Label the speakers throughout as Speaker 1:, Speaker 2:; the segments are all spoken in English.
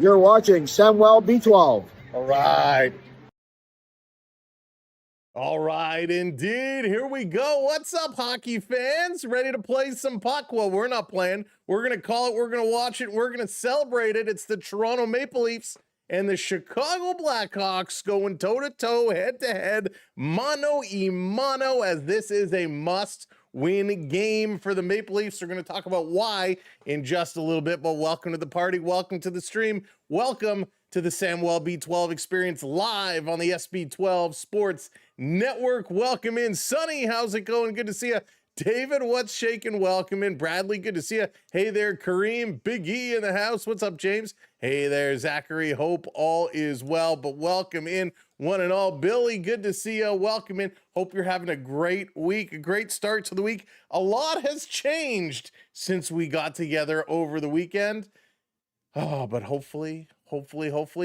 Speaker 1: You're watching Samwelb12.
Speaker 2: All right. All right, indeed. Here we go. What's up, hockey fans? Ready to play some puck? Well, we're not playing. We're going to call it. We're going to watch it. We're going to celebrate it. It's the Toronto Maple Leafs and the Chicago Blackhawks going toe-to-toe, head-to-head, mano-a-mano, as this is a must-win game for the Maple Leafs. We're going to talk about why in just a little bit, but welcome to the party. Welcome to the stream. Welcome to the Samwelb12 Experience live on the SB12 Sports Network. Welcome in, Sonny. How's it going? Good to see you. David, what's shaking? Welcome in. Bradley, good to see you. Hey there, Kareem. Big E in the house. What's up, James? Hey there, Zachary. Hope all is well, but welcome in, one and all. Billy, good to see you. Welcome in. Hope you're having a great week, a great start to the week. A lot has changed since we got together over the weekend. Oh, but hopefully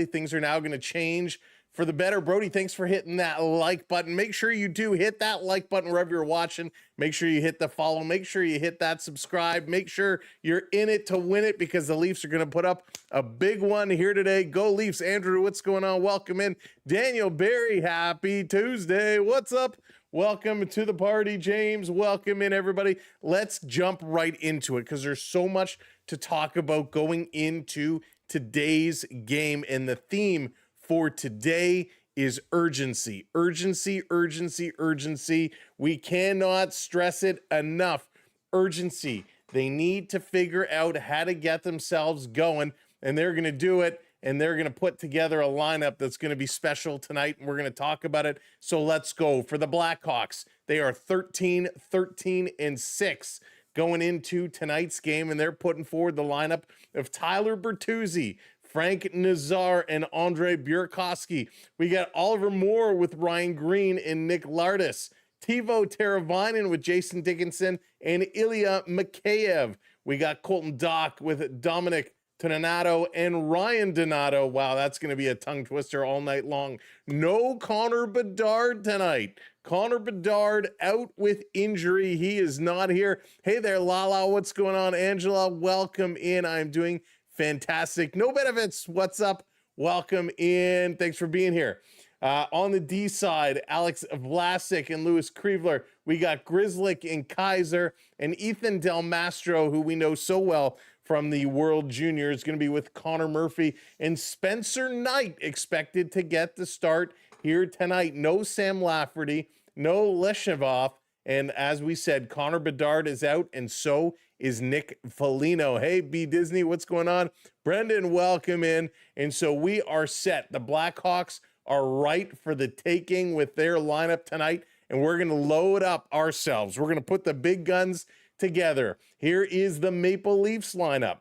Speaker 2: things are now going to change for the better. Brody, thanks for hitting that like button. Make sure you do hit that like button wherever you're watching. Make sure you hit the follow. Make sure you hit that subscribe. Make sure you're in it to win it, because the Leafs are going to put up a big one here today. Go Leafs. Andrew, what's going on? Welcome in. Daniel Barry, happy Tuesday. What's up? Welcome to the party, James. Welcome in, everybody. Let's jump right into it, because there's so much to talk about going into today's game, and the theme for today is urgency. Urgency, urgency, urgency. We cannot stress it enough. Urgency. They need to figure out how to get themselves going, and they're going to do it, and they're going to put together a lineup that's going to be special tonight, and we're going to talk about it. So let's go. For the Blackhawks, they are 13-6 going into tonight's game, and they're putting forward the lineup of Tyler Bertuzzi, Frank Nazar, and Andre Burakovsky. We got Oliver Moore with Ryan Green and Nick Lardis, Teuvo Teravainen with Jason Dickinson and Ilya Mikheyev. We got Colton Dach with Dominic Toninato and Ryan Donato. Wow, that's going to be a tongue twister all night long. No Connor Bedard tonight. Connor Bedard out with injury. He is not here. Hey there, Lala. What's going on? Angela, welcome in. I'm doing fantastic. No benefits. What's up? Welcome in. Thanks for being here. On the D side, Alex Vlasic and Louis Krievler. We got Grizzlick and Kaiser, and Ethan Del Mastro, who we know so well from the World Juniors, going to be with Connor Murphy, and Spencer Knight expected to get the start here tonight. No Sam Lafferty, no Leshevov, and as we said, Connor Bedard is out, and so is Nick Foligno. Hey, B Disney, what's going on? Brendan, welcome in. And so we are set. The Blackhawks are right for the taking with their lineup tonight, and we're going to load up ourselves. We're going to put the big guns together. Here is the Maple Leafs lineup.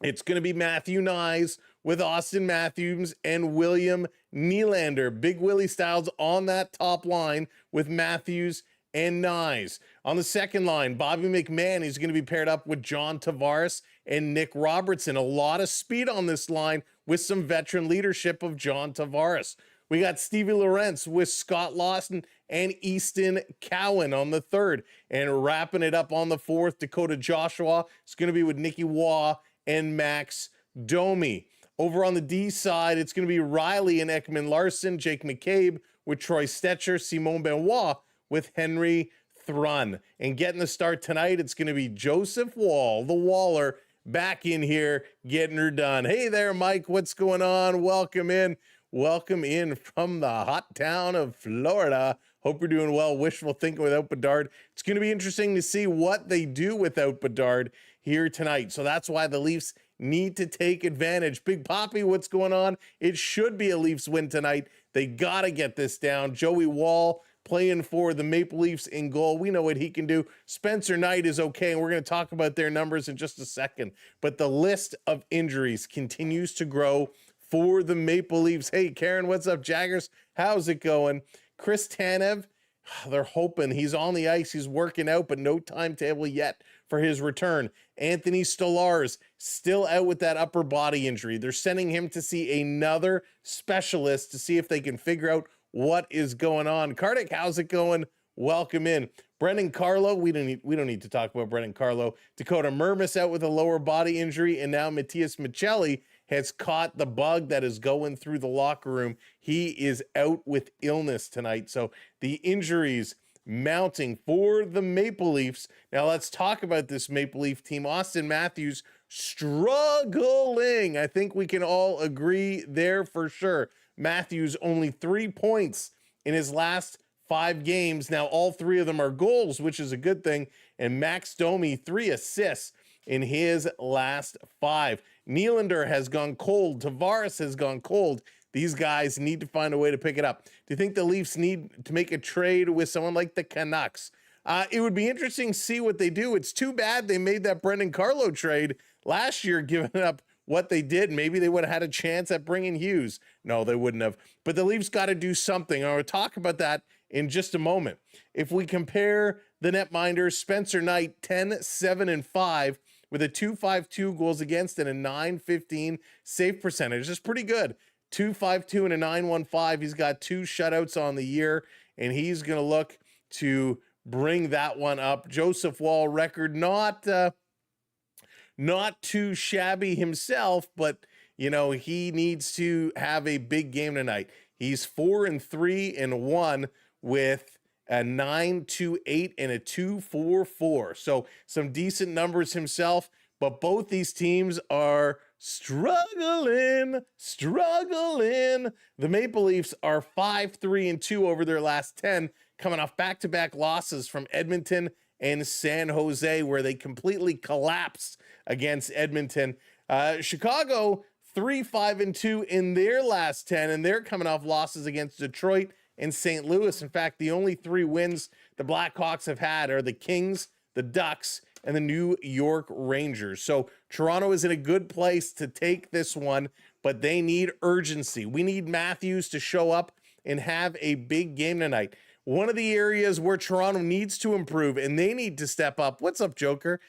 Speaker 2: It's going to be Matthew Nyes with Austin Matthews and William Nylander. Big Willie Styles on that top line with Matthews and Nyes. On the second line, Bobby McMahon is going to be paired up with John Tavares and Nick Robertson. A lot of speed on this line with some veteran leadership of John Tavares. We got Stevie Lorentz with Scott Lawson and Easton Cowan on the third. And wrapping it up on the fourth, Dakota Joshua is going to be with Nicky Waugh and Max Domi. Over on the D side, it's going to be Riley and Ekman Larson, Jake McCabe with Troy Stetcher, Simon Benoit with Henry Thrun. And getting the start tonight, it's going to be Joseph Woll, the Waller, back in here getting her done. Hey there, Mike. What's going on? Welcome in. Welcome in from the hot town of Florida. Hope you're doing well. Wishful thinking without Bedard. It's going to be interesting to see what they do without Bedard here tonight. So that's why the Leafs need to take advantage. Big Poppy, what's going on? It should be a Leafs win tonight. They got to get this down. Joey Wall playing for the Maple Leafs in goal. We know what he can do. Spencer Knight is okay, and we're going to talk about their numbers in just a second. But the list of injuries continues to grow for the Maple Leafs. Hey, Karen, what's up? Jaggers, how's it going? Chris Tanev, they're hoping he's on the ice. He's working out, but no timetable yet for his return. Anthony Stolarz still out with that upper body injury. They're sending him to see another specialist to see if they can figure out what is going on. Kartik, how's it going? Welcome in. Brendan Carlo, we don't need to talk about Brendan Carlo. Dakota Mermis out with a lower body injury, and now Matthias Michelli has caught the bug that is going through the locker room. He is out with illness tonight. So the injuries mounting for the Maple Leafs. Now let's talk about this Maple Leaf team. Austin Matthews struggling. I think we can all agree there for sure. Matthews only 3 points in his last 5 games. Now all 3 of them are goals, which is a good thing. And Max Domi 3 assists in his last 5. Nylander has gone cold. Tavares has gone cold. These guys need to find a way to pick it up. Do you think the Leafs need to make a trade with someone like the Canucks? It would be interesting to see what they do. It's too bad they made that Brendan Carlo trade last year, giving up what they did. Maybe they would have had a chance at bringing Hughes. No, they wouldn't have. But the Leafs got to do something. I'll talk about that in just a moment. If we compare the netminders, Spencer Knight, 10-7-5 with a 2.52 goals against and a 9.15 save percentage. That's pretty good. 2.52 and a 9.15. He's got 2 shutouts on the year, and he's going to look to bring that one up. Joseph Wall record not too shabby himself, but you know, he needs to have a big game tonight. He's 4-3-1 with a 9.28 and a 2.44. So some decent numbers himself, but both these teams are struggling. The Maple Leafs are 5-3-2 over their last 10, coming off back-to-back losses from Edmonton and San Jose, where they completely collapsed against Edmonton. Chicago 3-5-2 in their last 10, and they're coming off losses against Detroit and St. Louis. In fact, the only 3 wins the Blackhawks have had are the Kings, the Ducks, and the New York Rangers. So Toronto is in a good place to take this one, but they need urgency. We need Matthews to show up and have a big game tonight. One of the areas where Toronto needs to improve, and they need to step up, what's up, Joker,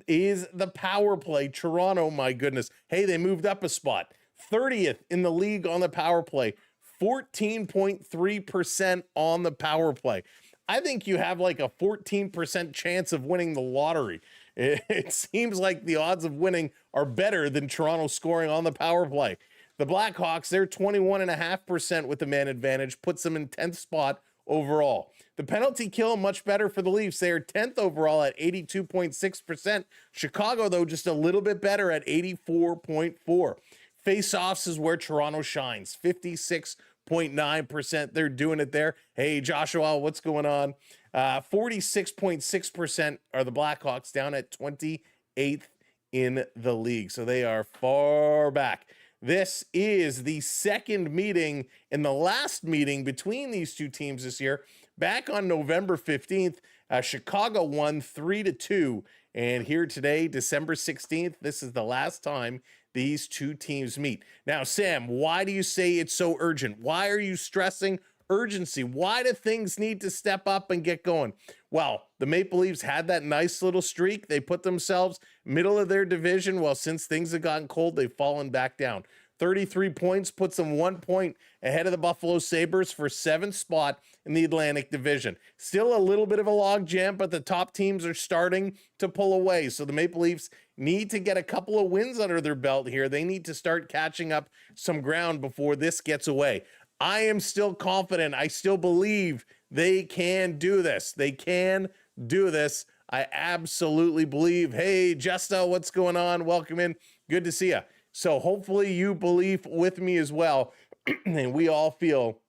Speaker 2: is the power play. Toronto, my goodness. Hey, they moved up a spot. 30th in the league on the power play. 14.3% on the power play. I think you have like a 14% chance of winning the lottery. It seems like the odds of winning are better than Toronto scoring on the power play. The Blackhawks, they're 21.5% with the man advantage, puts them in 10th spot overall. The penalty kill, much better for the Leafs. They are 10th overall at 82.6%. Chicago, though, just a little bit better at 84.4%. Face-offs is where Toronto shines, 56.9%. They're doing it there. Hey, Joshua, what's going on? 46.6% are the Blackhawks, down at 28th in the league. So they are far back. This is the second meeting and the last meeting between these two teams this year. Back on November 15th, Chicago won 3-2. And here today, December 16th, this is the last time these two teams meet. Now, Sam, why do you say it's so urgent? Why are you stressing urgency? Why do things need to step up and get going? Well, the Maple Leafs had that nice little streak. They put themselves middle of their division. Well, since things have gotten cold, they've fallen back down. 33 points puts them 1 point ahead of the Buffalo Sabres for 7th spot in the Atlantic Division. Still a little bit of a log jam, but the top teams are starting to pull away. So the Maple Leafs need to get a couple of wins under their belt here. They need to start catching up some ground before this gets away. I am still confident. I still believe they can do this. They can do this. I absolutely believe. Hey, Justo, what's going on? Welcome in. Good to see you. So hopefully you believe with me as well. And we all feel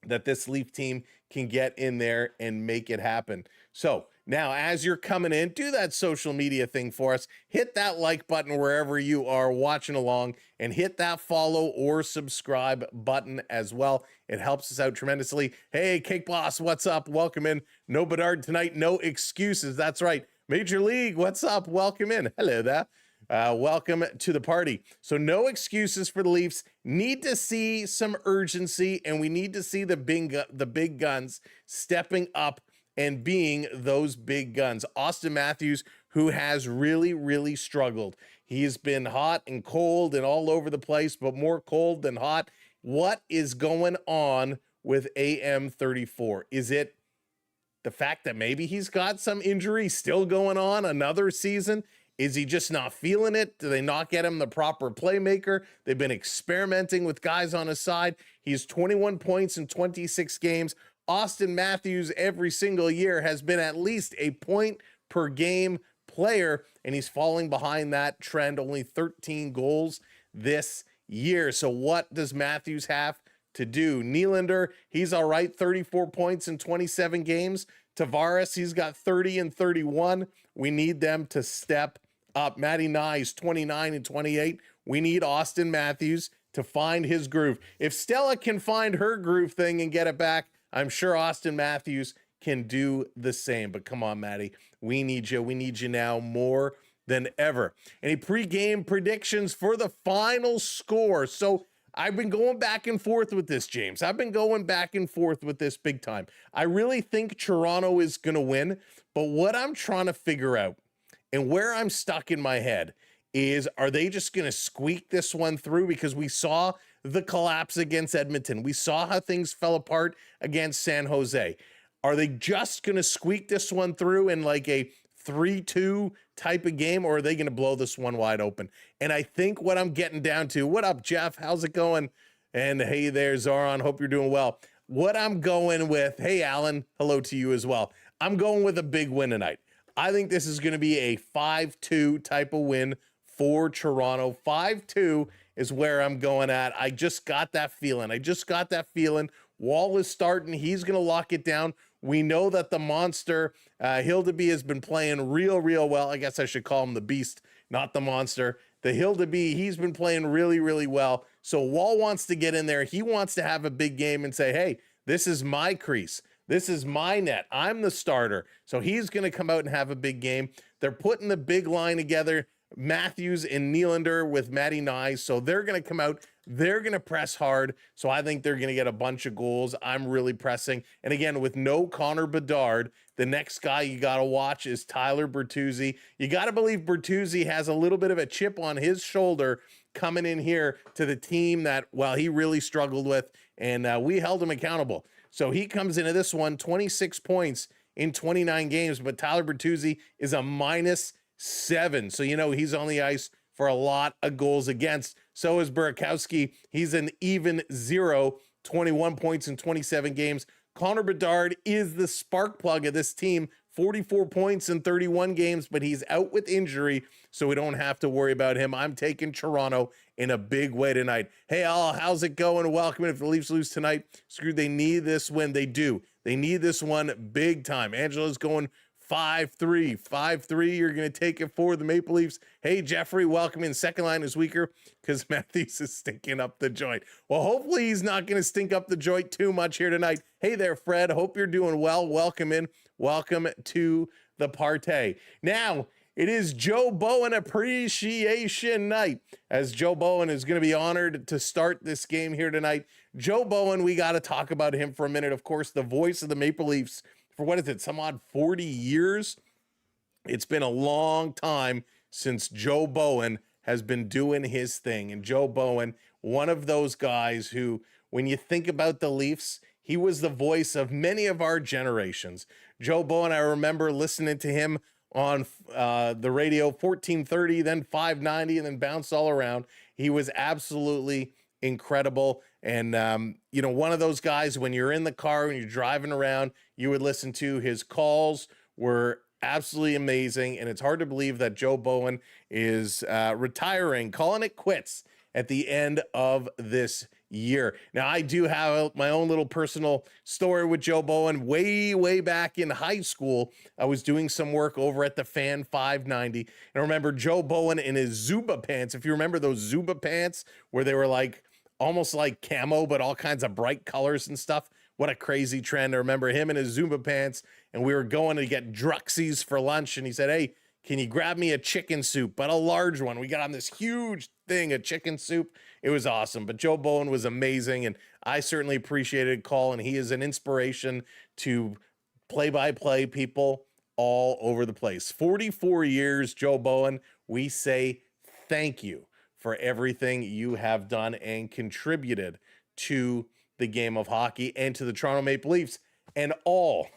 Speaker 2: that this Leaf team can get in there and make it happen. So now, as you're coming in, do that social media thing for us. Hit that like button wherever you are watching along, and hit that follow or subscribe button as well. It helps us out tremendously. Hey, Cake Boss, what's up? Welcome in. No Bedard tonight, no excuses. That's right. Major League, what's up? Welcome in. Hello there. Welcome to the party. So no excuses for the Leafs. Need to see some urgency, and we need to see the big guns stepping up and being those big guns. Austin Matthews, who has really, really struggled. He's been hot and cold and all over the place, but more cold than hot. What is going on with AM34? Is it the fact that maybe he's got some injury still going on another season? Is he just not feeling it? Do they not get him the proper playmaker? They've been experimenting with guys on his side. He's 21 points in 26 games. Austin Matthews every single year has been at least a point per game player, and he's falling behind that trend, only 13 goals this year. So what does Matthews have to do? Nylander, he's all right, 34 points in 27 games. Tavares, he's got 30 and 31. We need them to step up. Matty Nye, 29 and 28. We need Austin Matthews to find his groove. If Stella can find her groove thing and get it back, I'm sure Austin Matthews can do the same. But come on, Matty, we need you. We need you now more than ever. Any pregame predictions for the final score? So I've been going back and forth with this, James. I've been going back and forth with this big time. I really think Toronto is going to win, but what I'm trying to figure out and where I'm stuck in my head is, are they just going to squeak this one through? Because we saw the collapse against Edmonton. We saw how things fell apart against San Jose. Are they just going to squeak this one through in like a 3-2 type of game, or are they going to blow this one wide open? And I think what I'm getting down to, what up, Jeff? How's it going? And hey there, Zoran. Hope you're doing well. What I'm going with, hey, Alan, hello to you as well. I'm going with a big win tonight. I think this is going to be a 5-2 type of win for Toronto. 5-2 is where I'm going at. I just got that feeling. Wall is starting. He's going to lock it down. We know that the monster, Hildeby, has been playing real well. I guess I should call him the beast, not the monster. The Hildeby, he's been playing really well. So Wall wants to get in there. He wants to have a big game and say, hey, this is my crease. This is my net. I'm the starter. So he's going to come out and have a big game. They're putting the big line together, Matthews and Nylander with Matty Nye. So they're going to come out. They're going to press hard. So I think they're going to get a bunch of goals. I'm really pressing. And again, with no Connor Bedard, the next guy you got to watch is Tyler Bertuzzi. You got to believe Bertuzzi has a little bit of a chip on his shoulder coming in here to the team that, well, he really struggled with, and we held him accountable. So he comes into this one, 26 points in 29 games, but Tyler Bertuzzi is a -7. So, you know, he's on the ice for a lot of goals against. So is Burakovsky. He's an even 0, 21 points in 27 games. Connor Bedard is the spark plug of this team, 44 points in 31 games, but he's out with injury, so we don't have to worry about him. I'm taking Toronto in a big way tonight. Hey, Al, how's it going? Welcome. If the Leafs lose tonight, screwed. They need this win. They do. They need this one big time. Angela's going 5-3. 5-3. You're going to take it for the Maple Leafs. Hey, Jeffrey, welcome in. Second line is weaker because Matthews is stinking up the joint. Well, hopefully he's not going to stink up the joint too much here tonight. Hey there, Fred. Hope you're doing well. Welcome in. Welcome to the party. Now, it is Joe Bowen Appreciation Night, as Joe Bowen is going to be honored to start this game here tonight. Joe Bowen, we got to talk about him for a minute. Of course, the voice of the Maple Leafs for what is it, some odd 40 years? It's been a long time since Joe Bowen has been doing his thing. And Joe Bowen, one of those guys who, when you think about the Leafs, he was the voice of many of our generations. Joe Bowen, I remember listening to him on the radio, 1430, then 590, and then bounced all around. He was absolutely incredible. And, you know, one of those guys, when you're in the car, when you're driving around, you would listen to. His calls were absolutely amazing. And it's hard to believe that Joe Bowen is retiring, calling it quits at the end of this year. Now, I do have my own little personal story with Joe Bowen. Way back in high school, I was doing some work over at the Fan 590. And I remember Joe Bowen in his Zuba pants. If you remember those Zuba pants where they were like almost like camo, but all kinds of bright colors and stuff. What a crazy trend. I remember him in his Zuba pants, and we were going to get Druxies for lunch. And he said, hey, can you grab me a chicken soup, but a large one? We got on this huge thing of chicken soup. It was awesome. But Joe Bowen was amazing, and I certainly appreciated Call, and he is an inspiration to play-by-play people all over the place. 44 years, Joe Bowen. We say thank you for everything you have done and contributed to the game of hockey and to the Toronto Maple Leafs and all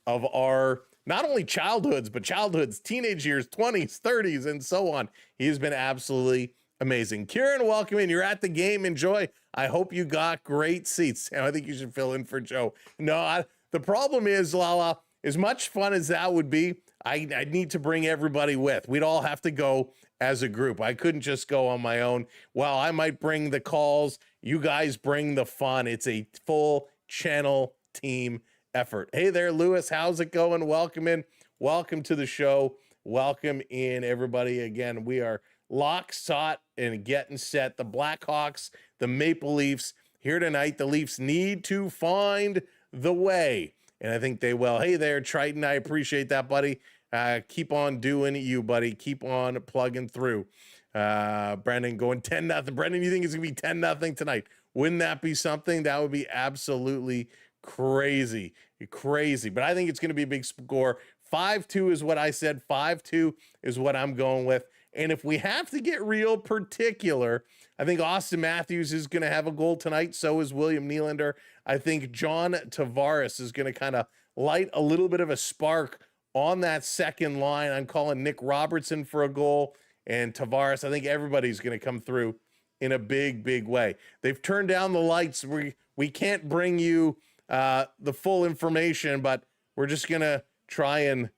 Speaker 2: of our not only childhoods, but childhoods, teenage years, 20s, 30s, and so on. He's been absolutely amazing. Kieran, welcome in. You're at the game. Enjoy. I hope you got great seats. I think you should fill in for Joe. No, the problem is, Lala, as much fun as that would be, I need to bring everybody with. We'd all have to go as a group. I couldn't just go on my own. Well, I might bring the calls. You guys bring the fun. It's a full channel team effort. Hey there, Lewis. How's it going? Welcome in. Welcome to the show. Welcome in, everybody. Again, we are lock, sot, and getting set. The Blackhawks, the Maple Leafs here tonight. The Leafs need to find the way, and I think they will. Hey there, Triton. I appreciate that, buddy. Keep on doing you, buddy. Keep on plugging through. Brendan going 10-0. Brendan, you think it's going to be 10-0 tonight? Wouldn't that be something? That would be absolutely crazy. Crazy. But I think it's going to be a big score. 5-2 is what I said. 5-2 is what I'm going with. And if we have to get real particular, I think Austin Matthews is going to have a goal tonight. So is William Nylander. I think John Tavares is going to kind of light a little bit of a spark on that second line. I'm calling Nick Robertson for a goal, and Tavares. I think everybody's going to come through in a big, big way. They've turned down the lights. We can't bring you the full information, but we're just going to try and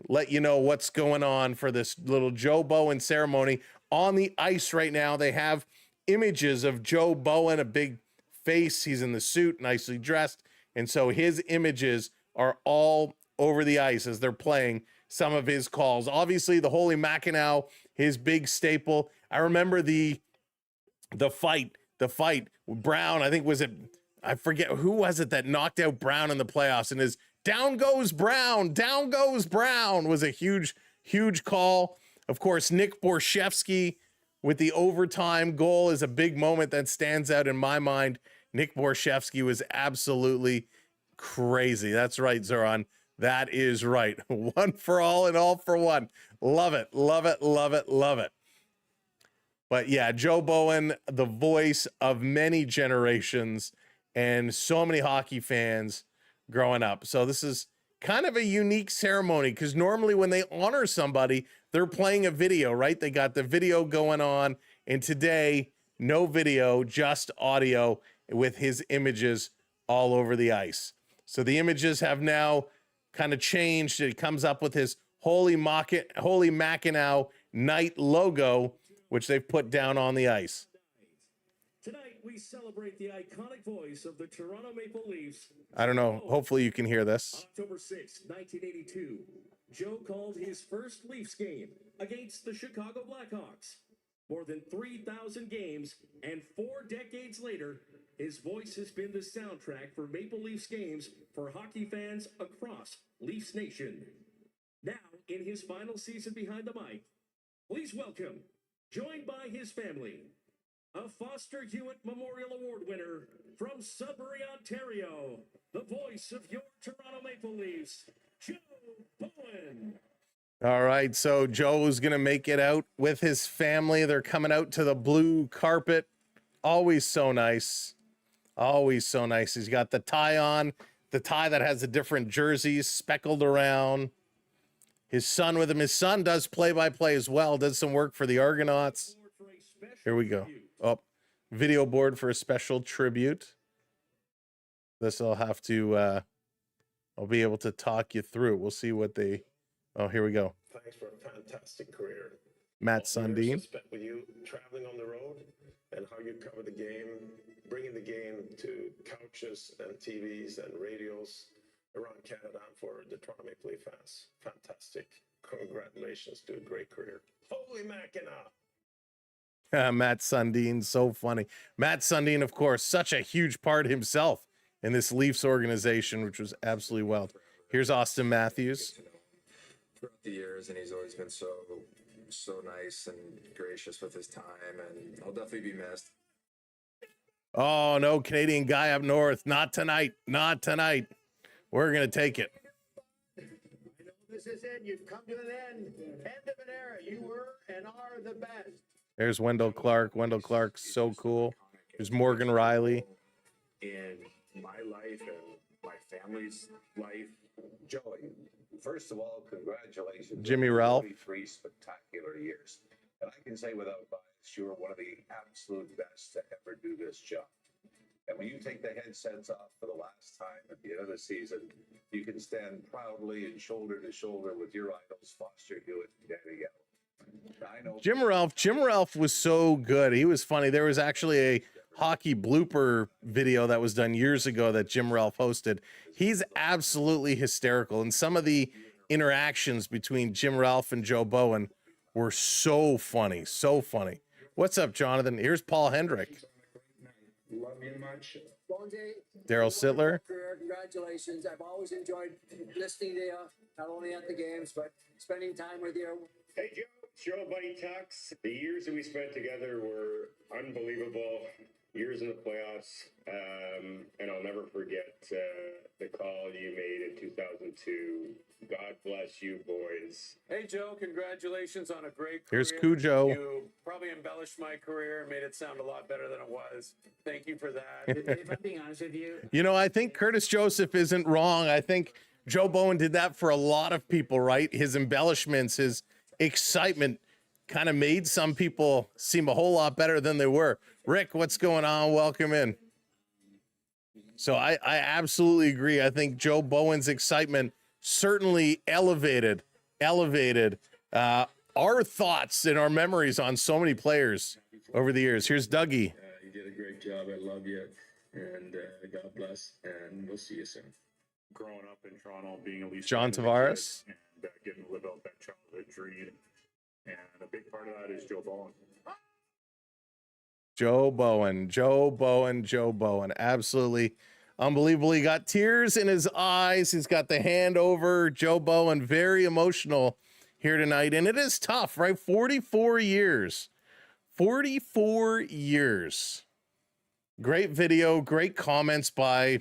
Speaker 2: let you know what's going on for this little Joe Bowen ceremony. On the ice right now, they have images of Joe Bowen, a big face. He's in the suit, nicely dressed. And so his images are all over the ice as they're playing some of his calls. Obviously, the Holy Mackinac, his big staple. I remember the fight Brown, I think I forget who was it that knocked out Brown in the playoffs, and his down goes Brown was a huge, huge call. Of course, Nick Borshevsky with the overtime goal is a big moment that stands out in my mind. Nick Borshevsky was absolutely crazy. That's right, Zoran. That is right. One for all and all for one. Love it, love it, love it, love it. But yeah, Joe Bowen, the voice of many generations and so many hockey fans growing up. So this is kind of a unique ceremony because normally when they honor somebody, they're playing a video, right? They got the video going on. And today, no video, just audio with his images all over the ice. So the images have now kind of changed. It comes up with his Holy Mackinac Night logo, which they've put down on the ice.
Speaker 3: Tonight, we celebrate the iconic voice of the Toronto Maple Leafs.
Speaker 2: I don't know. Hopefully you can hear this.
Speaker 3: October 6, 1982, Joe called his first Leafs game against the Chicago Blackhawks. More than 3,000 games, and 4 decades later, his voice has been the soundtrack for Maple Leafs games for hockey fans across Leafs Nation. Now, in his final season behind the mic, please welcome, joined by his family, a Foster Hewitt Memorial Award winner from Sudbury, Ontario, the voice of your Toronto Maple Leafs, Joe Bowen.
Speaker 2: All right, so Joe's going to make it out with his family. They're coming out to the blue carpet. Always so nice. Always so nice. He's got the tie on, the tie that has the different jerseys speckled around. His son with him. His son does play-by-play as well, does some work for the Argonauts. Here we go. Oh, video board for a special tribute. This I'll have to, I'll be able to talk you through. We'll see what they, oh, here we go.
Speaker 4: Thanks for a fantastic career.
Speaker 2: Matt Sundin.
Speaker 4: Spent with you traveling on the road and how you cover the game, bringing the game to couches and TVs and radios around Canada and for the Toronto Maple Leaf fans. Fantastic. Congratulations to a great career. Holy Mackinac.
Speaker 2: Matt Sundin, so funny. Matt Sundin, of course, such a huge part himself in this Leafs organization, which was absolutely wild. Here's Austin Matthews.
Speaker 5: Throughout the years, and he's always been so nice and gracious with his time, and I'll definitely be missed.
Speaker 2: Oh, no, Canadian guy up north. Not tonight. Not tonight. We're going to take it.
Speaker 1: I know this is it. You've come to an end of an era. You were and are the best.
Speaker 2: There's Wendell Clark. Wendell Clark, so cool. There's Morgan Riley.
Speaker 5: In my life and my family's life, Joey,
Speaker 6: first of all, congratulations.
Speaker 2: Jimmy
Speaker 6: on
Speaker 2: Ralph.
Speaker 6: 43 spectacular years. And I can say without bias, you are one of the absolute best to ever do this job. And when you take the headsets off for the last time at the end of the season, you can stand proudly and shoulder to shoulder with your idols, Foster Hewitt and Danny Gallo. I know
Speaker 2: Jim Ralph was so good. He was funny. There was actually a hockey blooper video that was done years ago that Jim Ralph hosted. He's absolutely hysterical. And some of the interactions between Jim Ralph and Joe Bowen were so funny, so funny. What's up, Jonathan? Here's Paul Hendrick.
Speaker 7: Love you much.
Speaker 2: Daryl Sittler.
Speaker 8: Congratulations. I've always enjoyed listening to you, not only at the games, but spending time with you.
Speaker 7: Hey, Joe. It's your old buddy Tux. The years that we spent together were unbelievable. Years in the playoffs. And I'll never forget the call you made in 2002. God bless you, boys.
Speaker 9: Hey, Joe, congratulations on a great career.
Speaker 2: Here's Cujo.
Speaker 9: You probably embellished my career and made it sound a lot better than it was. Thank you for that.
Speaker 8: If I'm being honest with you,
Speaker 2: You know, I think Curtis Joseph isn't wrong. I think Joe Bowen did that for a lot of people, right? His embellishments, his excitement kind of made some people seem a whole lot better than they were. Rick, what's going on? Welcome in. So I absolutely agree. I think Joe Bowen's excitement certainly elevated our thoughts and our memories on so many players over the years. Here's Dougie.
Speaker 7: You did a great job. I love you. And God bless. And we'll see you soon. Growing up in Toronto, being at least
Speaker 2: John Tavares.
Speaker 7: and getting to live out that childhood dream. And a big part of that is Joe Bowen.
Speaker 2: Joe Bowen. Absolutely unbelievable. He got tears in his eyes. He's got the hand over. Joe Bowen, very emotional here tonight. And it is tough, right? 44 years. 44 years. Great video, great comments by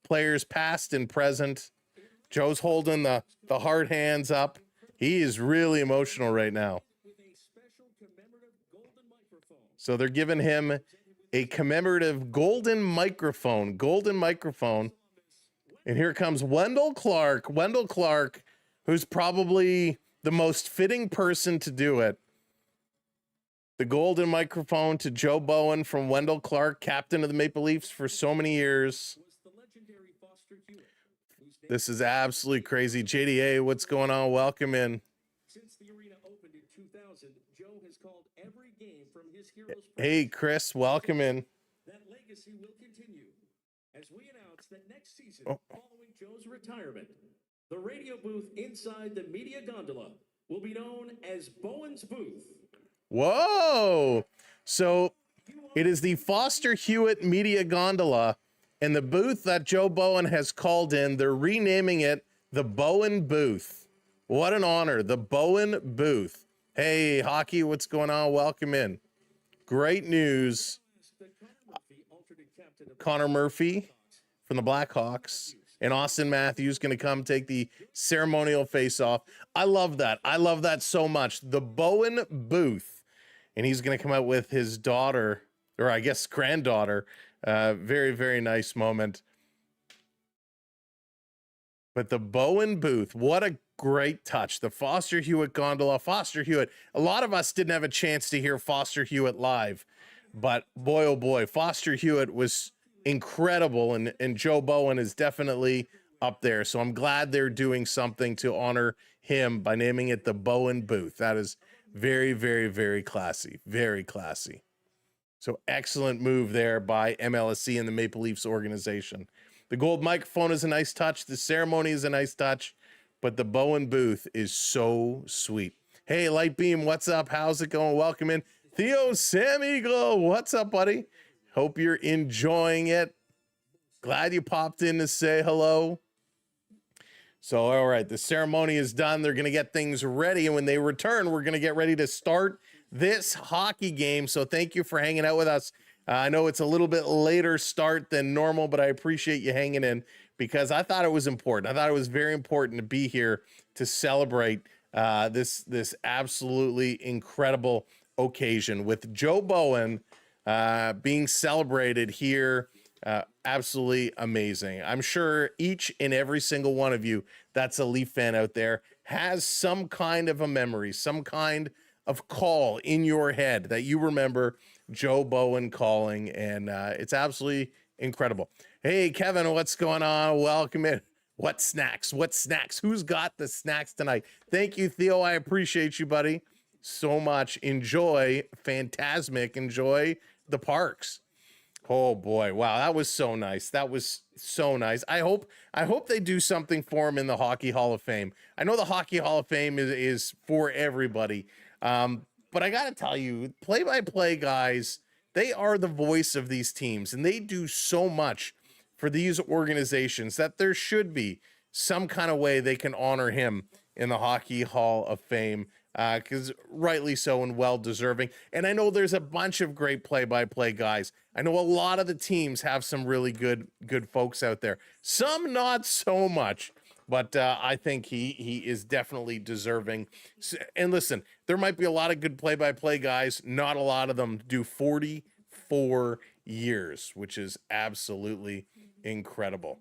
Speaker 2: players past and present. Joe's holding the hard hands up. He is really emotional right now. So they're giving him a commemorative golden microphone. And here comes Wendell Clark. Wendell Clark, who's probably the most fitting person to do it. The golden microphone to Joe Bowen from Wendell Clark, captain of the Maple Leafs for so many years. This is absolutely crazy. JDA, what's going on? Welcome in.
Speaker 3: Since the arena opened in 2000, Joe has called every game from his heroes.
Speaker 2: Hey, Chris, welcome in.
Speaker 3: That legacy will continue as we announce that next season,
Speaker 2: Oh.
Speaker 3: following Joe's retirement, the radio booth inside the media gondola will be known as Bowen's Booth.
Speaker 2: Whoa. So it is the Foster Hewitt Media Gondola, and the booth that Joe Bowen has called in, they're renaming it the Bowen Booth. What an honor, the Bowen Booth. Hey, Hockey, what's going on? Welcome in. Great news. Connor Murphy from the Blackhawks and Austin Matthews going to come take the ceremonial face-off. I love that. I love that so much. The Bowen Booth. And he's going to come out with his daughter, or I guess granddaughter. Very, very nice moment. But the Bowen Booth, what a great touch. The Foster Hewitt gondola. Foster Hewitt. A lot of us didn't have a chance to hear Foster Hewitt live. But boy, oh boy, Foster Hewitt was incredible. And Joe Bowen is definitely up there. So I'm glad they're doing something to honor him by naming it the Bowen Booth. That is very, very, very classy. Very classy. So excellent move there by MLSE and the Maple Leafs organization. The gold microphone is a nice touch. The ceremony is a nice touch. But the Bowen Booth is so sweet. Hey, Lightbeam, what's up? How's it going? Welcome in. Theo Sam Eagle, what's up, buddy? Hope you're enjoying it. Glad you popped in to say hello. So, all right, the ceremony is done. They're going to get things ready. And when they return, we're going to get ready to start this hockey game. So thank you for hanging out with us. I know it's a little bit later start than normal, but I appreciate you hanging in because I thought it was important. I thought it was very important to be here to celebrate this absolutely incredible occasion with Joe Bowen being celebrated here Absolutely amazing. I'm sure each and every single one of you that's a Leaf fan out there has some kind of a memory, some kind of call in your head that you remember Joe Bowen calling, and it's absolutely incredible. Hey, Kevin, what's going on? Welcome in. What snacks? What snacks? Who's got the snacks tonight? Thank you, Theo. I appreciate you, buddy, so much. Enjoy Phantasmic. Enjoy the parks. Oh boy, wow, that was so nice. That was so nice. I hope they do something for him in the Hockey Hall of Fame. I know the Hockey Hall of Fame is for everybody, but I gotta tell you, play-by-play guys, they are the voice of these teams, and they do so much for these organizations that there should be some kind of way they can honor him in the Hockey Hall of Fame, because rightly so and well deserving. And I know there's a bunch of great play-by-play guys. I know a lot of the teams have some really good folks out there. Some not so much, but I think he is definitely deserving. And listen, there might be a lot of good play-by-play guys. Not a lot of them do 44 years, which is absolutely incredible.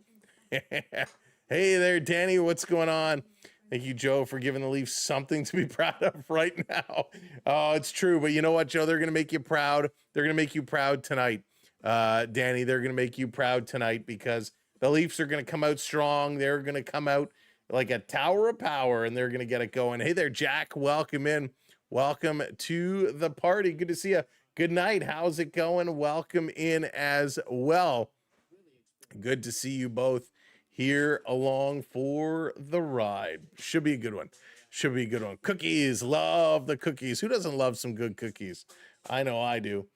Speaker 2: Hey there, Danny. What's going on? Thank you, Joe, for giving the Leafs something to be proud of right now. Oh, it's true. But you know what, Joe? They're going to make you proud. They're going to make you proud tonight. Danny, they're going to make you proud tonight because the Leafs are going to come out strong. They're going to come out like a tower of power, and they're going to get it going. Hey there, Jack. Welcome in. Welcome to the party. Good to see you. Good night. How's it going? Welcome in as well. Good to see you both here along for the ride. Should be a good one. Should be a good one. Cookies. Love the cookies. Who doesn't love some good cookies? I know I do.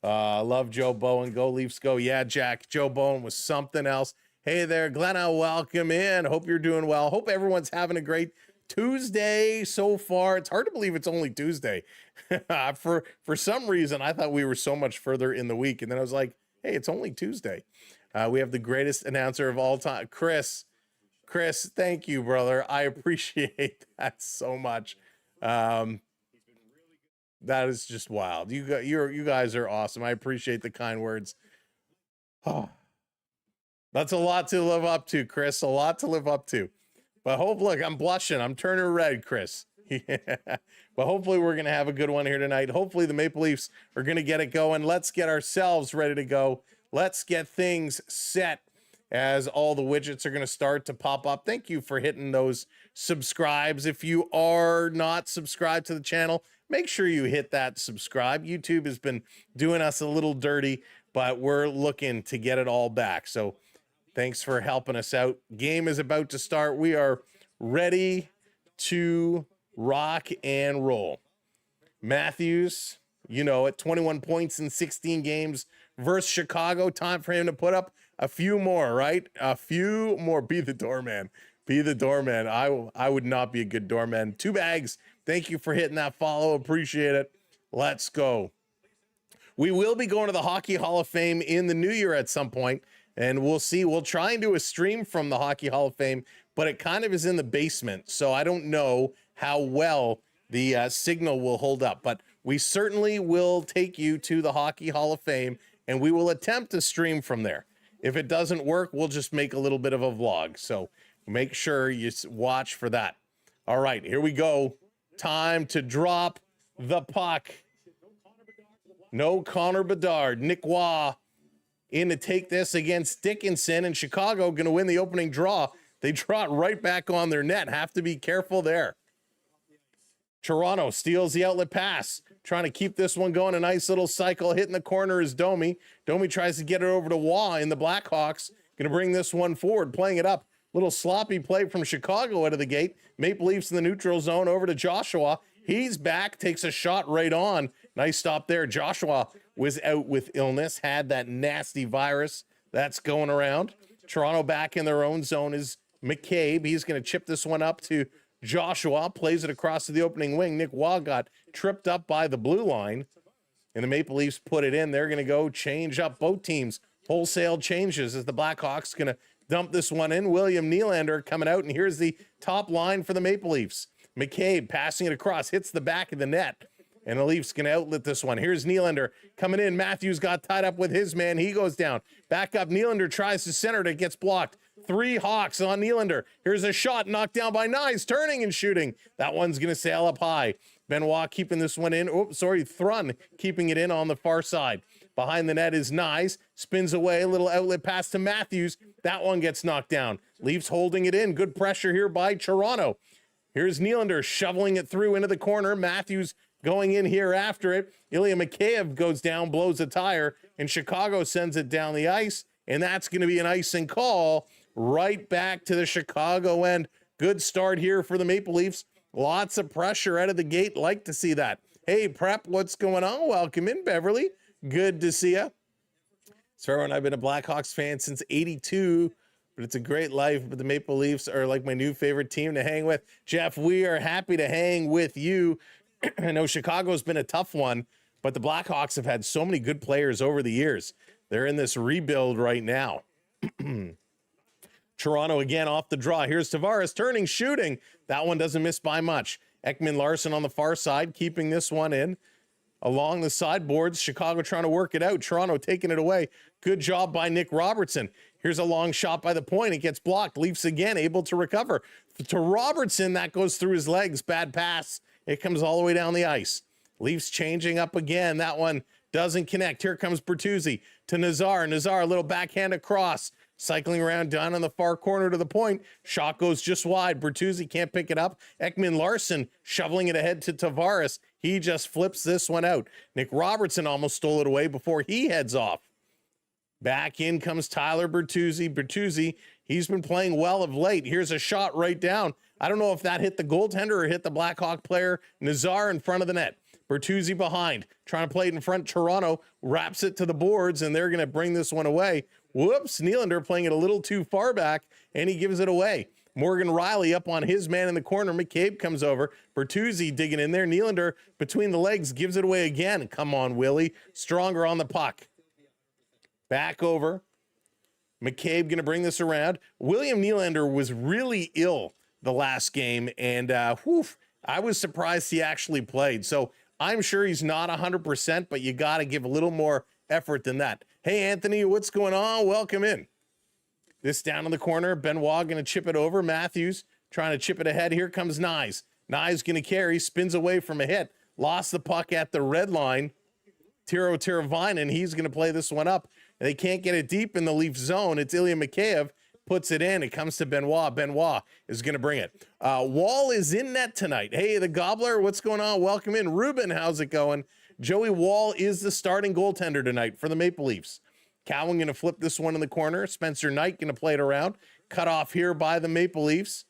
Speaker 2: Love Joe Bowen. Go Leafs go. Yeah, Jack. Joe Bowen was something else. Hey there, Glenna. Welcome in. Hope you're doing well. Hope everyone's having a great Tuesday so far. It's hard to believe it's only Tuesday. For some reason, I thought we were so much further in the week. And then I was like, hey, it's only Tuesday. We have the greatest announcer of all time, Chris. Chris, thank you, brother. I appreciate that so much. That is just wild. You guys are awesome. I appreciate the kind words. Oh, that's a lot to live up to, Chris. A lot to live up to. But look, I'm blushing. I'm turning red, Chris. Yeah. But hopefully we're going to have a good one here tonight. Hopefully the Maple Leafs are going to get it going. Let's get ourselves ready to go. Let's get things set as all the widgets are going to start to pop up. Thank you for hitting those subscribes. If you are not subscribed to the channel, make sure you hit that subscribe. YouTube has been doing us a little dirty, but we're looking to get it all back. So thanks for helping us out. Game is about to start. We are ready to rock and roll. Matthews, you know it, 21 points in 16 games versus Chicago. Time for him to put up a few more, right? A few more. Be the doorman. Be the doorman. I would not be a good doorman. 2 bags. Thank you for hitting that follow. Appreciate it. Let's go. We will be going to the Hockey Hall of Fame in the new year at some point, and we'll see. We'll try and do a stream from the Hockey Hall of Fame, but it kind of is in the basement, so I don't know how well the signal will hold up. But we certainly will take you to the Hockey Hall of Fame, and we will attempt to stream from there. If it doesn't work, we'll just make a little bit of a vlog. So make sure you watch for that. All right, here we go. Time to drop the puck. No Connor Bedard. Nick Waugh in to take this against Dickinson, and Chicago going to win the opening draw. They draw it right back on their net. Have to be careful there. Toronto steals the outlet pass, trying to keep this one going. A nice little cycle. Hitting the corner is Domi. Domi tries to get it over to Waugh in the Blackhawks. Going to bring this one forward, playing it up. Little sloppy play from Chicago out of the gate. Maple Leafs in the neutral zone over to Joshua. He's back, takes a shot right on. Nice stop there. Joshua was out with illness, had that nasty virus that's going around. Toronto back in their own zone is McCabe. He's going to chip this one up to Joshua, plays it across to the opening wing. Nick Waugh got tripped up by the blue line, and the Maple Leafs put it in. They're going to go change up both teams. Wholesale changes as the Blackhawks going to dump this one in. William Nylander coming out, and here's the top line for the Maple Leafs. McCabe passing it across, hits the back of the net. And the Leafs going to outlet this one. Here's Nylander coming in. Matthews got tied up with his man. He goes down. Back up. Nylander tries to center it. It gets blocked. 3 Hawks on Nylander. Here's a shot knocked down by Nyes, turning and shooting. That one's going to sail up high. Benoit keeping this one in. Oh, sorry, Thrun keeping it in on the far side. Behind the net is Nyes. Spins away. A little outlet pass to Matthews. That one gets knocked down. Leafs holding it in. Good pressure here by Toronto. Here's Nylander shoveling it through into the corner. Matthews going in here after it. Ilya Mikheyev goes down, blows a tire, and Chicago sends it down the ice. And that's going to be an icing call right back to the Chicago end. Good start here for the Maple Leafs. Lots of pressure out of the gate. Like to see that. Hey, Prep, what's going on? Welcome in, Beverly. Good to see you. So everyone, I've been a Blackhawks fan since '82, but it's a great life. But the Maple Leafs are like my new favorite team to hang with. Jeff, we are happy to hang with you. I know Chicago's been a tough one, but the Blackhawks have had so many good players over the years. They're in this rebuild right now. Toronto again off the draw. Here's Tavares turning, shooting. That one doesn't miss by much. Ekman-Larsson on the far side, keeping this one in. Along the sideboards, Chicago trying to work it out. Toronto taking it away. Good job by Nick Robertson. Here's a long shot by the point. It gets blocked. Leafs again able to recover. To Robertson, that goes through his legs. Bad pass. It comes all the way down the ice. Leafs changing up again. That one doesn't connect. Here comes Bertuzzi to Nazar. Nazar, a little backhand across. Cycling around down on the far corner to the point. Shot goes just wide. Bertuzzi can't pick it up. Ekman-Larsson shoveling it ahead to Tavares. He just flips this one out. Nick Robertson almost stole it away before he heads off. Back in comes Tyler Bertuzzi. Bertuzzi, he's been playing well of late. Here's a shot right down. I don't know if that hit the goaltender or hit the Blackhawk player. Nazar in front of the net. Bertuzzi behind. Trying to play it in front. Toronto wraps it to the boards, and they're going to bring this one away. Whoops, Nylander playing it a little too far back, and he gives it away. Morgan Riley up on his man in the corner. McCabe comes over. Bertuzzi digging in there. Nylander between the legs gives it away again. Come on, Willie. Stronger on the puck. Back over. McCabe going to bring this around. William Nylander was really ill the last game, and I was surprised he actually played. So I'm sure he's not 100%, but you got to give a little more effort than that. Hey, Anthony, what's going on? Welcome in. This down in the corner. Benoit going to chip it over. Matthews trying to chip it ahead. Here comes Nyes. Nyes going to carry. Spins away from a hit. Lost the puck at the red line. Tiro Teravainen, he's going to play this one up. They can't get it deep in the Leaf zone. It's Ilya Mikheyev. Puts it in. It comes to Benoit. Benoit is going to bring it. Wall is in net tonight. Hey, the Gobbler, what's going on? Welcome in. Ruben, how's it going? Joey Wall is the starting goaltender tonight for the Maple Leafs. Cowan going to flip this one in the corner. Spencer Knight going to play it around. Cut off here by the Maple Leafs.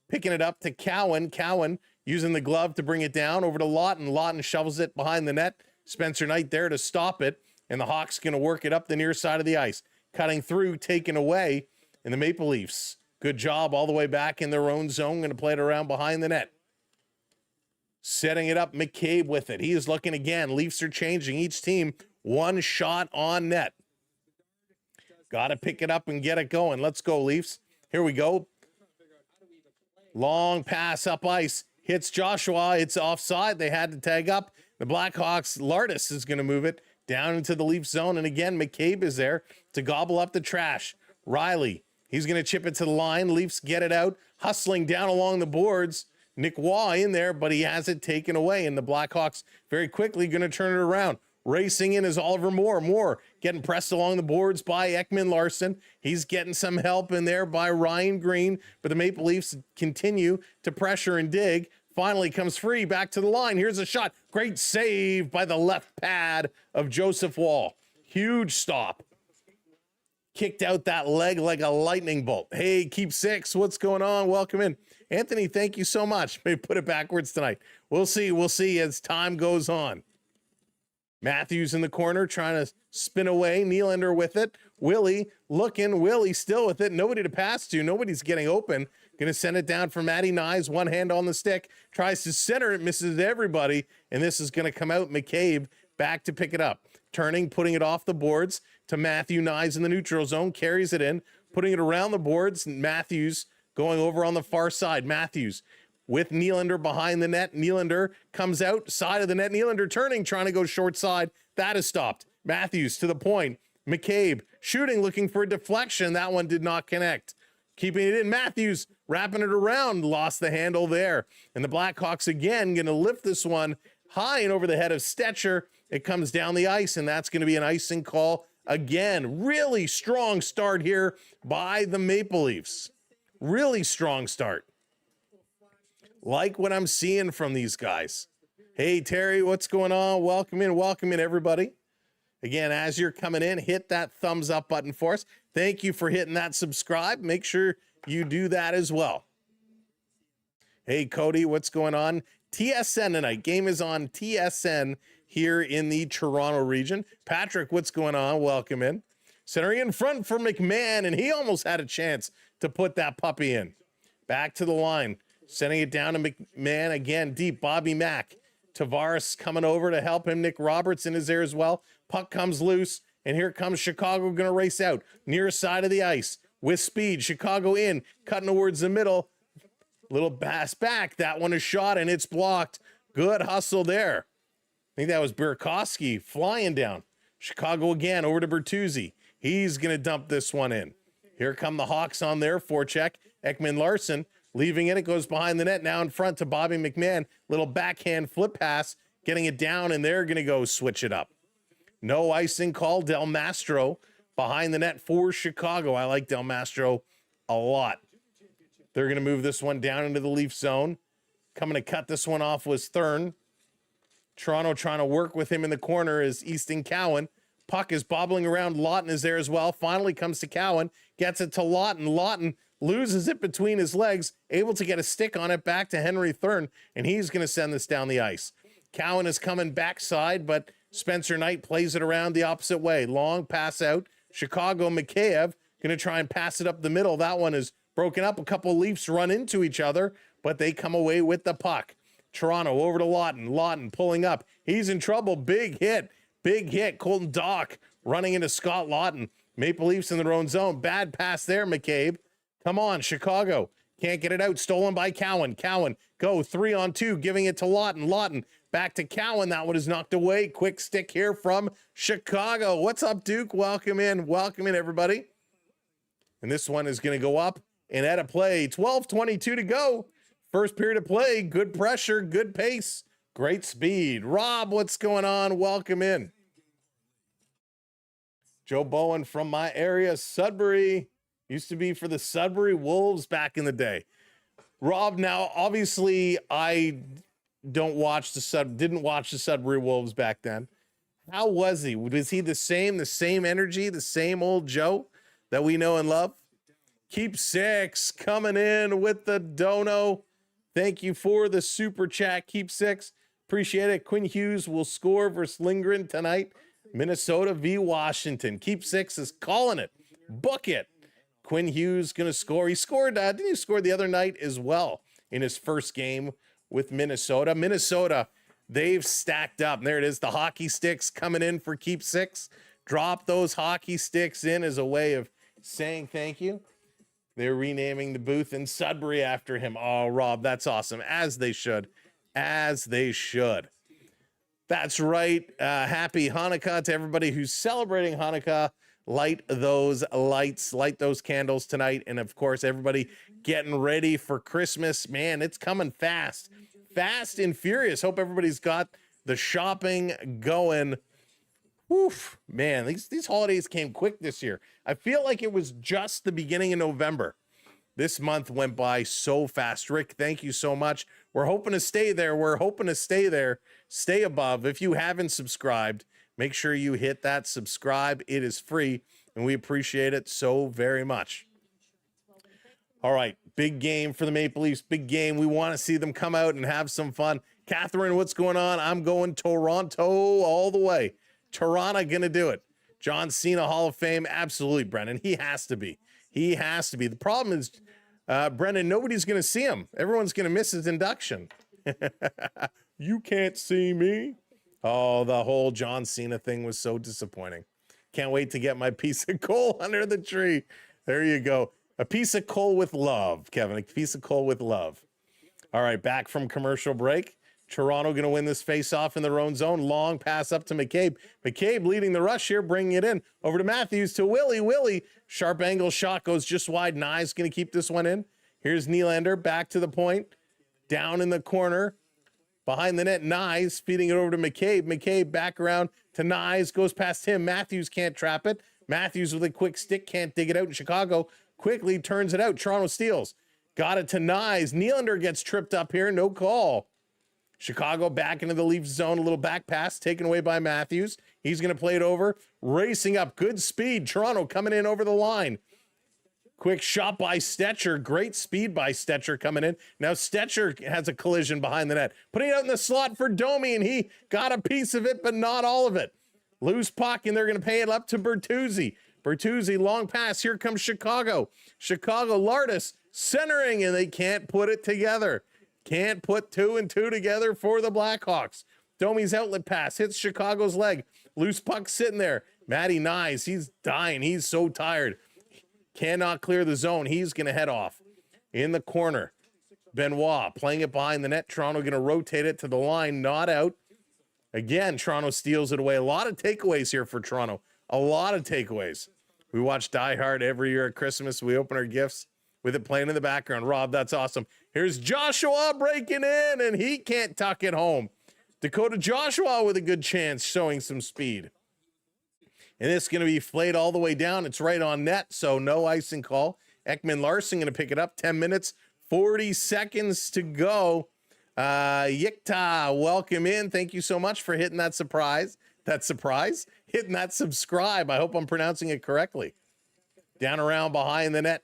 Speaker 2: Picking it up to Cowan. Cowan using the glove to bring it down over to Lawton. Lawton shovels it behind the net. Spencer Knight there to stop it. And the Hawks going to work it up the near side of the ice. Cutting through, taken away. And the Maple Leafs, good job all the way back in their own zone. Going to play it around behind the net. Setting it up, McCabe with it. He is looking again. Leafs are changing. Each team, one shot on net. Got to pick it up and get it going. Let's go, Leafs. Here we go. Long pass up ice. Hits Joshua. It's offside. They had to tag up. The Blackhawks, Lardis is going to move it down into the Leaf zone. And again, McCabe is there to gobble up the trash. Riley, he's going to chip it to the line. Leafs get it out. Hustling down along the boards. Nick Waugh in there, but he has it taken away. And the Blackhawks very quickly going to turn it around. Racing in is Oliver Moore. Moore getting pressed along the boards by Ekman-Larsson. He's getting some help in there by Ryan Green. But the Maple Leafs continue to pressure and dig. Finally comes free back to the line. Here's a shot. Great save by the left pad of Joseph Wall. Huge stop. Kicked out that leg like a lightning bolt. Hey, Keep Six, what's going on? Welcome in. Anthony, thank you so much. Maybe put it backwards tonight. We'll see as time goes on. Matthews in the corner trying to spin away. Nylander with it. Willie looking. Willie still with it. Nobody to pass to. Nobody's getting open. Going to send it down for Matty Nyes. One hand on the stick. Tries to center it. Misses everybody. And this is going to come out. McCabe back to pick it up. Turning, putting it off the boards to Matthew Nyes in the neutral zone. Carries it in. Putting it around the boards. Matthews going over on the far side. Matthews with Nylander behind the net. Nylander comes out, side of the net. Nylander turning, trying to go short side. That is stopped. Matthews to the point. McCabe shooting, looking for a deflection. That one did not connect. Keeping it in. Matthews wrapping it around. Lost the handle there. And the Blackhawks again going to lift this one high and over the head of Stetcher. It comes down the ice, and that's going to be an icing call again. Really strong start here by the Maple Leafs. Really strong start. Like what I'm seeing from these guys. Hey, Terry, what's going on? Welcome in, everybody. Again, as you're coming in, hit that thumbs up button for us. Thank you for hitting that subscribe. Make sure you do that as well. Hey, Cody, what's going on? TSN tonight. Game is on TSN here in the Toronto region. Patrick, what's going on? Welcome in. Centering in front for McMahon, and he almost had a chance to put that puppy in. Back to the line. Sending it down to McMahon again, deep. Bobby Mack. Tavares coming over to help him. Nick Robertson is there as well. Puck comes loose, and here comes Chicago going to race out. Near side of the ice with speed. Chicago in, cutting towards the middle. Little pass back. That one is shot, and it's blocked. Good hustle there. I think that was Burakovsky flying down. Chicago again, over to Bertuzzi. He's going to dump this one in. Here come the Hawks on their forecheck. Ekman-Larsson leaving it. It goes behind the net. Now in front to Bobby McMahon. Little backhand flip pass. Getting it down, and they're going to go switch it up. No icing call. Del Mastro behind the net for Chicago. I like Del Mastro a lot. They're going to move this one down into the Leaf zone. Coming to cut this one off was Thurn. Toronto trying to work with him in the corner is Easton Cowan. Puck is bobbling around. Lawton is there as well. Finally comes to Cowan. Gets it to Lawton. Lawton loses it between his legs. Able to get a stick on it back to Henry Thurn. And he's going to send this down the ice. Cowan is coming backside, but Spencer Knight plays it around the opposite way. Long pass out. Chicago Mikheyev going to try and pass it up the middle. That one is broken up. A couple Leafs run into each other, but they come away with the puck. Toronto over to Lawton. Lawton pulling up. He's in trouble. Big hit. Big hit. Colton Dock running into Scott Lawton. Maple Leafs in their own zone. Bad pass there, McCabe. Come on, Chicago. Can't get it out. Stolen by Cowan. Cowan go 3-on-2, giving it to Lawton. Lawton back to Cowan. That one is knocked away. Quick stick here from Chicago. What's up, Duke? Welcome in. Welcome in, everybody. And this one is going to go up and at a play. 12:22 to go. First period of play. Good pressure. Good pace. Great speed. Rob, what's going on? Welcome in. Joe Bowen from my area, Sudbury. Used to be for the Sudbury Wolves back in the day. Rob, now, obviously, I didn't watch the Sudbury Wolves back then. How was he? Was he the same energy, the same old Joe that we know and love? Keep Six coming in with the dono. Thank you for the super chat. Keep Six. Appreciate it. Quinn Hughes will score versus Lindgren tonight. Minnesota v. Washington. Keep Six is calling it. Book it. Quinn Hughes going to score. He scored, didn't he score the other night as well in his first game with Minnesota? Minnesota, they've stacked up. And there it is. The hockey sticks coming in for Keep Six. Drop those hockey sticks in as a way of saying thank you. They're renaming the booth in Sudbury after him. Oh, Rob, that's awesome. As they should. As they should. That's right. Happy Hanukkah to everybody who's celebrating Hanukkah. Light those lights, light those candles tonight. And of course, everybody getting ready for Christmas. Man, it's coming fast. Fast and furious. Hope everybody's got the shopping going. Oof, man, these holidays came quick this year. I feel like it was just the beginning of November. This month went by so fast. Rick, thank you so much. We're hoping to stay there. We're hoping to stay there. Stay above. If you haven't subscribed, make sure you hit that subscribe. It is free, and we appreciate it so very much. All right, big game for the Maple Leafs. Big game. We want to see them come out and have some fun. Catherine, what's going on? I'm going Toronto all the way. Toronto going to do it. John Cena Hall of Fame. Absolutely, Brennan. He has to be. He has to be. The problem is, Brennan, nobody's going to see him. Everyone's going to miss his induction. You can't see me. Oh, the whole John Cena thing was so disappointing. Can't wait to get my piece of coal under the tree. There you go. A piece of coal with love, Kevin. A piece of coal with love. All right, back from commercial break. Toronto going to win this face-off in their own zone. Long pass up to McCabe. McCabe leading the rush here, bringing it in. Over to Matthews to Willie. Willie, sharp angle shot goes just wide. Nye's going to keep this one in. Here's Nylander back to the point. Down in the corner. Behind the net, Nyes feeding it over to McCabe. McCabe back around to Nyes. Goes past him. Matthews can't trap it. Matthews with a quick stick. Can't dig it out in Chicago. Quickly turns it out. Toronto steals. Got it to Nyes. Nylander gets tripped up here. No call. Chicago back into the Leafs zone. A little back pass taken away by Matthews. He's going to play it over. Racing up. Good speed. Toronto coming in over the line. Quick shot by Stetcher. Great speed by Stetcher coming in. Now Stetcher has a collision behind the net. Putting it out in the slot for Domi, and he got a piece of it, but not all of it. Loose puck, and they're going to pay it up to Bertuzzi. Bertuzzi, long pass. Here comes Chicago. Chicago, Lardis centering, and they can't put it together. Can't put 2 and 2 together for the Blackhawks. Domi's outlet pass hits Chicago's leg. Loose puck sitting there. Matty Nyes, he's dying. He's so tired. Cannot clear the zone. He's going to head off. In the corner, Benoit playing it behind the net. Toronto going to rotate it to the line. Not out. Again, Toronto steals it away. A lot of takeaways here for Toronto. A lot of takeaways. We watch Die Hard every year at Christmas. We open our gifts with it playing in the background. Rob, that's awesome. Here's Joshua breaking in, and he can't tuck it home. Dakota Joshua with a good chance, showing some speed. And it's going to be flayed all the way down. It's right on net, so no icing call. Ekman Larson going to pick it up. 10 minutes, 40 seconds to go. Yikta, welcome in. Thank you so much for hitting that hitting that subscribe. I hope I'm pronouncing it correctly. Down around behind the net.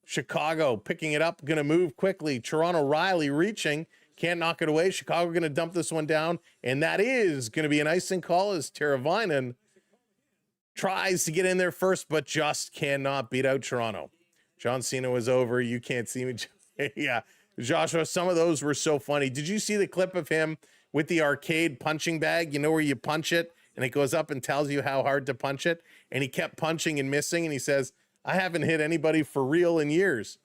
Speaker 2: Chicago picking it up, going to move quickly. Toronto, Riley reaching, can't knock it away. Chicago going to dump this one down, and that is going to be an icing call as Teravainen tries to get in there first, but just cannot beat out Toronto. John Cena was over. You can't see me. Yeah, Joshua, some of those were so funny. Did you see the clip of him with the arcade punching bag? You know where you punch it, and it goes up and tells you how hard to punch it? And he kept punching and missing, and he says, I haven't hit anybody for real in years.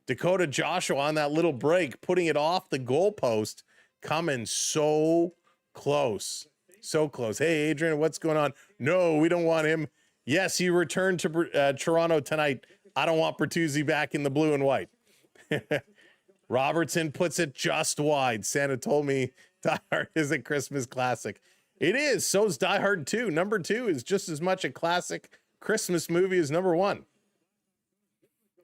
Speaker 2: Dakota Joshua on that little break, putting it off the goalpost, coming so close. So close. Hey, Adrian, what's going on? No, we don't want him. Yes, he returned to Toronto tonight. I don't want Bertuzzi back in the blue and white. Robertson puts it just wide. Santa told me Die Hard is a Christmas classic. It is. So's Die Hard 2. Number 2 is just as much a classic Christmas movie as number 1.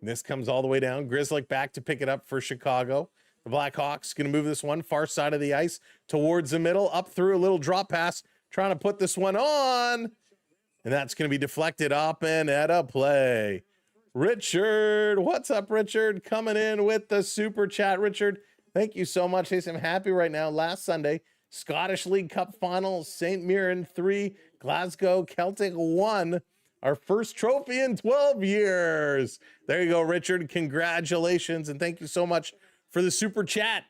Speaker 2: This comes all the way down. Grzelcyk back to pick it up for Chicago. The Blackhawks going to move this one far side of the ice towards the middle, up through a little drop pass, trying to put this one on. And that's going to be deflected up and at a play. Richard, what's up, Richard? Coming in with the super chat. Richard, thank you so much. I'm happy right now. Last Sunday, Scottish League Cup final, St. Mirren 3, Glasgow Celtic 1. Our first trophy in 12 years. There you go, Richard. Congratulations. And thank you so much for the super chat.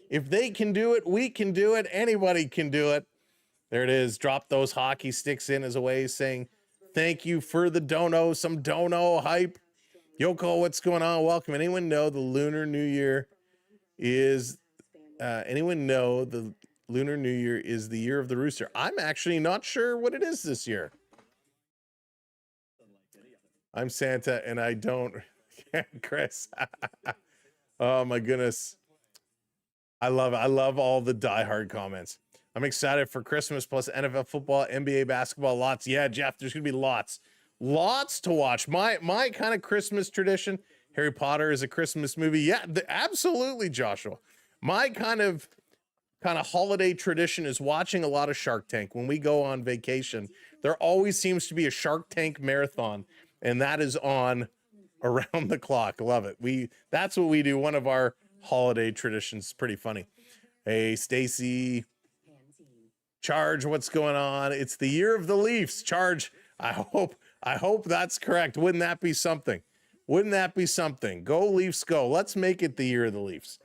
Speaker 2: If they can do it, we can do it. Anybody can do it. There it is. Drop those hockey sticks in as a way of saying thank you for the dono. Some dono hype. Yoko, what's going on? Welcome. Anyone know the Lunar New Year is the year of the rooster? I'm actually not sure what it is this year. I'm Santa and I don't. Chris. Oh my goodness. I love all the diehard comments. I'm excited for Christmas plus NFL football, NBA basketball, lots. Yeah, Jeff, there's gonna be lots to watch. My kind of Christmas tradition, Harry Potter is a Christmas movie. Yeah, absolutely, Joshua. My kind of holiday tradition is watching a lot of Shark Tank. When we go on vacation, there always seems to be a Shark Tank marathon, and that is on around the clock. Love it. That's what we do. One of our holiday traditions. Pretty funny. Hey, Stacy. Charge, what's going on? It's the year of the Leafs. Charge, I hope that's correct. Wouldn't that be something? Wouldn't that be something? Go Leafs, go. Let's make it the year of the Leafs.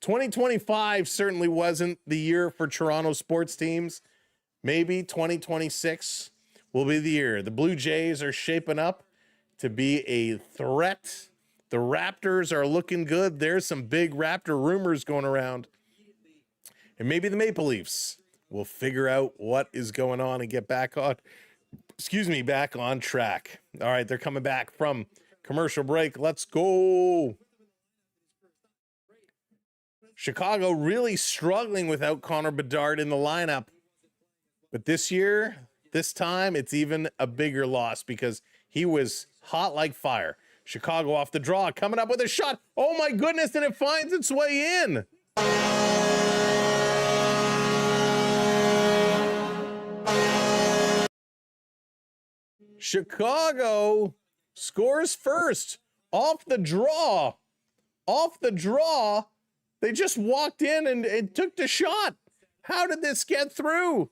Speaker 2: 2025 certainly wasn't the year for Toronto sports teams. Maybe 2026 will be the year. The Blue Jays are shaping up to be a threat The Raptors are looking good. There's some big Raptor rumors going around. And maybe the Maple Leafs will figure out what is going on and get back on, back on track. All right, they're coming back from commercial break. Let's go. Chicago really struggling without Connor Bedard in the lineup. But this time, it's even a bigger loss because he was hot like fire. Chicago off the draw, coming up with a shot. Oh my goodness, and it finds its way in. Chicago scores first off the draw. Off the draw. They just walked in and took the shot. How did this get through?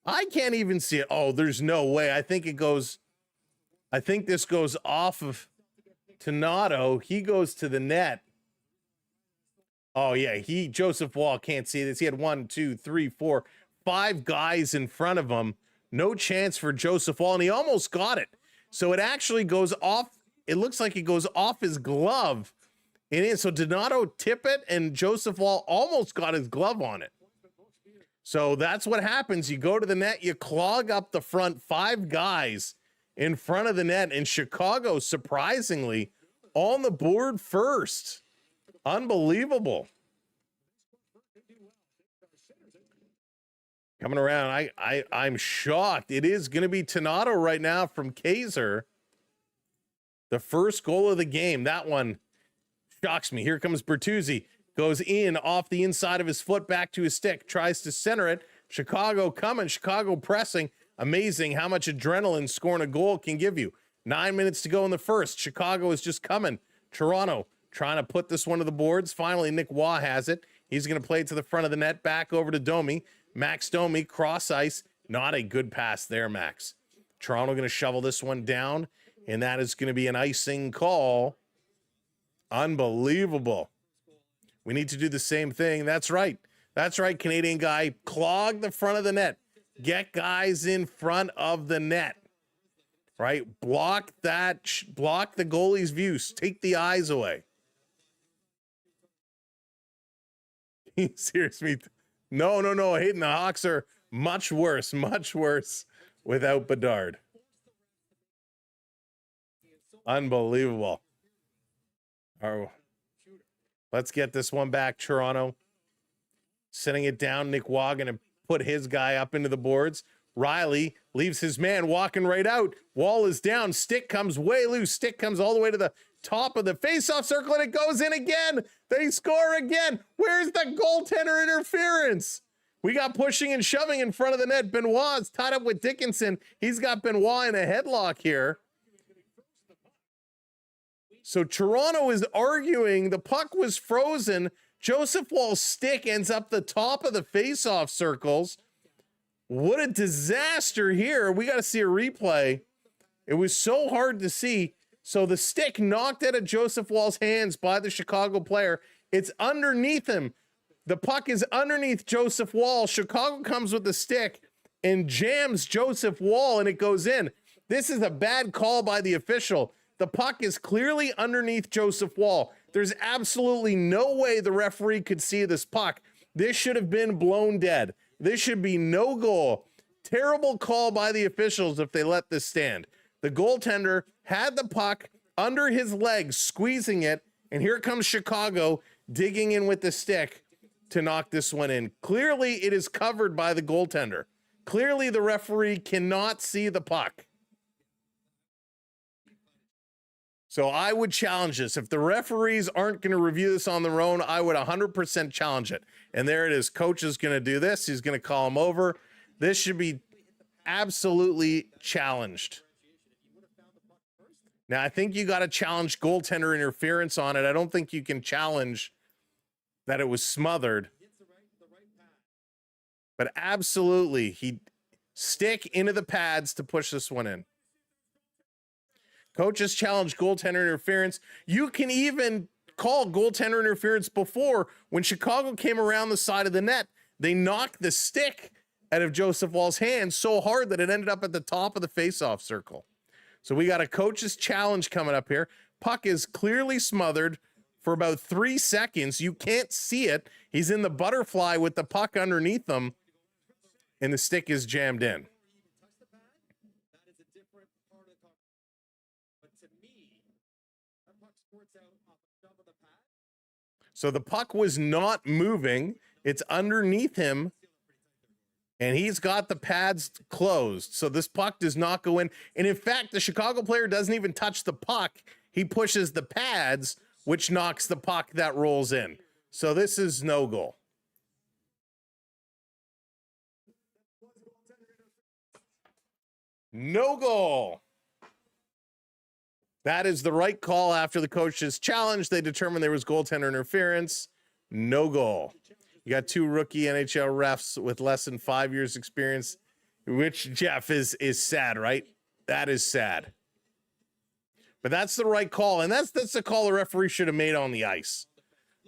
Speaker 2: I can't even see it. Oh, there's no way. I think this goes off of Donato. He goes to the net. Oh, yeah. Joseph Wall can't see this. He had 1, 2, 3, 4, 5 guys in front of him. No chance for Joseph Wall, and he almost got it. So it actually goes off. It looks like it goes off his glove. So Donato tip it, and Joseph Wall almost got his glove on it. So that's what happens. You go to the net, you clog up the front, 5 guys in front of the net, and Chicago, surprisingly, on the board first. Unbelievable. Coming around, I'm shocked. It is going to be Donato right now from Kaiser. The first goal of the game. That one shocks me. Here comes Bertuzzi. Goes in off the inside of his foot, back to his stick. Tries to center it. Chicago coming. Chicago pressing. Amazing how much adrenaline scoring a goal can give you. 9 minutes to go in the first. Chicago is just coming. Toronto trying to put this one to the boards. Finally, Nick Waugh has it. He's going to play it to the front of the net. Back over to Domi. Max Domi, cross ice. Not a good pass there, Max. Toronto going to shovel this one down, and that is going to be an icing call. Unbelievable. We need to do the same thing. That's right. That's right, Canadian guy. Clog the front of the net. Get guys in front of the net. Right? Block the goalie's views. Take the eyes away. Seriously. No. Hayden, the Hawks are much worse without Bedard. Unbelievable. Let's get this one back, Toronto. Setting it down. Nick Waugh going to put his guy up into the boards. Riley leaves his man walking right out. Wall is down. Stick comes way loose. Stick comes all the way to the top of the faceoff circle, and it goes in again. They score again. Where's the goaltender interference? We got pushing and shoving in front of the net. Benoit's tied up with Dickinson. He's got Benoit in a headlock here. So Toronto is arguing. The puck was frozen. Joseph Wall's stick ends up the top of the faceoff circles. What a disaster here. We got to see a replay. It was so hard to see. So the stick knocked out of Joseph Wall's hands by the Chicago player. It's underneath him. The puck is underneath Joseph Wall. Chicago comes with the stick and jams Joseph Wall, and it goes in. This is a bad call by the official. The puck is clearly underneath Joseph Wall. There's absolutely no way the referee could see this puck. This should have been blown dead. This should be no goal. Terrible call by the officials if they let this stand. The goaltender had the puck under his legs, squeezing it, and here comes Chicago digging in with the stick to knock this one in. Clearly, it is covered by the goaltender. Clearly, the referee cannot see the puck. So I would challenge this. If the referees aren't going to review this on their own, I would 100% challenge it. And there it is. Coach is going to do this. He's going to call him over. This should be absolutely challenged. Now, I think you got to challenge goaltender interference on it. I don't think you can challenge that it was smothered. But absolutely, he stick into the pads to push this one in. Coaches challenge goaltender interference. You can even call goaltender interference before. When Chicago came around the side of the net, they knocked the stick out of Joseph Wall's hand so hard that it ended up at the top of the faceoff circle. So we got a coach's challenge coming up here. Puck is clearly smothered for about 3 seconds. You can't see it. He's in the butterfly with the puck underneath him, and the stick is jammed in. So the puck was not moving. It's underneath him, and he's got the pads closed. So this puck does not go in. And in fact, the Chicago player doesn't even touch the puck. He pushes the pads, which knocks the puck that rolls in. So this is no goal. No goal. That is the right call after the coach's challenge. They determined there was goaltender interference. No goal. You got 2 rookie NHL refs with less than 5 years experience, which, Jeff, is sad, right? That is sad. But that's the right call, and that's the call the referee should have made on the ice.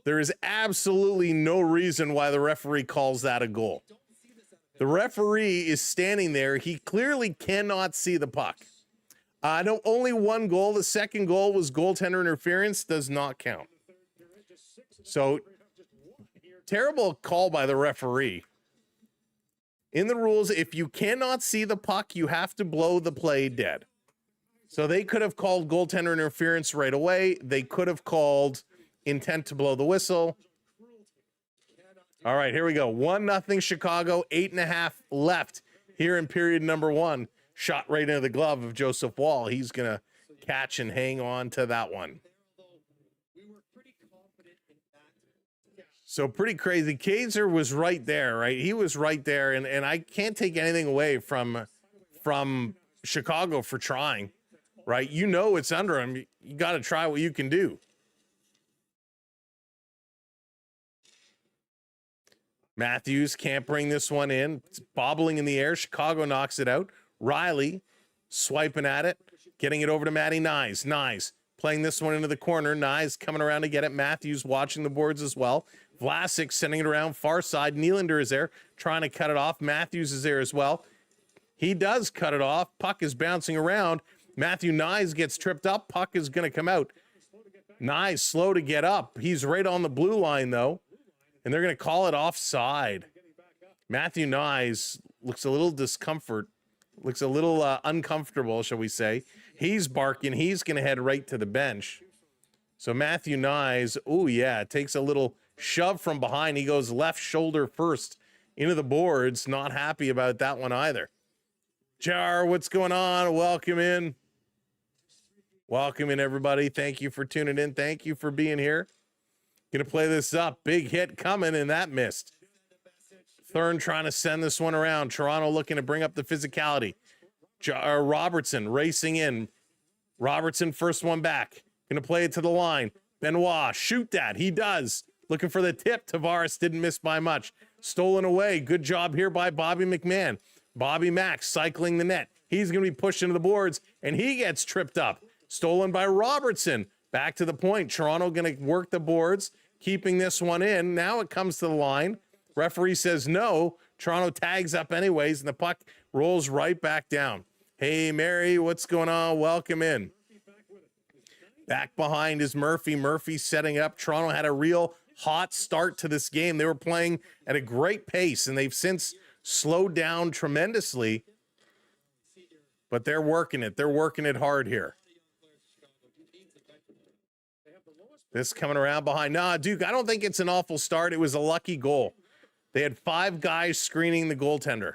Speaker 2: There is absolutely no reason why the referee calls that a goal. The referee is standing there. He clearly cannot see the puck. No, only 1 goal. The second goal was goaltender interference. Does not count. So, terrible call by the referee. In the rules, if you cannot see the puck, you have to blow the play dead. So they could have called goaltender interference right away. They could have called intent to blow the whistle. All right, here we go. 1-0 Chicago, 8.5 left here in period number 1. Shot right into the glove of Joseph Woll. He's going to catch and hang on to that one. So pretty crazy. Kaiser was right there, right? He was right there, and I can't take anything away from Chicago for trying, right? You know it's under him. You got to try what you can do. Matthews can't bring this one in. It's bobbling in the air. Chicago knocks it out. Riley swiping at it, getting it over to Matty Nyes. Nyes playing this one into the corner. Nyes coming around to get it. Matthews watching the boards as well. Vlasic sending it around far side. Nylander is there trying to cut it off. Matthews is there as well. He does cut it off. Puck is bouncing around. Matthew Nyes gets tripped up. Puck is going to come out. Nyes slow to get up. He's right on the blue line, though, and they're going to call it offside. Matthew Nyes looks a little uncomfortable, shall we say. He's barking. He's going to head right to the bench. So Matthew Nyes, oh yeah, takes a little shove from behind. He goes left shoulder first into the boards. Not happy about that one either. Jar, what's going on? Welcome in. Welcome in, everybody. Thank you for tuning in. Thank you for being here. Going to play this up. Big hit coming, and that missed. Thurn trying to send this one around. Toronto looking to bring up the physicality. Robertson racing in. Robertson first one back. Going to play it to the line. Benoit, shoot that. He does. Looking for the tip. Tavares didn't miss by much. Stolen away. Good job here by Bobby McMahon. Bobby Mack cycling the net. He's going to be pushed into the boards, and he gets tripped up. Stolen by Robertson. Back to the point. Toronto going to work the boards, keeping this one in. Now it comes to the line. Referee says no. Toronto tags up anyways, and the puck rolls right back down. Hey, Mary, what's going on? Welcome in. Back behind is Murphy. Murphy setting up. Toronto had a real hot start to this game. They were playing at a great pace, and they've since slowed down tremendously, but they're working it. They're working it hard here. This coming around behind. Nah, Duke, I don't think it's an awful start. It was a lucky goal. They had 5 guys screening the goaltender.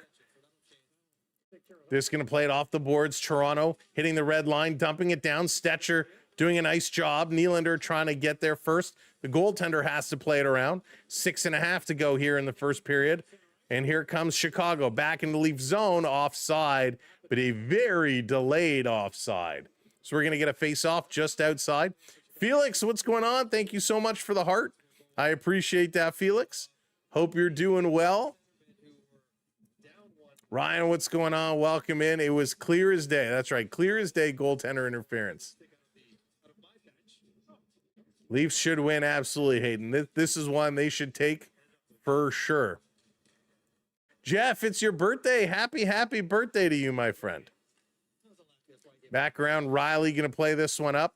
Speaker 2: This going to play it off the boards. Toronto hitting the red line, dumping it down. Stetcher doing a nice job. Nylander trying to get there first. The goaltender has to play it around. 6.5 to go here in the first period. And here comes Chicago back in the Leaf zone, offside, but a very delayed offside. So we're going to get a face-off just outside. Felix, what's going on? Thank you so much for the heart. I appreciate that, Felix. Hope you're doing well. Ryan, what's going on? Welcome in. It was clear as day. That's right. Clear as day goaltender interference. Leafs should win. Absolutely, Hayden. This is one they should take for sure. Jeff, it's your birthday. Happy birthday to you, my friend. Background, Riley going to play this one up.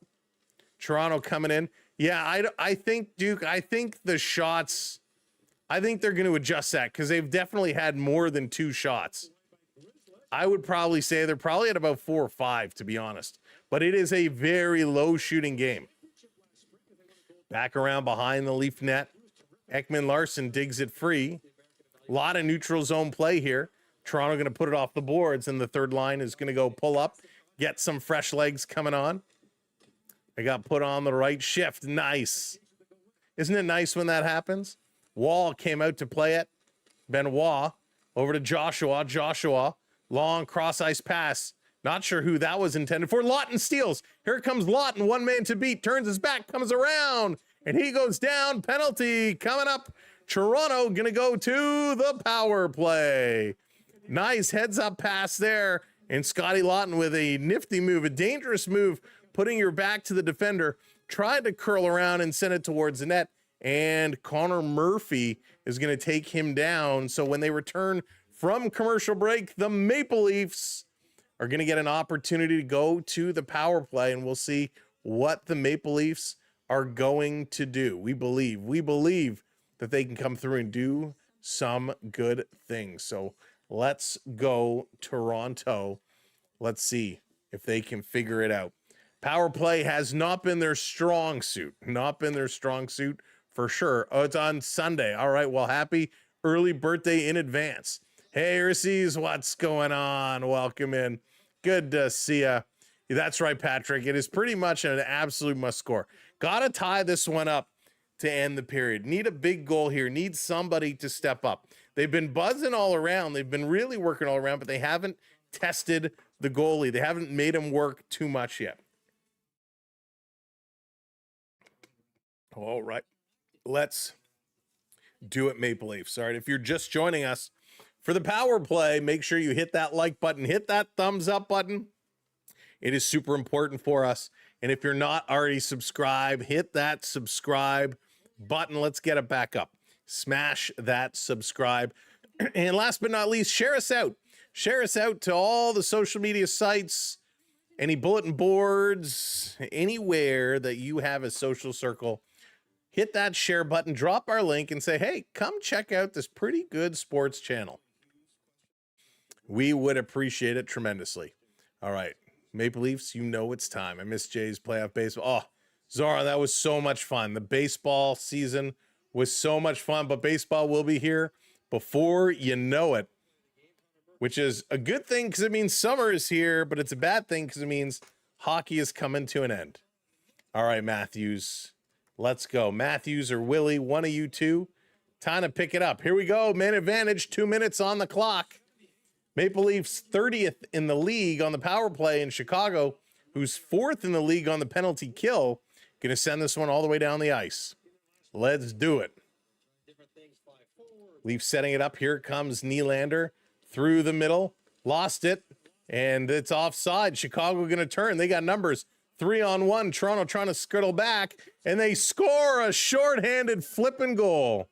Speaker 2: Toronto coming in. Yeah, I think, Duke, I think the shots, I think they're going to adjust that because they've definitely had more than 2 shots. I would probably say they're probably at about 4 or 5, to be honest. But it is a very low shooting game. Back around behind the Leaf net. Ekman Larson digs it free. A lot of neutral zone play here. Toronto going to put it off the boards, and the third line is going to go pull up, get some fresh legs coming on. They got put on the right shift. Nice. Isn't it nice when that happens? Wall came out to play it. Benoit over to Joshua. Joshua, long cross ice pass. Not sure who that was intended for. Lawton steals. Here comes Lawton, 1 man to beat. Turns his back, comes around, and he goes down. Penalty coming up. Toronto going to go to the power play. Nice heads up pass there. And Scotty Lawton with a nifty move, a dangerous move, putting your back to the defender. Tried to curl around and send it towards the net. And Connor Murphy is going to take him down. So when they return from commercial break, the Maple Leafs are going to get an opportunity to go to the power play, and we'll see what the Maple Leafs are going to do. We believe that they can come through and do some good things. So let's go Toronto. Let's see if they can figure it out. Power play has not been their strong suit. Not been their strong suit for sure. Oh, it's on Sunday. All right, well, happy early birthday in advance. Hey, Ursies, what's going on? Welcome in. Good to see ya. That's right, Patrick. It is pretty much an absolute must score. Got to tie this one up to end the period. Need a big goal here. Need somebody to step up. They've been buzzing all around. They've been really working all around, but they haven't tested the goalie. They haven't made him work too much yet. All right. Let's do it, Maple Leafs. All right, if you're just joining us for the power play, make sure you hit that like button, hit that thumbs up button. It is super important for us. And if you're not already subscribed, hit that subscribe button. Let's get it back up. Smash that subscribe. And last but not least, share us out. Share us out to all the social media sites, any bulletin boards, anywhere that you have a social circle. Hit that share button, drop our link, and say, hey, come check out this pretty good sports channel. We would appreciate it tremendously. All right, Maple Leafs, you know it's time. I miss Jay's playoff baseball. Oh, Zara, that was so much fun. The baseball season was so much fun, but baseball will be here before you know it, which is a good thing because it means summer is here, but it's a bad thing because it means hockey is coming to an end. All right, Matthews. Let's go. Matthews or Willie, one of you two. Time to pick it up. Here we go. Man advantage, 2 minutes on the clock. Maple Leafs 30th in the league on the power play in Chicago, who's 4th in the league on the penalty kill. Going to send this one all the way down the ice. Let's do it. Leafs setting it up. Here comes Nylander through the middle. Lost it, and it's offside. Chicago going to turn. They got numbers. 3-on-1. Toronto trying to scuttle back, and they score a shorthanded flipping goal.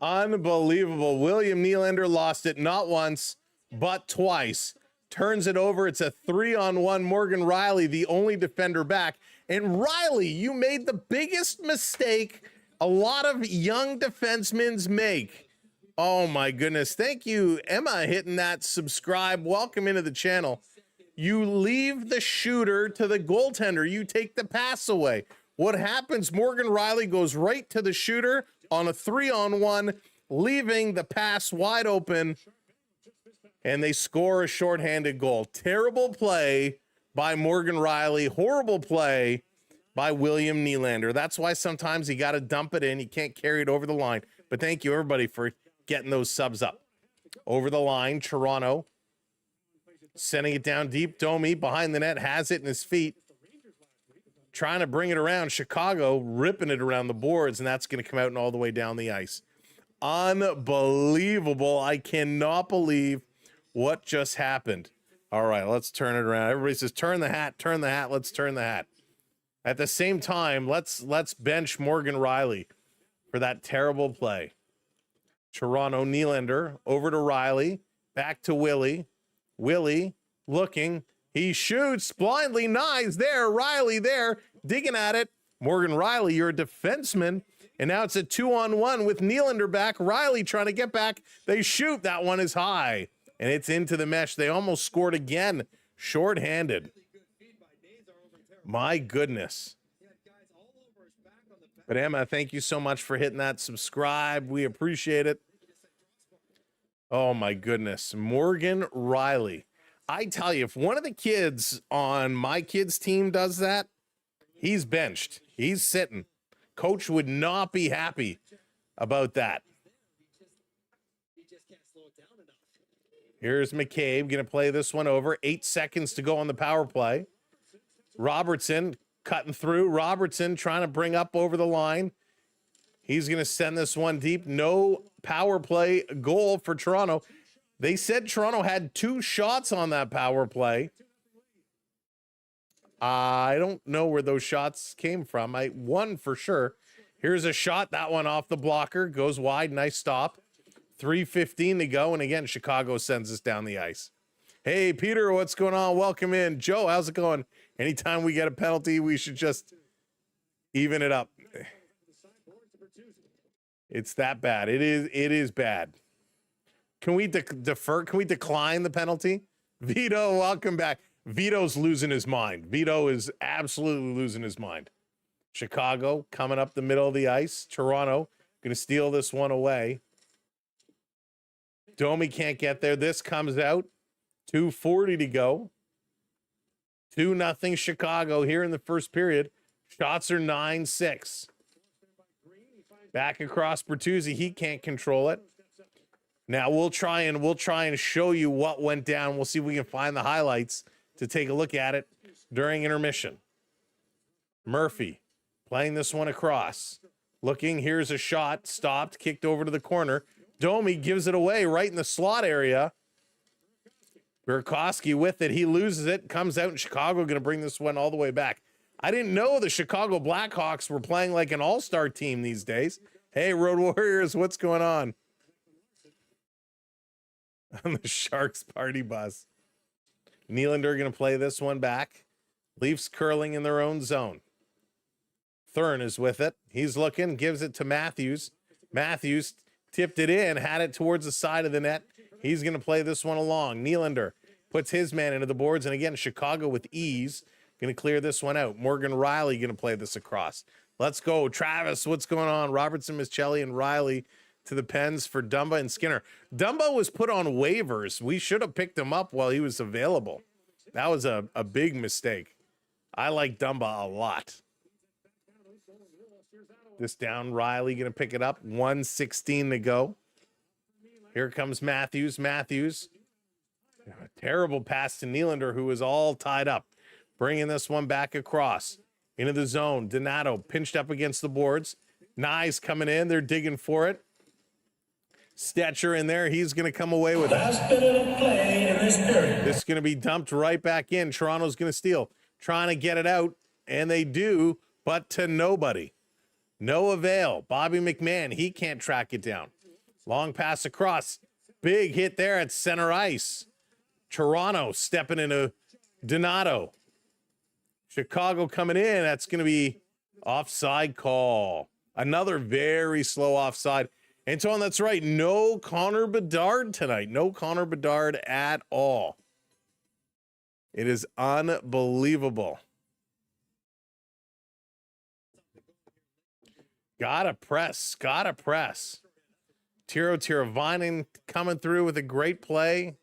Speaker 2: Unbelievable. William Nylander lost it not once, but twice. Turns it over. It's a 3-on-1. Morgan Rielly, the only defender back. And Rielly, you made the biggest mistake a lot of young defensemen make. Oh my goodness. Thank you, Emma, hitting that subscribe. Welcome into the channel. You leave the shooter to the goaltender. You take the pass away. What happens? Morgan Rielly goes right to the shooter on a 3-on-1, leaving the pass wide open, and they score a shorthanded goal. Terrible play by Morgan Rielly. Horrible play by William Nylander. That's why sometimes you got to dump it in. You can't carry it over the line. But thank you, everybody, for getting those subs up. Over the line, Toronto sending it down deep. Domi behind the net has it in his feet. Trying to bring it around. Chicago ripping it around the boards, and that's going to come out and all the way down the ice. Unbelievable. I cannot believe what just happened. All right, let's turn it around. Everybody says, turn the hat, let's turn the hat. At the same time, let's bench Morgan Riley for that terrible play. Toronto, Nylander over to Riley, back to Willie. Willie looking, he shoots blindly. Nice there. Riley there, digging at it. Morgan Riley, you're a defenseman. And now it's a 2-on-1 with Nylander back. Riley trying to get back. They shoot. That one is high. And it's into the mesh. They almost scored again. Shorthanded. My goodness. But Emma, thank you so much for hitting that subscribe. We appreciate it. Oh my goodness. Morgan Riley. I tell you, if one of the kids on my kids' team does that, he's benched. He's sitting. Coach would not be happy about that. Here's McCabe going to play this one over. 8 seconds to go on the power play. Robertson cutting through. Robertson trying to bring up over the line. He's going to send this one deep. No power play goal for Toronto. They said Toronto had 2 shots on that power play. I don't know where those shots came from. One for sure. Here's a shot. That one off the blocker. Goes wide. Nice stop. 3:15 to go. And again, Chicago sends us down the ice. Hey, Peter, what's going on? Welcome in. Joe, how's it going? Anytime we get a penalty, we should just even it up. It's that bad. It is bad. Can we defer? Can we decline the penalty? Vito, welcome back. Vito's losing his mind. Vito is absolutely losing his mind. Chicago coming up the middle of the ice. Toronto going to steal this one away. Domi can't get there. This comes out. 2:40 to go. 2-0 Chicago here in the first period. Shots are 9-6. Back across Bertuzzi. He can't control it. Now we'll try and show you what went down. We'll see if we can find the highlights to take a look at it during intermission. Murphy playing this one across. Looking, here's a shot. Stopped, kicked over to the corner. Domi gives it away right in the slot area. Burakovsky with it. He loses it. Comes out, and Chicago going to bring this one all the way back. I didn't know the Chicago Blackhawks were playing like an all-star team these days. Hey, Road Warriors, what's going on? On the Sharks party bus. Nylander going to play this one back. Leafs curling in their own zone. Thurn is with it. He's looking, gives it to Matthews. Matthews tipped it in, had it towards the side of the net. He's going to play this one along. Nylander puts his man into the boards. And again, Chicago with ease going to clear this one out. Morgan Riley going to play this across. Let's go. Travis, what's going on? Robertson, Mischelli, and Riley to the pens for Dumba and Skinner. Dumba was put on waivers. We should have picked him up while he was available. That was a big mistake. I like Dumba a lot. This down, Riley going to pick it up. 1:16 to go. Here comes Matthews. Matthews. A terrible pass to Nylander, who is all tied up. Bringing this one back across. Into the zone. Donato pinched up against the boards. Nyes coming in. They're digging for it. Stetcher in there. He's going to come away with it. This is going to be dumped right back in. Toronto's going to steal. Trying to get it out. And they do, but to nobody. No avail. Bobby McMahon, he can't track it down. Long pass across. Big hit there at center ice. Toronto stepping into Donato. Chicago coming in. That's going to be offside call. Another very slow offside. Antoine, that's right. No Connor Bedard tonight. No Connor Bedard at all. It is unbelievable. Gotta press. Gotta press. Tiro Tiravainen coming through with a great play.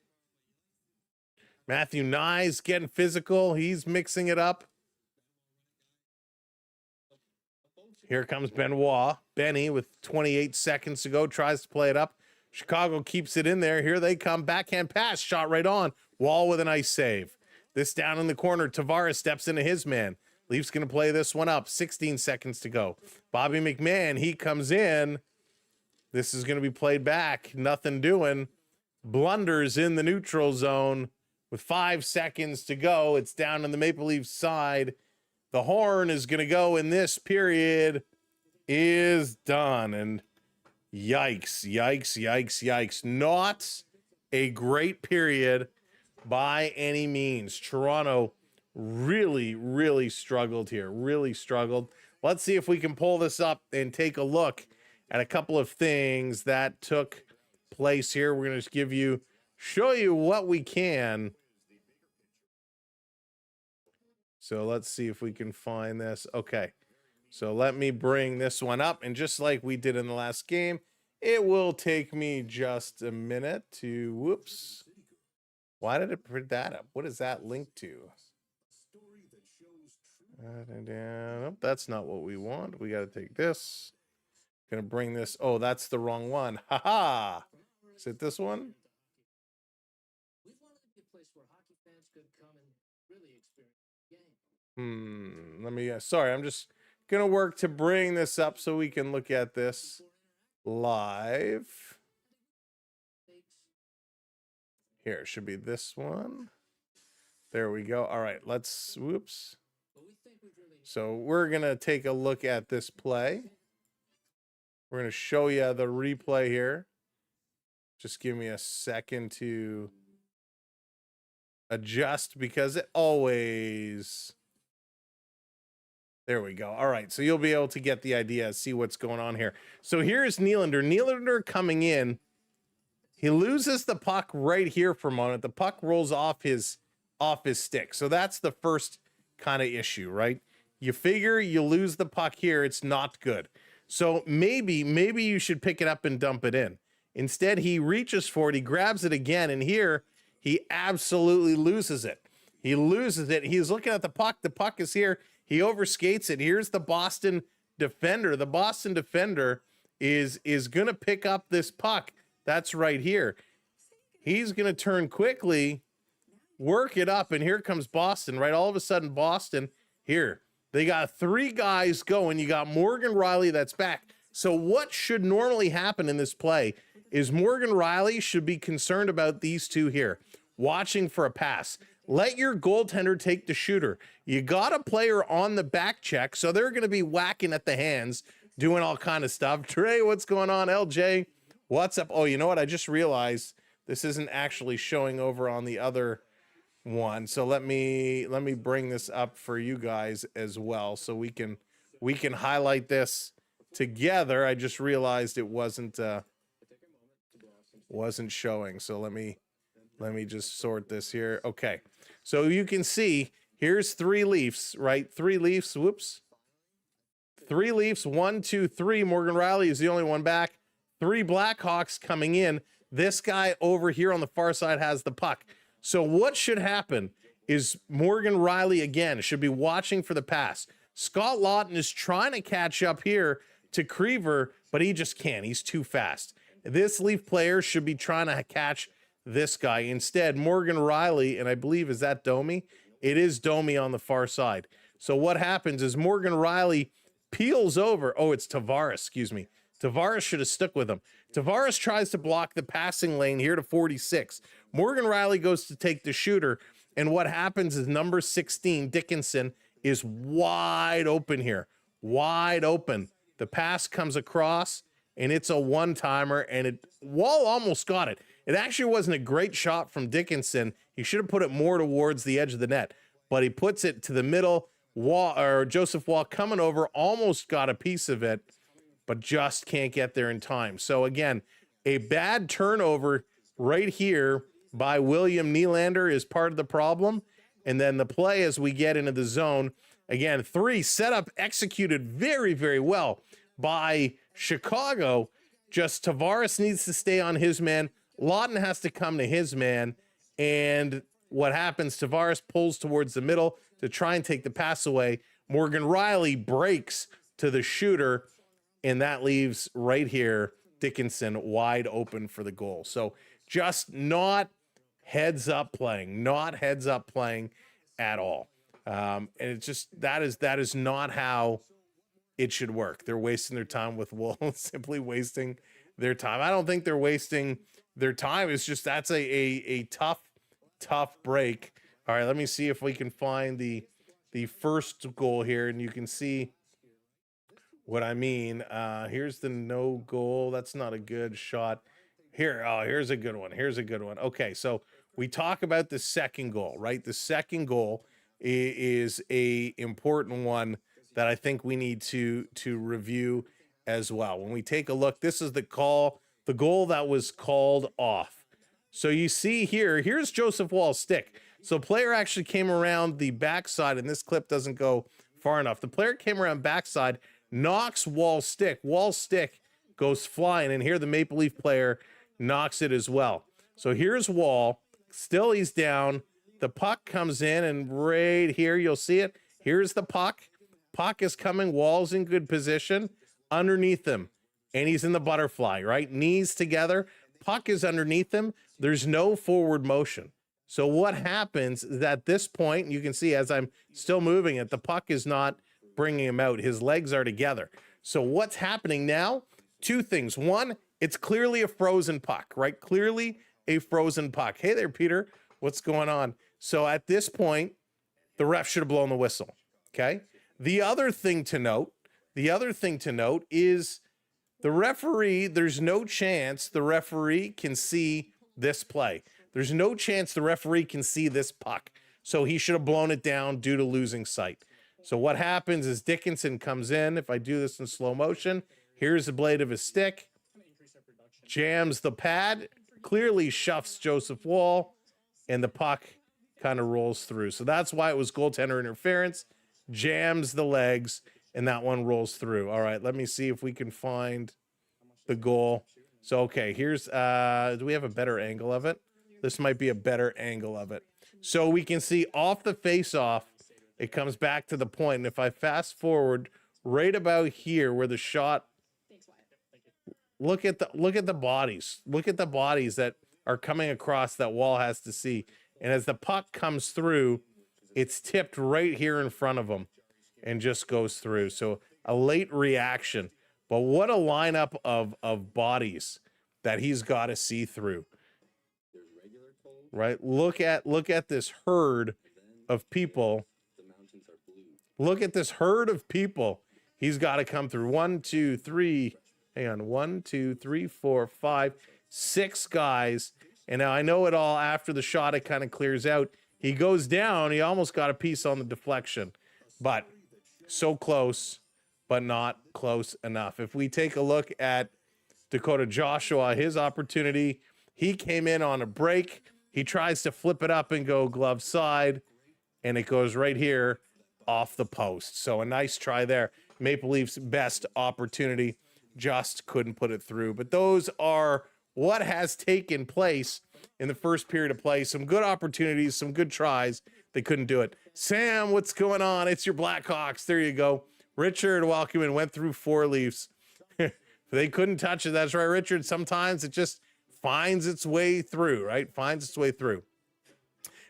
Speaker 2: Matthew Nyes getting physical. He's mixing it up. Here comes Benoit. Benny with 28 seconds to go tries to play it up. Chicago keeps it in there. Here they come. Backhand pass. Shot right on. Wall with a nice save. This down in the corner. Tavares steps into his man. Leafs going to play this one up. 16 seconds to go. Bobby McMahon, he comes in. This is going to be played back. Nothing doing. Blunders in the neutral zone with 5 seconds to go. It's down on the Maple Leafs side. The horn is going to go, and this period is done. And yikes, yikes, yikes, yikes. Not a great period by any means. Toronto really, really struggled here. Really struggled. Let's see if we can pull this up and take a look at a couple of things that took place here. We're going to show you what we can. So let's see if we can find this. Okay. So let me bring this one up. And just like we did in the last game, it will take me just a minute to, whoops. Why did it print that up? What is that linked to? Nope, that's not what we want. We got to take this. Gonna bring this. Oh, that's the wrong one. Ha ha. Is it this one? Let me, sorry, I'm just gonna work to bring this up so we can look at this live. Here, it should be this one. There we go. All right, let's, whoops. So we're gonna take a look at this play. We're gonna show you the replay here. Just give me a second to adjust because it always... There we go. All right, so you'll be able to get the idea, see what's going on here. So here's Nylander. Nylander coming in. He loses the puck right here for a moment. The puck rolls off his stick. So that's the first kind of issue, right? You figure you lose the puck here, it's not good. So maybe you should pick it up and dump it in. Instead, he reaches for it, he grabs it again, and here he absolutely loses it. He loses it. He's looking at the puck. The puck is here. He overskates it. Here's the Boston defender. The Boston defender is going to pick up this puck. That's right here. He's going to turn quickly, work it up, and here comes Boston, right? All of a sudden, Boston, here. They got 3 guys going. You got Morgan Rielly that's back. So what should normally happen in this play is Morgan Rielly should be concerned about these two here, watching for a pass. Let your goaltender take the shooter. You got a player on the back check, so they're going to be whacking at the hands, doing all kind of stuff. Trey, what's going on? LJ, what's up? Oh, you know what? I just realized this isn't actually showing over on the other one. So let me bring this up for you guys as well, so we can highlight this together. I just realized it wasn't showing. So let me just sort this here. Okay. So you can see here's 3 Leafs, right? 3 Leafs. Whoops. 3 Leafs. 1, 2, 3. Morgan Rielly is the only one back. 3 Blackhawks coming in. This guy over here on the far side has the puck. So what should happen is Morgan Rielly, again, should be watching for the pass. Scott Laughton is trying to catch up here to Creever, but he just can't. He's too fast. This Leaf player should be trying to catch this guy. Instead, Morgan Rielly, and I believe, is that Domi? It is Domi on the far side. So what happens is Morgan Rielly peels over. Oh, it's Tavares, excuse me. Tavares should have stuck with him. Tavares tries to block the passing lane here to 46. Morgan Rielly goes to take the shooter, and what happens is number 16, Dickinson, is wide open here. Wide open. The pass comes across, and it's a one-timer, and Wall almost got it. It actually wasn't a great shot from Dickinson. He should have put it more towards the edge of the net, but he puts it to the middle. Wall, or Joseph Wall coming over, almost got a piece of it, but just can't get there in time. So again, a bad turnover right here by William Nylander is part of the problem. And then the play as we get into the zone, again, 3 set up, executed very, very well by Chicago. Just Tavares needs to stay on his man. Laughton has to come to his man. And what happens, Tavares pulls towards the middle to try and take the pass away. Morgan Rielly breaks to the shooter, and that leaves right here Dickinson wide open for the goal. So just not heads up playing at all. And it's just, that is not how it should work. They're wasting their time with Wool, simply wasting their time. I don't think they're wasting their time. It's just, that's a tough break. All right, let me see if we can find the the first goal here, and you can see what I mean. Here's the no goal. That's not a good shot. Here, here's a good one. Here's a good one. Okay, so we talk about the second goal, right? The second goal is a important one that I think we need to review as well. When we take a look, this is the goal that was called off. So you see here, here's Joseph Woll's stick. So player actually came around the backside, and this clip doesn't go far enough. The player came around backside, knocks Woll's stick. Woll's stick goes flying, and here the Maple Leaf player knocks it as well. So here's Woll. Still he's down. The puck comes in, and right here you'll see it. Here's the puck. Puck is coming. Woll's in good position. Underneath him, and he's in the butterfly, right? Knees together. Puck is underneath him. There's no forward motion. So what happens is at this point, you can see as I'm still moving it, the puck is not bringing him out. His legs are together. So what's happening now? Two things. One, it's clearly a frozen puck, right? Clearly a frozen puck. Hey there, Peter. What's going on? So at this point, the ref should have blown the whistle, okay? The other thing to note is the referee, there's no chance the referee can see this play. There's no chance the referee can see this puck. So he should have blown it down due to losing sight. So what happens is Dickinson comes in. If I do this in slow motion, here's the blade of his stick. Jams the pad, clearly shuffs Joseph Woll, and the puck kind of rolls through. So that's why it was goaltender interference. Jams the legs, and that one rolls through. All right, let me see if we can find the goal. So, okay, here's, do we have a better angle of it? This might be a better angle of it. So we can see off the face-off, it comes back to the point. And if I fast forward right about here where the shot, look at the bodies. Look at the bodies that are coming across that Woll has to see. And as the puck comes through, it's tipped right here in front of him and just goes through. So a late reaction. But what a lineup of bodies that he's got to see through. Right? Look at this herd of people. Look at this herd of people. He's got to come through. 1, 2, 3. Hang on. 1, 2, 3, 4, 5, 6 guys. And now I know it all after the shot, it kind of clears out. He goes down. He almost got a piece on the deflection, but so close, but not close enough. If we take a look at Dakota Joshua, his opportunity, he came in on a break. He tries to flip it up and go glove side, and it goes right here off the post. So a nice try there. Maple Leafs' best opportunity, just couldn't put it through. But those are what has taken place in the first period of play. Some good opportunities, some good tries. They couldn't do it. Sam, what's going on? It's your Blackhawks. There you go. Richard, welcome in. Went through 4 Leafs. They couldn't touch it. That's right, Richard. Sometimes it just finds its way through, right? Finds its way through.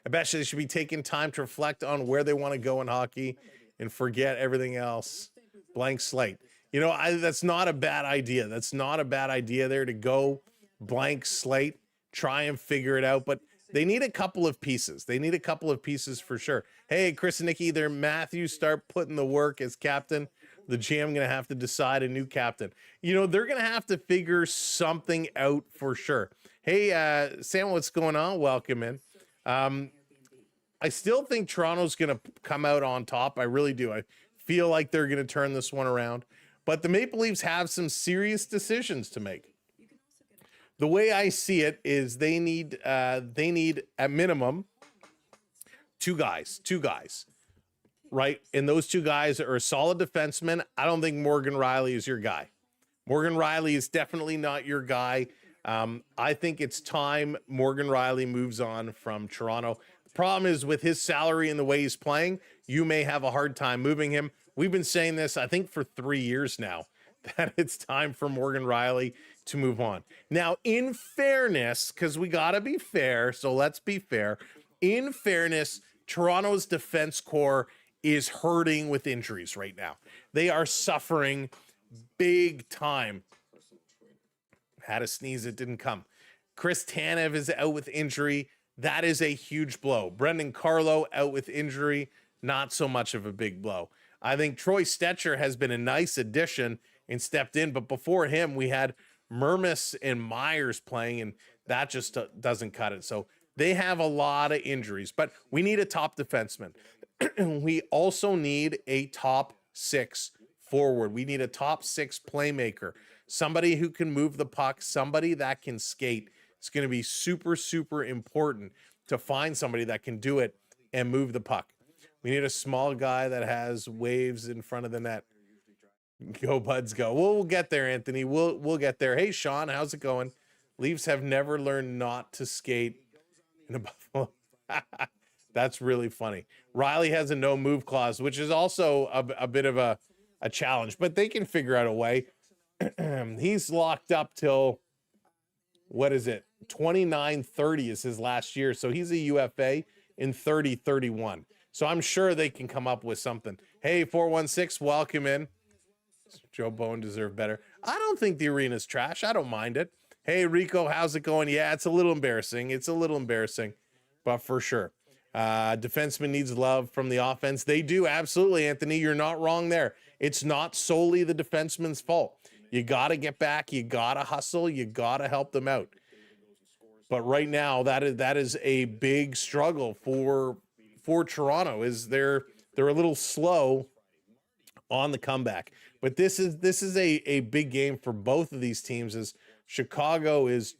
Speaker 2: I bet you they should be taking time to reflect on where they want to go in hockey and forget everything else. Blank slate. You know, that's not a bad idea. That's not a bad idea there to go blank slate, try and figure it out. But they need a couple of pieces. They need a couple of pieces for sure. Hey, Chris and Nikki, there, Matthew, start putting the work as captain. The GM going to have to decide a new captain. You know, they're going to have to figure something out for sure. Hey, Sam, what's going on? Welcome in. I still think Toronto's going to come out on top. I really do. I feel like they're going to turn this one around. But the Maple Leafs have some serious decisions to make. The way I see it is they need at minimum two guys, right? And those 2 guys are a solid defenseman. I don't think Morgan Rielly is your guy. Morgan Rielly is definitely not your guy. I think it's time Morgan Rielly moves on from Toronto. The problem is with his salary and the way he's playing, you may have a hard time moving him. We've been saying this, I think, for 3 years now, that it's time for Morgan Rielly to move on. Now, in fairness, because we got to be fair, so let's be fair. In fairness, Toronto's defense core is hurting with injuries right now. They are suffering big time. Had a sneeze, it didn't come. Chris Tanev is out with injury. That is a huge blow. Brendan Carlo out with injury. not so much of a big blow. I think Troy Stetcher has been a nice addition and stepped in, but before him, we had Mermis and Myers playing, and that just doesn't cut it. So they have a lot of injuries, but we need a top defenseman. We also need a top 6 forward. We need a top 6 playmaker, somebody who can move the puck, somebody that can skate. It's going to be super, super important to find somebody that can do it and move the puck. We need a small guy that has waves in front of the net. Go Buds go. We'll get there, Anthony. We'll get there. Hey, Sean, how's it going? Leafs have never learned not to skate in a Buffalo. That's really funny. Riley has a no move clause, which is also a bit of a challenge, but they can figure out a way. He's locked up till, what is it? 29-30 is his last year. So he's a UFA in 30-31. So I'm sure they can come up with something. Hey, 416, welcome in. Joe Bowen deserved better. I don't think the arena's trash. I don't mind it. Hey, Rico, how's it going? Yeah, it's a little embarrassing. It's a little embarrassing, but for sure. Defenseman needs love from the offense. They do, absolutely, Anthony. You're not wrong there. It's not solely the defenseman's fault. You got to get back. You got to hustle. You got to help them out. But right now, that is a big struggle for Toronto. Is they're a little slow on the comeback. But this is a big game for both of these teams. As Chicago is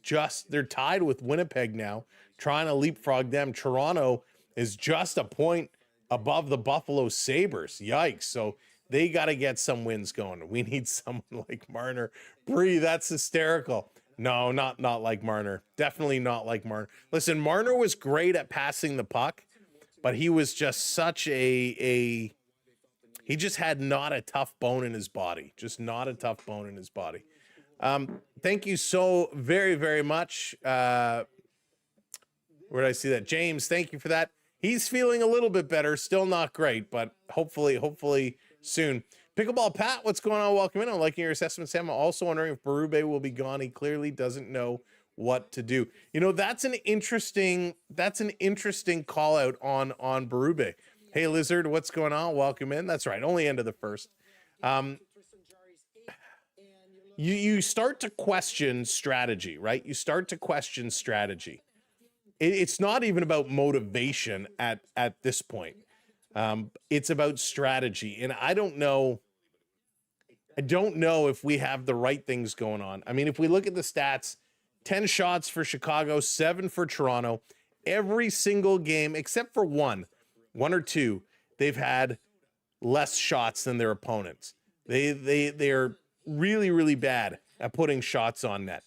Speaker 2: they're tied with Winnipeg now, trying to leapfrog them. Toronto is just a point above the Buffalo Sabres. Yikes. So they got to get some wins going. We need someone like Marner. Bree, that's hysterical. No, not like Marner. Definitely not like Marner. Listen, Marner was great at passing the puck, but he was just such he just had not a tough bone in his body. Just not a tough bone in his body. Thank you so very, very much. Where did I see that? James, thank you for that. He's feeling a little bit better. Still not great, but hopefully soon. Pickleball Pat, what's going on? Welcome in. I'm liking your assessment, Sam. I'm also wondering if Berube will be gone. He clearly doesn't know what to do. You know, that's an interesting call out on Berube. Hey, Lizard, what's going on? Welcome in. That's right. Only end of the first. You start to question strategy, right? You start to question strategy. It's not even about motivation at this point. It's about strategy. And I don't know if we have the right things going on. I mean, if we look at the stats, 10 shots for Chicago, 7 for Toronto. Every single game, except for one or two, they've had less shots than their opponents. They're really, really bad at putting shots on net.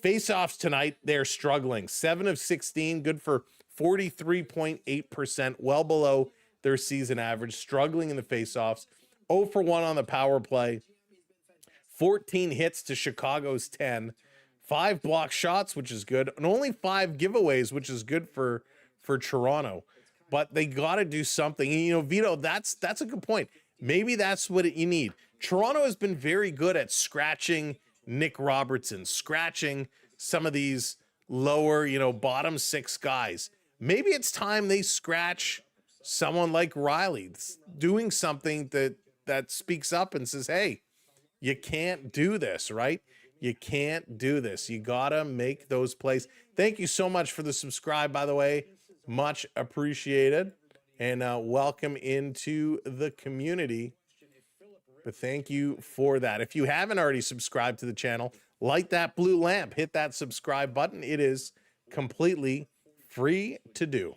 Speaker 2: Face-offs tonight, they're struggling. 7 of 16, good for 43.8%, well below their season average, struggling in the face-offs. 0 for 1 on the power play. 14 hits to Chicago's 10. 5 block shots, which is good, and only 5 giveaways, which is good for Toronto. But they got to do something. And, you know, Vito, that's a good point. Maybe that's what you need. Toronto has been very good at scratching Nick Robertson, scratching some of these lower, bottom 6 guys. Maybe it's time they scratch someone like Riley, doing something that speaks up and says, hey, you can't do this, right? You can't do this. You got to make those plays. Thank you so much for the subscribe, by the way. Much appreciated. And welcome into the community. But thank you for that. If you haven't already subscribed to the channel, light that blue lamp, hit that subscribe button. It is completely free to do.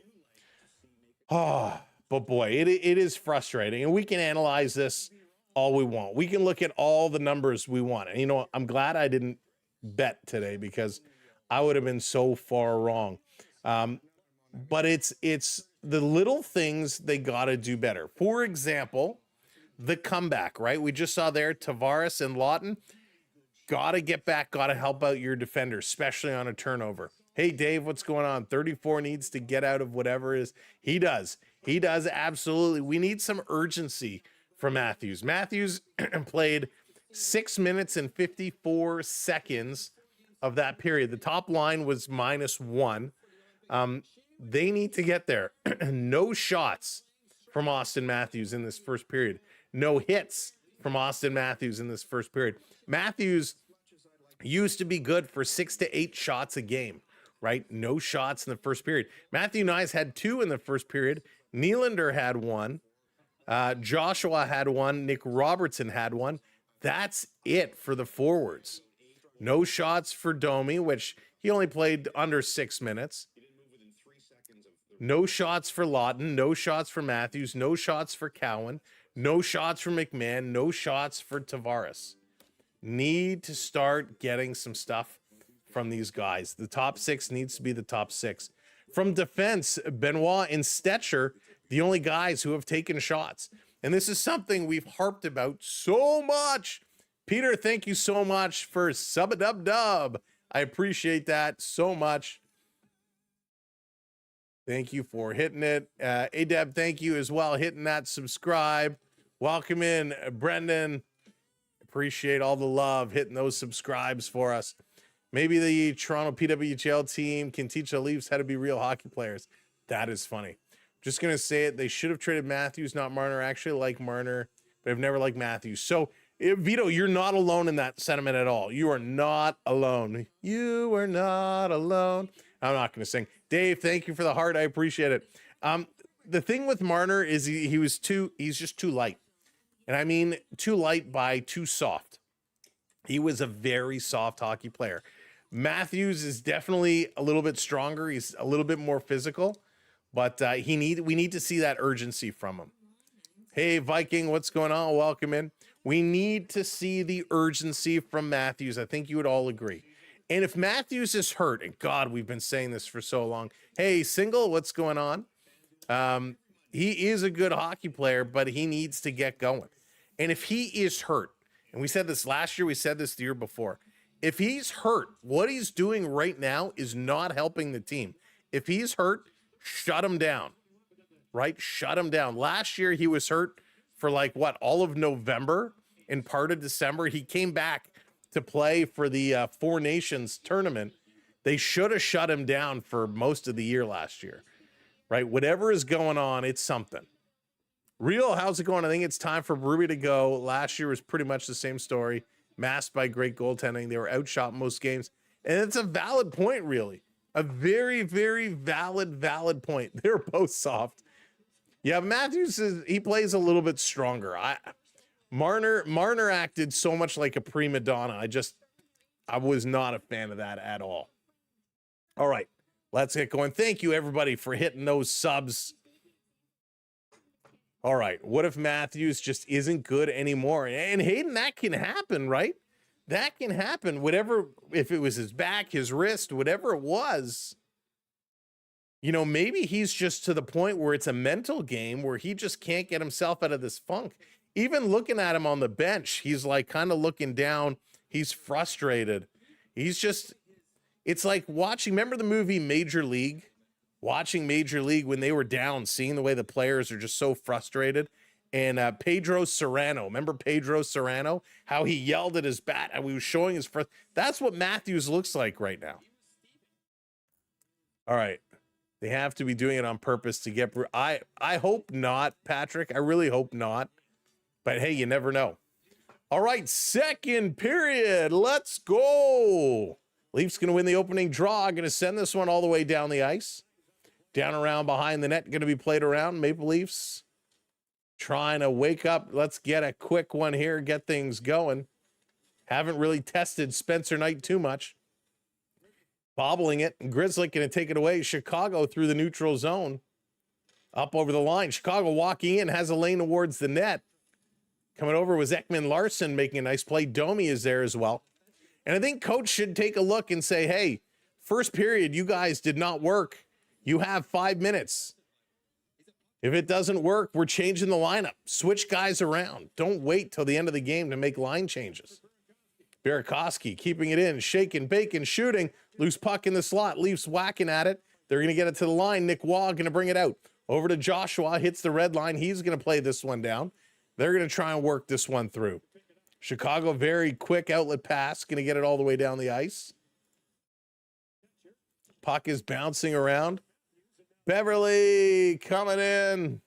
Speaker 2: Oh, but boy, it is frustrating. And we can analyze this all we want. We can look at all the numbers we want. And I'm glad I didn't bet today because I would have been so far wrong. But it's the little things they got to do better. For example, the comeback, right? We just saw there Tavares and Lawton. Got to get back, got to help out your defenders, especially on a turnover. Hey, Dave, what's going on? 34 needs to get out of whatever it is. He does. He does, absolutely. We need some urgency from Matthews. Matthews played 6 minutes and 54 seconds of that period. The top line was -1. They need to get there. No shots from Austin Matthews in this first period. No hits from Austin Matthews in this first period. Matthews used to be good for 6 to 8 shots a game, right? No shots in the first period. Matthew Nyes had 2 in the first period. Nylander had 1. Joshua had 1. Nick Robertson had 1. That's it for the forwards. No shots for Domi, which he only played under 6 minutes. No shots for Lawton. No shots for Matthews. No shots for Cowan. No shots for McMahon. No shots for Tavares. Need to start getting some stuff from these guys. The top 6 needs to be the top 6. From defense, Benoit and Stetcher, the only guys who have taken shots. And this is something we've harped about so much. Peter, thank you so much for sub-a-dub-dub. I appreciate that so much. Thank you for hitting it. Adeb, thank you as well, hitting that subscribe. Welcome in, Brendan. Appreciate all the love, hitting those subscribes for us. Maybe the Toronto PWHL team can teach the Leafs how to be real hockey players. That is funny. Just going to say it. They should have traded Matthews, not Marner. I actually like Marner, but I've never liked Matthews. So, Vito, you're not alone in that sentiment at all. You are not alone. You are not alone. I'm not going to sing. Dave, thank you for the heart. I appreciate it. The thing with Marner is he's just too light. And I mean too light by too soft. He was a very soft hockey player. Matthews is definitely a little bit stronger. He's a little bit more physical, but we need to see that urgency from him. Hey, Viking, what's going on? Welcome in. We need to see the urgency from Matthews. I think you would all agree. And if Matthews is hurt, and God, we've been saying this for so long. Hey, Single, what's going on? He is a good hockey player, but he needs to get going. And if he is hurt, and we said this last year, we said this the year before, if he's hurt, what he's doing right now is not helping the team. If he's hurt, shut him down, right? Shut him down. Last year, he was hurt for all of November and part of December. He came back to play for the Four Nations tournament. They should have shut him down for most of the year last year, right? Whatever is going on, it's something. Real, how's it going? I think it's time for Ruby to go. Last year was pretty much the same story. Masked by great goaltending. They were outshot most games. And it's a valid point, really. A very, very valid point. They're both soft. Yeah, Matthews, he plays a little bit stronger. Marner acted so much like a prima donna. I was not a fan of that at all. All right, let's get going. Thank you, everybody, for hitting those subs. All right, what if Matthews just isn't good anymore? And Hayden, that can happen, right? That can happen. Whatever, if it was his back, his wrist, whatever it was, maybe he's just to the point where it's a mental game where he just can't get himself out of this funk. Even looking at him on the bench, he's kind of looking down. He's frustrated. It's like watching, remember the movie Major League? Watching Major League when they were down, seeing the way the players are just so frustrated. And Pedro Serrano, remember Pedro Serrano? How he yelled at his bat, how he was showing his frustration. That's what Matthews looks like right now. All right. They have to be doing it on purpose to get... I hope not, Patrick. I really hope not. But hey, you never know. All right, second period. Let's go. Leafs going to win the opening draw. Going to send this one all the way down the ice. Down around behind the net, going to be played around. Maple Leafs trying to wake up. Let's get a quick one here, get things going. Haven't really tested Spencer Knight too much. Bobbling it. Grizzly going to take it away. Chicago through the neutral zone. Up over the line. Chicago walking in, has a lane towards the net. Coming over was Ekman Larson making a nice play. Domi is there as well. And I think coach should take a look and say, hey, first period, you guys did not work. You have 5 minutes. If it doesn't work, we're changing the lineup. Switch guys around. Don't wait till the end of the game to make line changes. Burakovsky keeping it in, shaking, baking, shooting. Loose puck in the slot. Leafs whacking at it. They're going to get it to the line. Nick Waugh going to bring it out. Over to Joshua. Hits the red line. He's going to play this one down. They're going to try and work this one through. Chicago, very quick outlet pass. Going to get it all the way down the ice. Puck is bouncing around. Beverly coming in.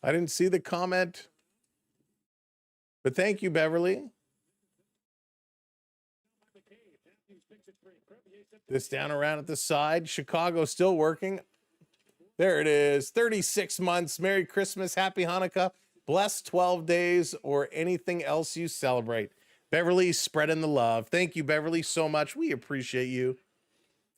Speaker 2: I didn't see the comment. But thank you, Beverly. This down around at the side. Chicago still working. There it is. 36 months. Merry Christmas. Happy Hanukkah. Blessed 12 days or anything else you celebrate. Beverly spreading the love. Thank you, Beverly, so much. We appreciate you.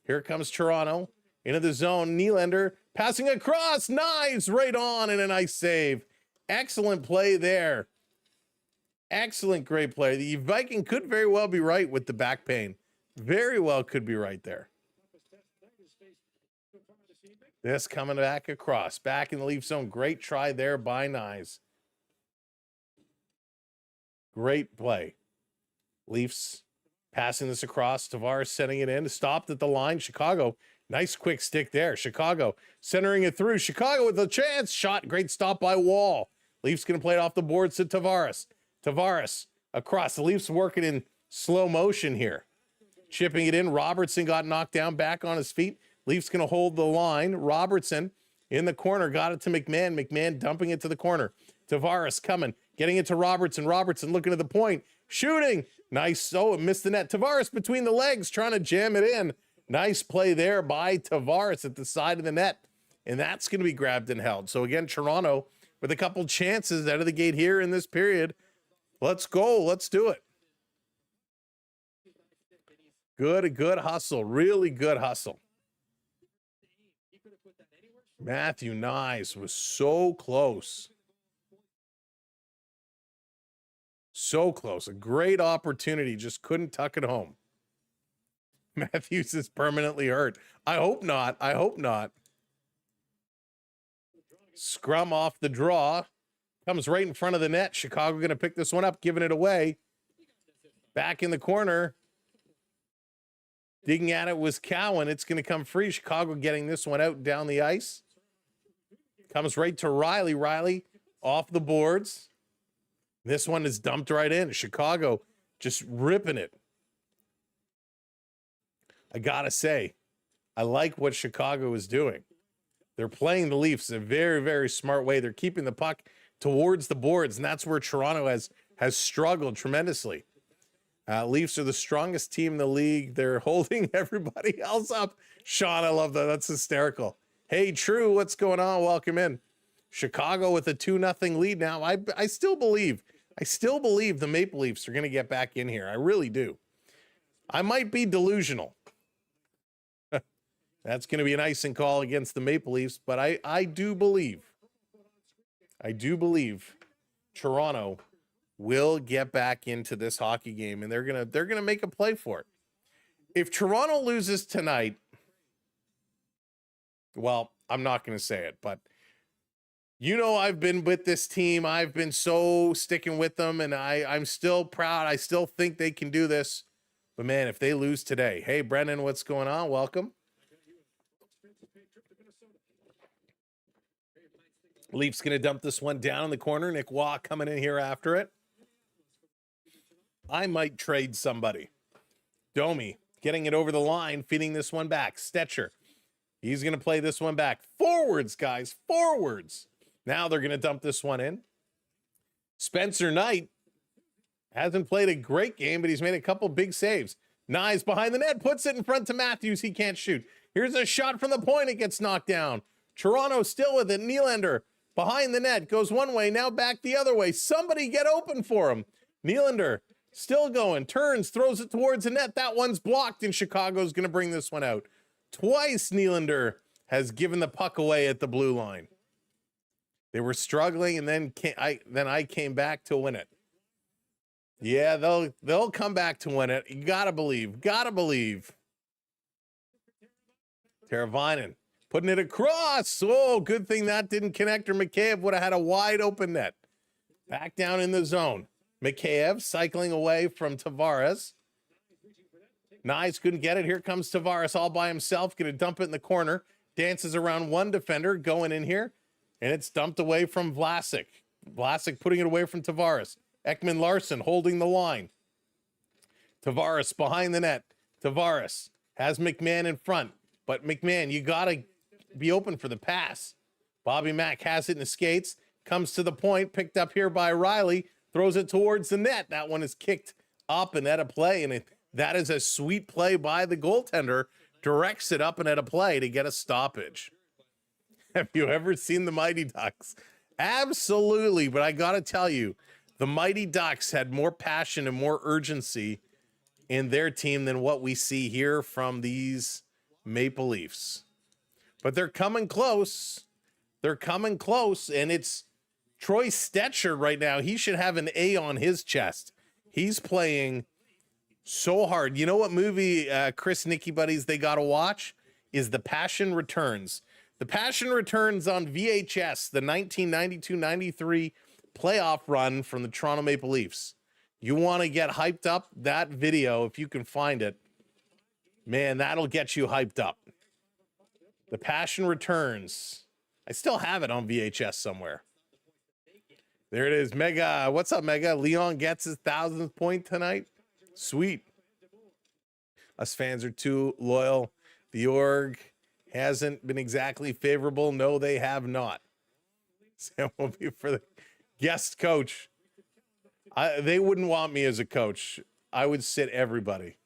Speaker 2: Here comes Toronto into the zone. Nylander passing across. Nice. Right on and a nice save. Excellent play there. Excellent, great play. The Viking could very well be right with the back pain. Very well could be right there. This coming back across. Back in the Leaf zone. Great try there by Nyes. Great play. Leafs passing this across. Tavares sending it in. Stopped at the line. Chicago. Nice quick stick there. Chicago centering it through. Chicago with a chance. Shot. Great stop by Wall. Leafs going to play it off the boards to Tavares. Tavares across. The Leafs working in slow motion here. Chipping it in. Robertson got knocked down. Back on his feet. Leafs going to hold the line. Robertson in the corner. Got it to McMahon. McMahon dumping it to the corner. Tavares coming. Getting it to Robertson. Robertson looking at the point. Shooting. Nice. Oh, it missed the net. Tavares between the legs trying to jam it in. Nice play there by Tavares at the side of the net. And that's going to be grabbed and held. So again, Toronto with a couple chances out of the gate here in this period. Let's go. Let's do it. Good hustle. Really good hustle. Matthew Nyes was so close. So close. A great opportunity. Just couldn't tuck it home. Matthews is permanently hurt. I hope not. I hope not. Scrum off the draw. Comes right in front of the net. Chicago going to pick this one up, giving it away. Back in the corner. Digging at it was Cowan. It's going to come free. Chicago getting this one out down the ice. Comes right to Riley. Riley off the boards. This one is dumped right in. Chicago just ripping it. I got to say, I like what Chicago is doing. They're playing the Leafs in a very, very smart way. They're keeping the puck towards the boards, and that's where Toronto has struggled tremendously. Leafs are the strongest team in the league. They're holding everybody else up. Sean, I love that. That's hysterical. Hey, True, what's going on? Welcome in. Chicago with a 2-0 lead now. I still believe the Maple Leafs are going to get back in here. I really do. I might be delusional. That's going to be an icing call against the Maple Leafs, but I do believe Toronto will get back into this hockey game, and they're gonna make a play for it. If Toronto loses tonight, well, I'm not going to say it, but you know I've been with this team. I've been so sticking with them, and I'm still proud. I still think they can do this. But, man, if they lose today. Hey, Brendan, what's going on? Welcome. Leafs going to dump this one down in the corner. Nick Waugh coming in here after it. I might trade somebody. Domi getting it over the line, feeding this one back. Stetcher. He's going to play this one back. Forwards, guys. Forwards. Now they're going to dump this one in. Spencer Knight hasn't played a great game, but he's made a couple big saves. Nyes behind the net, puts it in front to Matthews. He can't shoot. Here's a shot from the point. It gets knocked down. Toronto still with it. Nylander behind the net, goes one way, now back the other way. Somebody get open for him. Nylander still going, turns, throws it towards the net. That one's blocked, and Chicago's going to bring this one out. Twice Nylander has given the puck away at the blue line. They were struggling, and then I came back to win it. Yeah, they'll come back to win it. You gotta believe. Teravainen putting it across. Oh, good thing that didn't connect, or Mikheyev would have had a wide open net. Back down in the zone. Mikheyev cycling away from Tavares. Nyes couldn't get it. Here comes Tavares all by himself. Going to dump it in the corner. Dances around one defender going in here. And it's dumped away from Vlasic. Vlasic putting it away from Tavares. Ekman Larson holding the line. Tavares behind the net. Tavares has McMahon in front. But McMahon, you got to be open for the pass. Bobby Mack has it in the skates. comes to the point, picked up here by Riley, throws it towards the net. That one is kicked up and at a play, and that is a sweet play by the goaltender. Directs it up and at a play to get a stoppage. Have you ever seen the Mighty Ducks? Absolutely, but I got to tell you, the Mighty Ducks had more passion and more urgency in their team than what we see here from these Maple Leafs. But they're coming close. They're coming close, and it's Troy Stetcher right now. He should have an A on his chest. He's playing so hard. You know what movie, Chris Nicky buddies, they got to watch? Is The Passion Returns. The Passion Returns on VHS, the 1992-93 playoff run from the Toronto Maple Leafs. You want to get hyped up? That video, if you can find it, man, that'll get you hyped up. The Passion Returns. I still have it on VHS somewhere. There it is. Mega. What's up, Mega? Leon gets his 1,000th point tonight. Sweet. Us fans are too loyal. The org hasn't been exactly favorable. No, they have not. Sam will be for the guest coach. They wouldn't want me as a coach. I would sit everybody.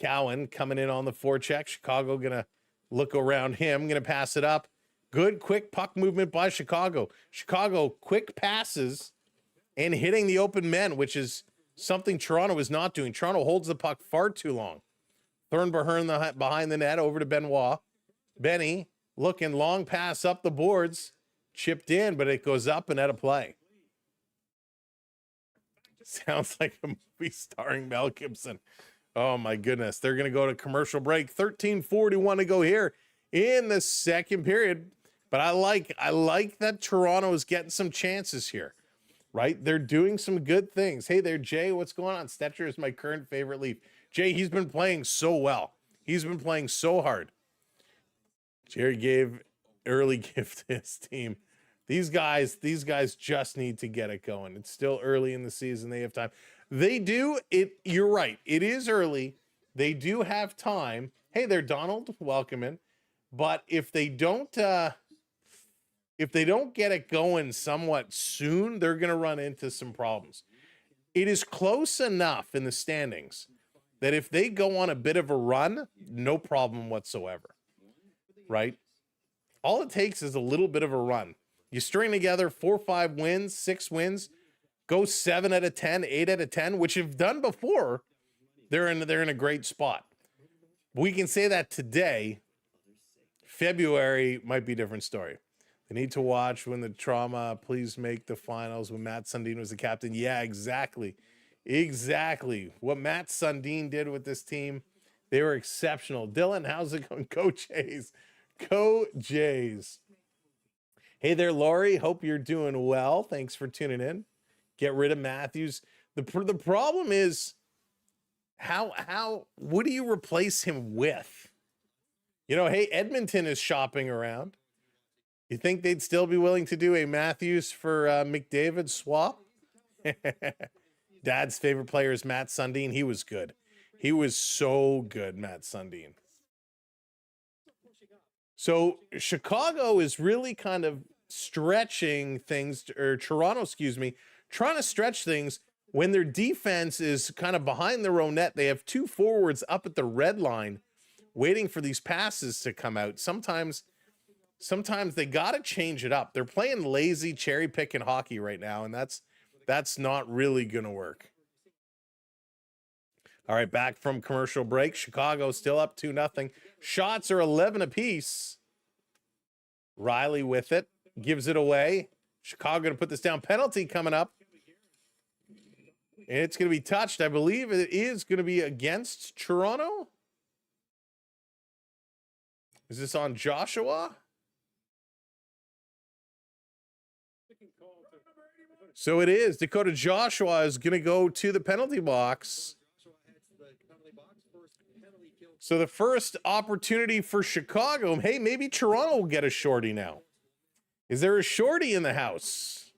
Speaker 2: Cowan coming in on the forecheck. Chicago going to look around him. Going to pass it up. Good, quick puck movement by Chicago. Chicago, quick passes and hitting the open men, which is something Toronto is not doing. Toronto holds the puck far too long. Thornburn behind the net, over to Benoit. Benny looking, long pass up the boards. Chipped in, but it goes up and out of play. Sounds like a movie starring Mel Gibson. Oh, my goodness. They're going to go to commercial break. 13:41 to go here in the second period. But I like that Toronto is getting some chances here, right? They're doing some good things. Hey there, Jay. What's going on? Stetcher is my current favorite Leaf. Jay, he's been playing so well. He's been playing so hard. Jerry gave early gift to his team. These guys just need to get it going. It's still early in the season. They have time. They do it. You're right. It is early. They do have time. Hey there, Donald. Welcome in. But if they don't get it going somewhat soon, they're going to run into some problems. It is close enough in the standings that if they go on a bit of a run, no problem whatsoever, right? All it takes is a little bit of a run. You string together 4 or 5 wins, 6 wins, go 7 out of 10, 8 out of 10, which you've done before. They're in a great spot. We can say that today. February might be a different story. They need to watch When the Trauma. Please make the finals when Matt Sundin was the captain. Yeah, exactly. Exactly. What Matt Sundin did with this team, they were exceptional. Dylan, how's it going? Go Jays. Go Jays. Hey there, Laurie. Hope you're doing well. Thanks for tuning in. Get rid of Matthews. The problem is what do you replace him with? You know, hey, Edmonton is shopping around. You think they'd still be willing to do a Matthews for McDavid swap? Dad's favorite player is Matt Sundin. He was good. He was so good, Matt Sundin. So Chicago is really kind of stretching things, or Toronto, trying to stretch things when their defense is kind of behind their own net. They have 2 forwards up at the red line waiting for these passes to come out. Sometimes they got to change it up. They're playing lazy cherry picking hockey right now, and that's not really going to work. All right, back from commercial break. Chicago still up 2-0. Shots are 11 apiece. Riley with it, gives it away. Chicago going to put this down. Penalty coming up. And it's going to be touched. I believe it is going to be against Toronto. Is this on Joshua? So it is. Dakota Joshua is going to go to the penalty box. So the first opportunity for Chicago. Hey, maybe Toronto will get a shorty now. Is there a shorty in the house?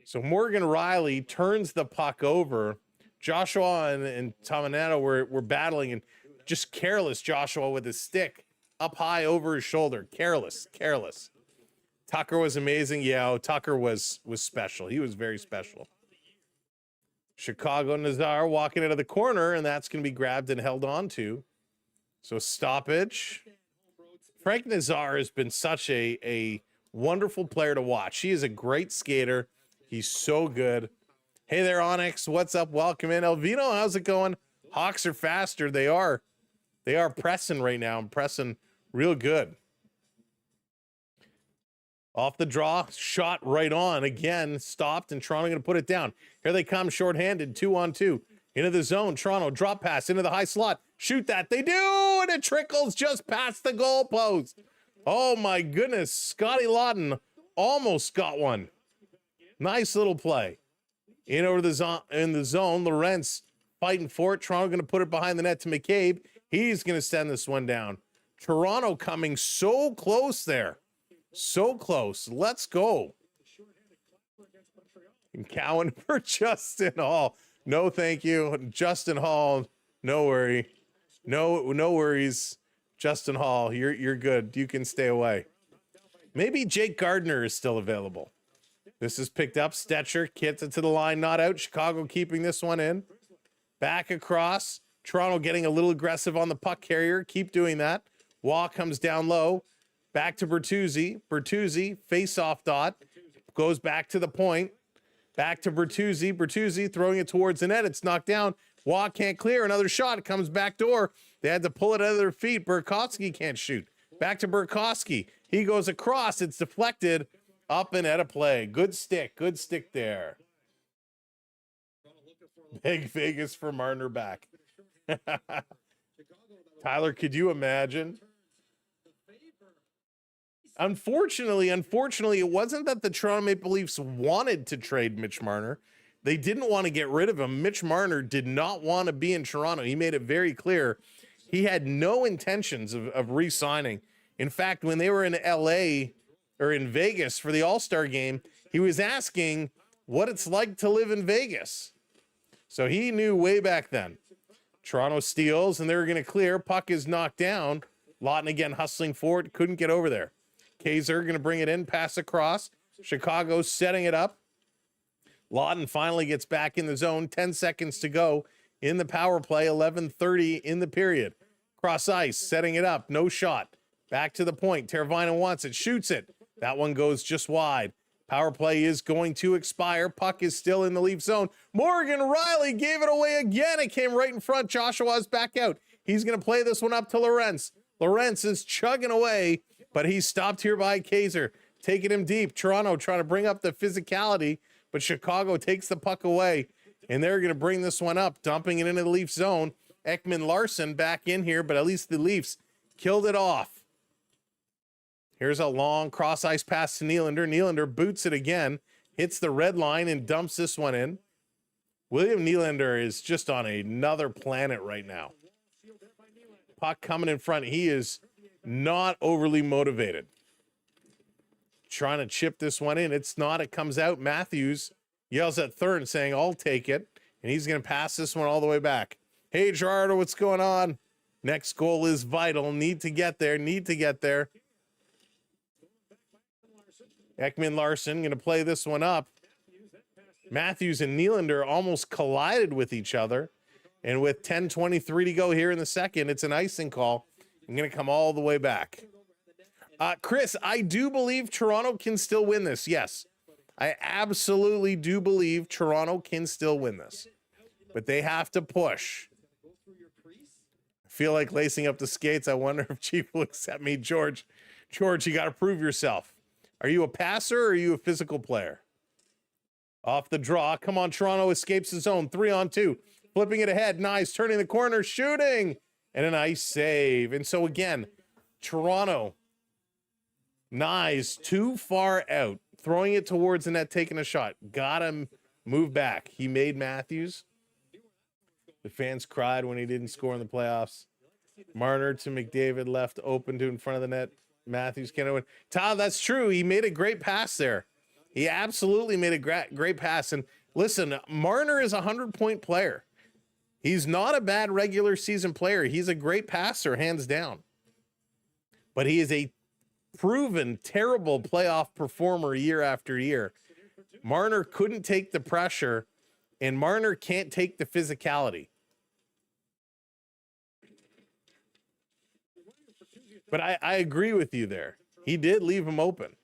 Speaker 2: So Morgan Riley turns the puck over. Joshua and Tominato were battling, and just careless Joshua with his stick up high over his shoulder. Careless. Tucker was amazing. Yeah, Tucker was special. He was very special. Chicago Nazar walking out of the corner, and that's going to be grabbed and held on to. So stoppage. Frank Nazar has been such a wonderful player to watch. He is a great skater. He's so good. Hey there, Onyx. What's up? Welcome in. Elvino, how's it going? Hawks are faster. They are pressing right now and pressing real good. Off the draw, shot right on. Again, stopped, and Toronto going to put it down. Here they come, shorthanded, 2-on-2. Into the zone, Toronto, drop pass into the high slot. Shoot that, they do, and it trickles just past the goalpost. Oh my goodness, Scotty Lawton almost got one. Nice little play. In over in the zone, Lorentz fighting for it. Toronto going to put it behind the net to McCabe. He's going to send this one down. Toronto coming so close there. So close. Let's go. And Cowan for Justin Hall. No, thank you. Justin Hall, no worry. No worries. Justin Hall, you're good. You can stay away. Maybe Jake Gardner is still available. This is picked up. Stetcher gets it to the line, not out. Chicago keeping this one in. Back across. Toronto getting a little aggressive on the puck carrier. Keep doing that. Waugh comes down low. Back to Bertuzzi. Bertuzzi, face-off dot. Goes back to the point. Back to Bertuzzi. Bertuzzi throwing it towards the net. It's knocked down. Waugh can't clear. Another shot. It comes back door. They had to pull it out of their feet. Burakovsky can't shoot. Back to Burakovsky. He goes across. It's deflected. Up and out of play. Good stick. Good stick there. Big Vegas for Marner back. Tyler, could you imagine? Unfortunately, it wasn't that the Toronto Maple Leafs wanted to trade Mitch Marner. They didn't want to get rid of him. Mitch Marner did not want to be in Toronto. He made it very clear he had no intentions of re-signing. In fact, when they were in LA or in Vegas for the All-Star game, he was asking what it's like to live in Vegas. So he knew way back then. Toronto steals, and they were going to clear. Puck is knocked down. Lawton again hustling forward. Couldn't get over there. Kaiser going to bring it in, pass across. Chicago setting it up. Lawton finally gets back in the zone. 10 seconds to go in the power play. 11:30 in the period. Cross ice, setting it up. No shot. Back to the point. Teravainen wants it. Shoots it. That one goes just wide. Power play is going to expire. Puck is still in the Leaf zone. Morgan Riley gave it away again. It came right in front. Joshua's back out. He's going to play this one up to Lorentz. Lorentz is chugging away, but he's stopped here by Kaiser. Taking him deep. Toronto trying to bring up the physicality, but Chicago takes the puck away, and they're going to bring this one up, dumping it into the Leaf zone. Ekman-Larsson back in here, but at least the Leafs killed it off. Here's a long cross-ice pass to Nylander. Nylander boots it again, hits the red line, and dumps this one in. William Nylander is just on another planet right now. Puck coming in front. He is not overly motivated. Trying to chip this one in. It's not. It comes out. Matthews yells at third saying, I'll take it. And he's going to pass this one all the way back. Hey, Gerardo, what's going on? Next goal is vital. Need to get there. Ekman-Larsson going to play this one up. Matthews and Nylander almost collided with each other. And with 10:23 to go here in the second, it's an icing call. I'm going to come all the way back. Chris, I do believe Toronto can still win this. Yes, I absolutely do believe Toronto can still win this. But they have to push. I feel like lacing up the skates. I wonder if Chief will accept me. George, you got to prove yourself. Are you a passer or are you a physical player? Off the draw. Come on, Toronto escapes the zone. 3-on-2. Flipping it ahead. Nice. Turning the corner. Shooting. And a nice save. And so again, Toronto. Nice. Too far out. Throwing it towards the net. Taking a shot. Got him. Move back. He made Matthews. The fans cried when he didn't score in the playoffs. Marner to McDavid, left open to in front of the net. Matthews can't win. Todd, that's true. He made a great pass there. He absolutely made a great pass. And listen, Marner is a 100-point player. He's not a bad regular season player. He's a great passer, hands down. But he is a proven terrible playoff performer year after year. Marner couldn't take the pressure, and Marner can't take the physicality. But I agree with you there. He did leave him open.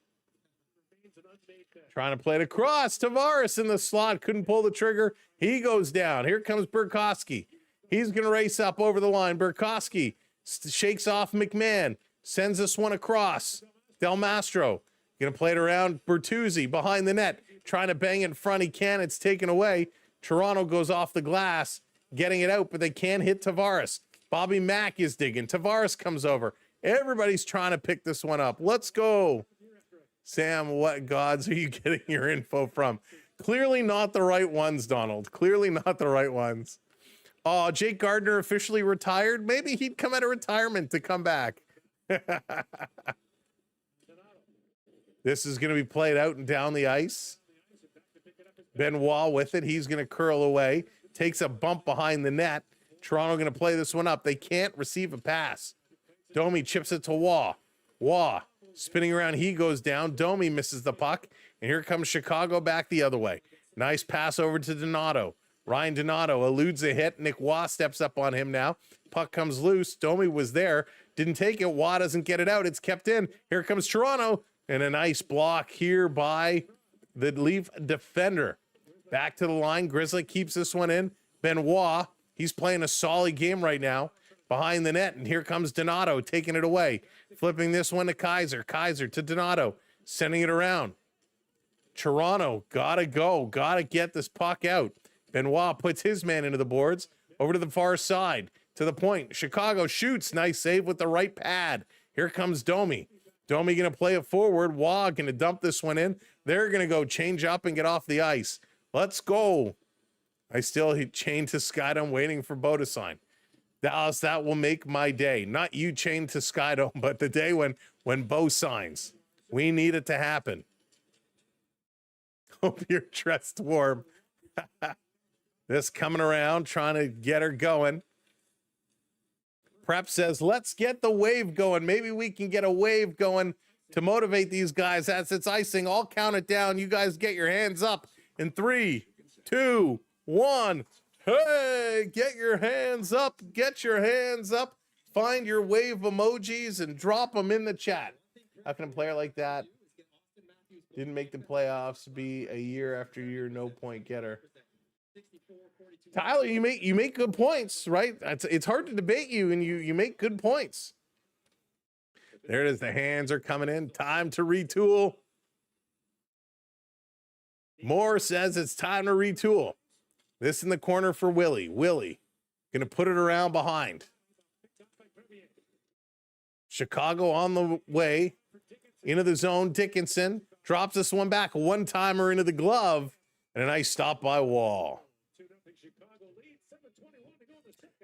Speaker 2: Trying to play it across. Tavares in the slot. Couldn't pull the trigger. He goes down. Here comes Burakovsky. He's going to race up over the line. Burakovsky shakes off McMahon. Sends this one across. Del Mastro going to play it around. Bertuzzi behind the net. Trying to bang in front. He can. It's taken away. Toronto goes off the glass. Getting it out, but they can't hit Tavares. Bobby Mack is digging. Tavares comes over. Everybody's trying to pick this one up. Let's go. Sam, what gods are you getting your info from? Clearly not the right ones, Donald. Clearly not the right ones. Oh, Jake Gardner officially retired. Maybe he'd come out of retirement to come back. This is going to be played out and down the ice. Benoit with it. He's going to curl away. Takes a bump behind the net. Toronto going to play this one up. They can't receive a pass. Domi chips it to Waugh. Waugh spinning around. He goes down. Domi misses the puck. And here comes Chicago back the other way. Nice pass over to Donato. Ryan Donato eludes a hit. Nick Waugh steps up on him now. Puck comes loose. Domi was there. Didn't take it. Waugh doesn't get it out. It's kept in. Here comes Toronto. And a nice block here by the Leaf defender. Back to the line. Grizzly keeps this one in. Benoit. He's playing a solid game right now. Behind the net, and here comes Donato taking it away. Flipping this one to Kaiser. Kaiser to Donato. Sending it around. Toronto, gotta go. Gotta get this puck out. Benoit puts his man into the boards. Over to the far side. To the point. Chicago shoots. Nice save with the right pad. Here comes Domi. Domi gonna play it forward. Waugh gonna dump this one in. They're gonna go change up and get off the ice. Let's go. I still chained to Skydome waiting for Bo to sign. Dallas, that will make my day. Not you chained to Skydome, but the day when Bo signs. We need it to happen. Hope you're dressed warm. This coming around, trying to get her going. Prep says, let's get the wave going. Maybe we can get a wave going to motivate these guys as it's icing. I'll count it down. You guys get your hands up in 3, 2, 1. Hey, get your hands up. Get your hands up. Find your wave emojis and drop them in the chat. How can a player like that didn't make the playoffs be a year after year no point getter? Tyler, you make good points, right? It's hard to debate you, and you make good points. There it is. The hands are coming in. Time to retool. Moore says it's time to retool. This in the corner for Willie. Willie going to put it around behind. Chicago on the way. Into the zone. Dickinson drops this one back. One-timer into the glove. And a nice stop by Wall.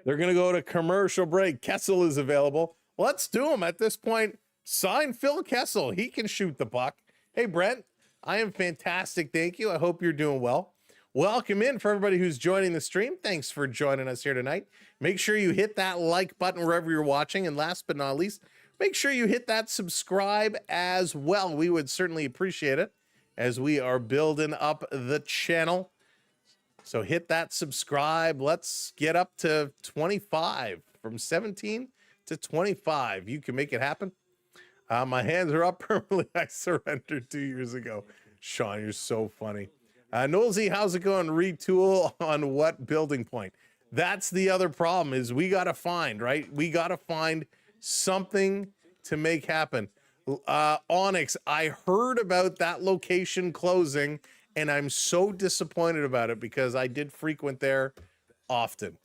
Speaker 2: They're going to go to commercial break. Kessel is available. Let's do him at this point. Sign Phil Kessel. He can shoot the puck. Hey, Brent. I am fantastic. Thank you. I hope you're doing well. Welcome in for everybody who's joining the stream. Thanks for joining us here tonight. Make sure you hit that like button wherever you're watching. And last but not least, make sure you hit that subscribe as well. We would certainly appreciate it as we are building up the channel. So hit that subscribe. Let's get up to 25, from 17 to 25. You can make it happen. My hands are up permanently. I surrendered 2 years ago. Sean, you're so funny. Nolsey, how's it going? Retool on what building point? That's the other problem is we got to find, right? We got to find something to make happen. Onyx, I heard about that location closing, and I'm so disappointed about it because I did frequent there often.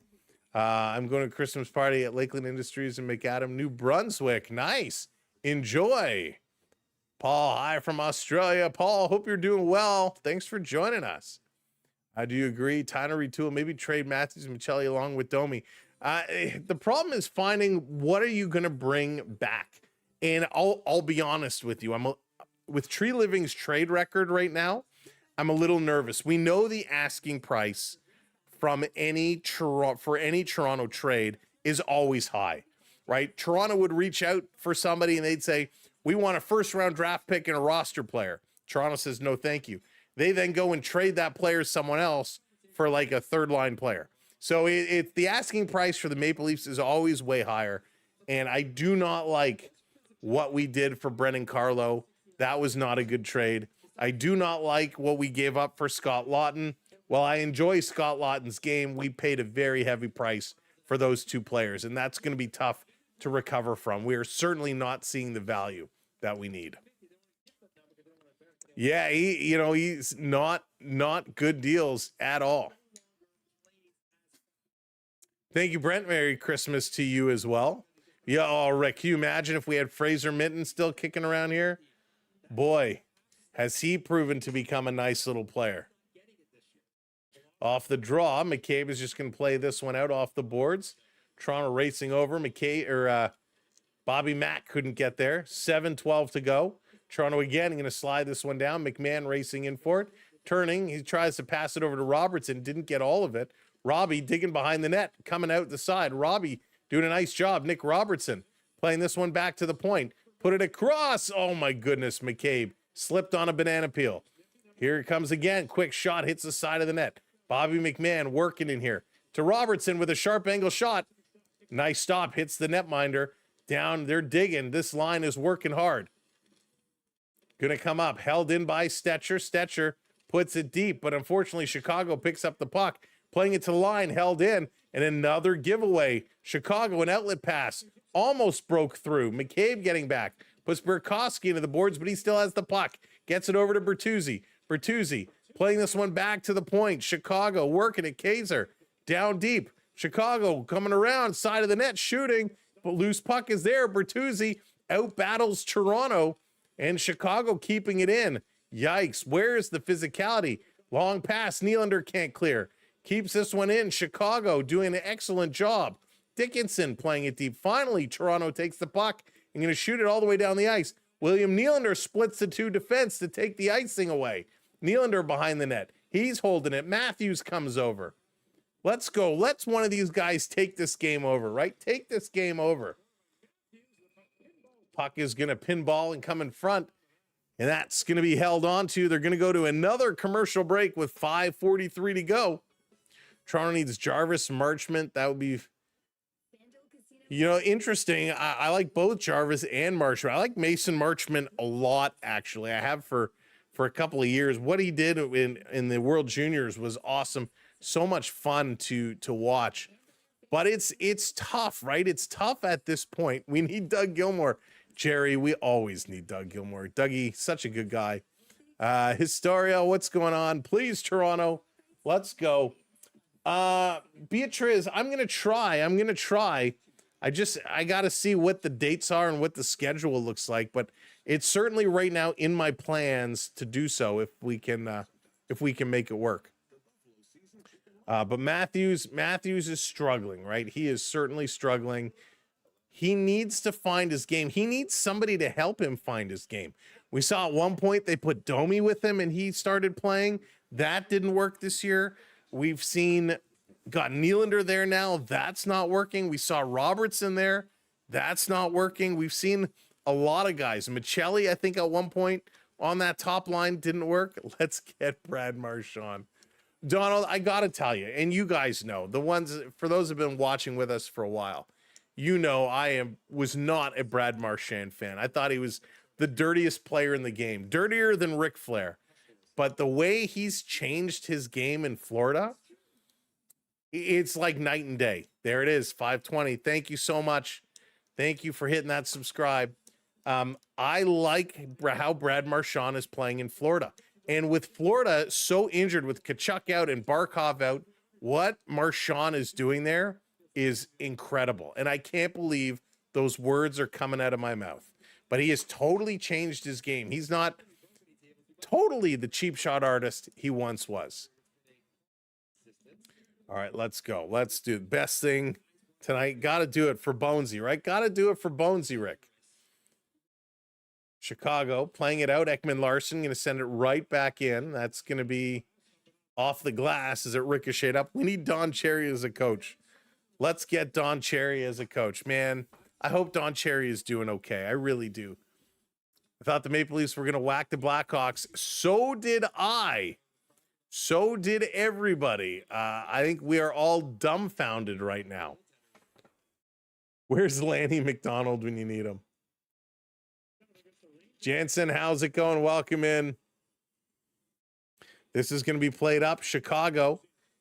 Speaker 2: I'm going to a Christmas party at Lakeland Industries in McAdam, New Brunswick. Nice. Enjoy. Paul, hi from Australia. Paul, hope you're doing well. Thanks for joining us. Do you agree? Time to retool. Maybe trade Matthews and Michelli along with Domi. The problem is finding what are you going to bring back. And I'll be honest with you. With Tree Living's trade record right now, I'm a little nervous. We know the asking price from any Toronto trade is always high, right? Toronto would reach out for somebody and they'd say, We want a first-round draft pick and a roster player. Toronto says, no, thank you. They then go and trade that player to someone else for like a third-line player. So the asking price for the Maple Leafs is always way higher, and I do not like what we did for Brendan Carlo. That was not a good trade. I do not like what we gave up for Scott Laughton. While I enjoy Scott Laughton's game, we paid a very heavy price for those two players, and that's going to be tough to recover from. We are certainly not seeing the value that we need. Yeah, he's not good deals at all. Thank you, Brent. Merry Christmas to you as well. Yeah, oh, Rick, can you imagine if we had Fraser Minton still kicking around here? Boy, has he proven to become a nice little player. Off the draw, McCabe is just going to play this one out off the boards. Toronto racing over. Bobby Mack couldn't get there. 7:12 to go. Toronto again going to slide this one down. McMahon racing in for it. Turning, he tries to pass it over to Robertson. Didn't get all of it. Robbie digging behind the net, coming out the side. Robbie doing a nice job. Nick Robertson playing this one back to the point. Put it across. Oh, my goodness. McCabe slipped on a banana peel. Here it comes again. Quick shot hits the side of the net. Bobby McMahon working in here. To Robertson with a sharp angle shot. Nice stop. Hits the netminder. Down. They're digging. This line is working hard. Going to come up. Held in by Stetcher. Stetcher puts it deep, but unfortunately Chicago picks up the puck. Playing it to the line. Held in. And another giveaway. Chicago, an outlet pass. Almost broke through. McCabe getting back. Puts Burakovsky into the boards, but he still has the puck. Gets it over to Bertuzzi. Bertuzzi playing this one back to the point. Chicago working at Kaiser. Down deep. Chicago coming around. Side of the net. Shooting. But loose puck is there. Bertuzzi out battles Toronto. And Chicago keeping it in. Yikes. Where's the physicality? Long pass. Nylander can't clear. Keeps this one in. Chicago doing an excellent job. Dickinson playing it deep. Finally, Toronto takes the puck and going to shoot it all the way down the ice. William Nylander splits the two defense to take the icing away. Nylander behind the net. He's holding it. Matthews comes over. Let's go. Let's one of these guys take this game over, right? Take this game over. Puck is going to pinball and come in front, and that's going to be held on to. They're going to go to another commercial break with 5:43 to go. Toronto needs Jarvis, Marchment. That would be, interesting. I like both Jarvis and Marchment. I like Mason Marchment a lot, actually. I have for a couple of years. What he did in the World Juniors was awesome. So much fun to watch. But it's tough, right? It's tough at this point. We need Doug Gilmour. Jerry, we always need Doug Gilmour. Dougie, such a good guy. Historia, what's going on? Please, Toronto, let's go. Beatriz, I'm going to try. I got to see what the dates are and what the schedule looks like, but it's certainly right now in my plans to do so if we can make it work. But Matthews is struggling, right? He is certainly struggling. He needs to find his game. He needs somebody to help him find his game. We saw at one point they put Domi with him and he started playing. That didn't work this year. We've got Nylander there now. That's not working. We saw Robertson there. That's not working. We've seen a lot of guys. Michelli, I think at one point on that top line didn't work. Let's get Brad Marchand. Donald, I got to tell you, and you guys know, for those who've been watching with us for a while, was not a Brad Marchand fan. I thought he was the dirtiest player in the game, dirtier than Ric Flair. But the way he's changed his game in Florida, it's like night and day. There it is, 5:20. Thank you so much. Thank you for hitting that subscribe. I like how Brad Marchand is playing in Florida. And with Florida so injured, with Kachuk out and Barkov out, what Marchand is doing there is incredible. And I can't believe those words are coming out of my mouth. But he has totally changed his game. He's not totally the cheap shot artist he once was. All right, let's go. Let's do the best thing tonight. Got to do it for Bonesy, right? Got to do it for Bonesy, Rick. Chicago playing it out. Ekman Larson going to send it right back in. That's going to be off the glass as it ricocheted up. We need Don Cherry as a coach. Let's get Don Cherry as a coach. Man, I hope Don Cherry is doing okay. I really do. I thought the Maple Leafs were going to whack the Blackhawks. So did I. So did everybody. I think we are all dumbfounded right now. Where's Lanny McDonald when you need him? Jansen, how's it going? Welcome in. This is going to be played up. Chicago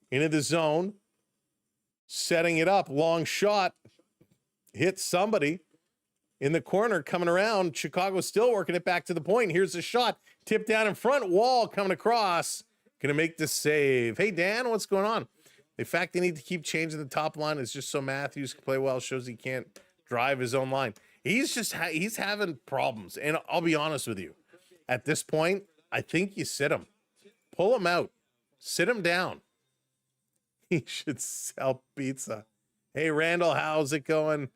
Speaker 2: into the zone. Setting it up. Long shot. Hits somebody in the corner coming around. Chicago still working it back to the point. Here's the shot. Tip down in front. Wall coming across. Going to make the save. Hey, Dan, what's going on? The fact they need to keep changing the top line is just so Matthews can play well. Shows he can't drive his own line. He's just he's having problems. And I'll be honest with you. At this point, I think you sit him. Pull him out. Sit him down. He should sell pizza. Hey, Randall, how's it going?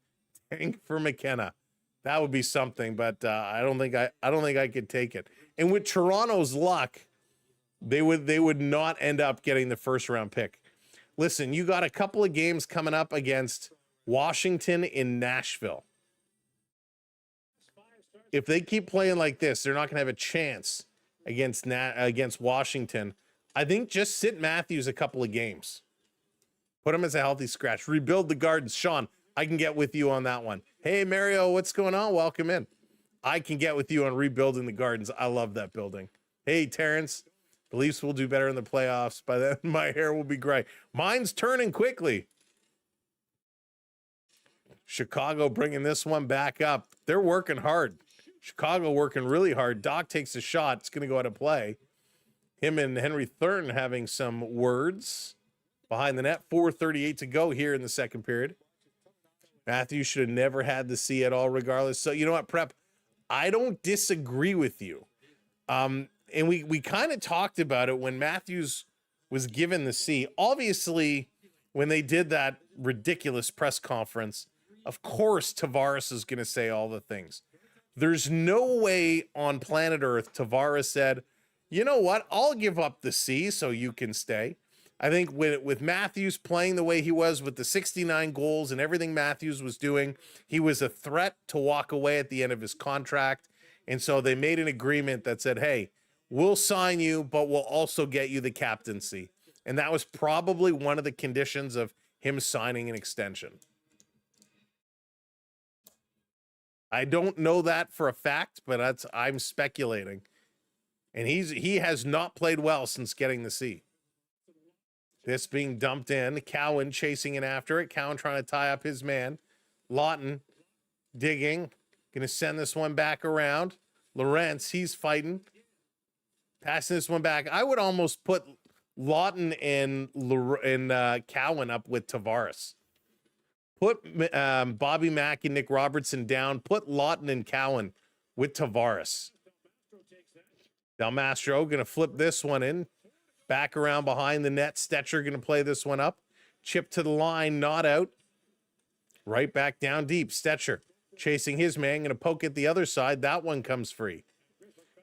Speaker 2: Tank for McKenna. That would be something, but I don't think I could take it. And with Toronto's luck, they would not end up getting the first round pick. Listen, you got a couple of games coming up against Washington in Nashville. If they keep playing like this, they're not going to have a chance against Washington. I think just sit Matthews a couple of games. Put him as a healthy scratch. Rebuild the Gardens. Sean, I can get with you on that one. Hey, Mario, what's going on? Welcome in. I can get with you on rebuilding the Gardens. I love that building. Hey, Terrence, the Leafs will do better in the playoffs. By then, my hair will be gray. Mine's turning quickly. Chicago bringing this one back up. They're working hard. Chicago working really hard. Doc takes a shot. It's going to go out of play. Him and Henry Thurn having some words behind the net. 4:38 to go here in the second period. Matthews should have never had the C at all regardless. So you know what, Prep? I don't disagree with you. And we kind of talked about it when Matthews was given the C. Obviously, when they did that ridiculous press conference, of course Tavares is going to say all the things. There's no way on planet Earth Tavares said, you know what, I'll give up the C so you can stay. I think with Matthews playing the way he was with the 69 goals and everything Matthews was doing, he was a threat to walk away at the end of his contract. And so they made an agreement that said, hey, we'll sign you, but we'll also get you the captaincy. And that was probably one of the conditions of him signing an extension. I don't know that for a fact, but I'm speculating. And he has not played well since getting the C. This being dumped in. Cowan chasing in after it. Cowan trying to tie up his man. Lawton digging. Going to send this one back around. Lorentz, he's fighting. Passing this one back. I would almost put Lawton and Cowan up with Tavares. Put Bobby Mack and Nick Robertson down. Put Lawton and Cowan with Tavares. Del Mastro going to flip this one in. Back around behind the net. Stetcher going to play this one up. Chip to the line, not out. Right back down deep. Stetcher chasing his man. Going to poke at the other side. That one comes free.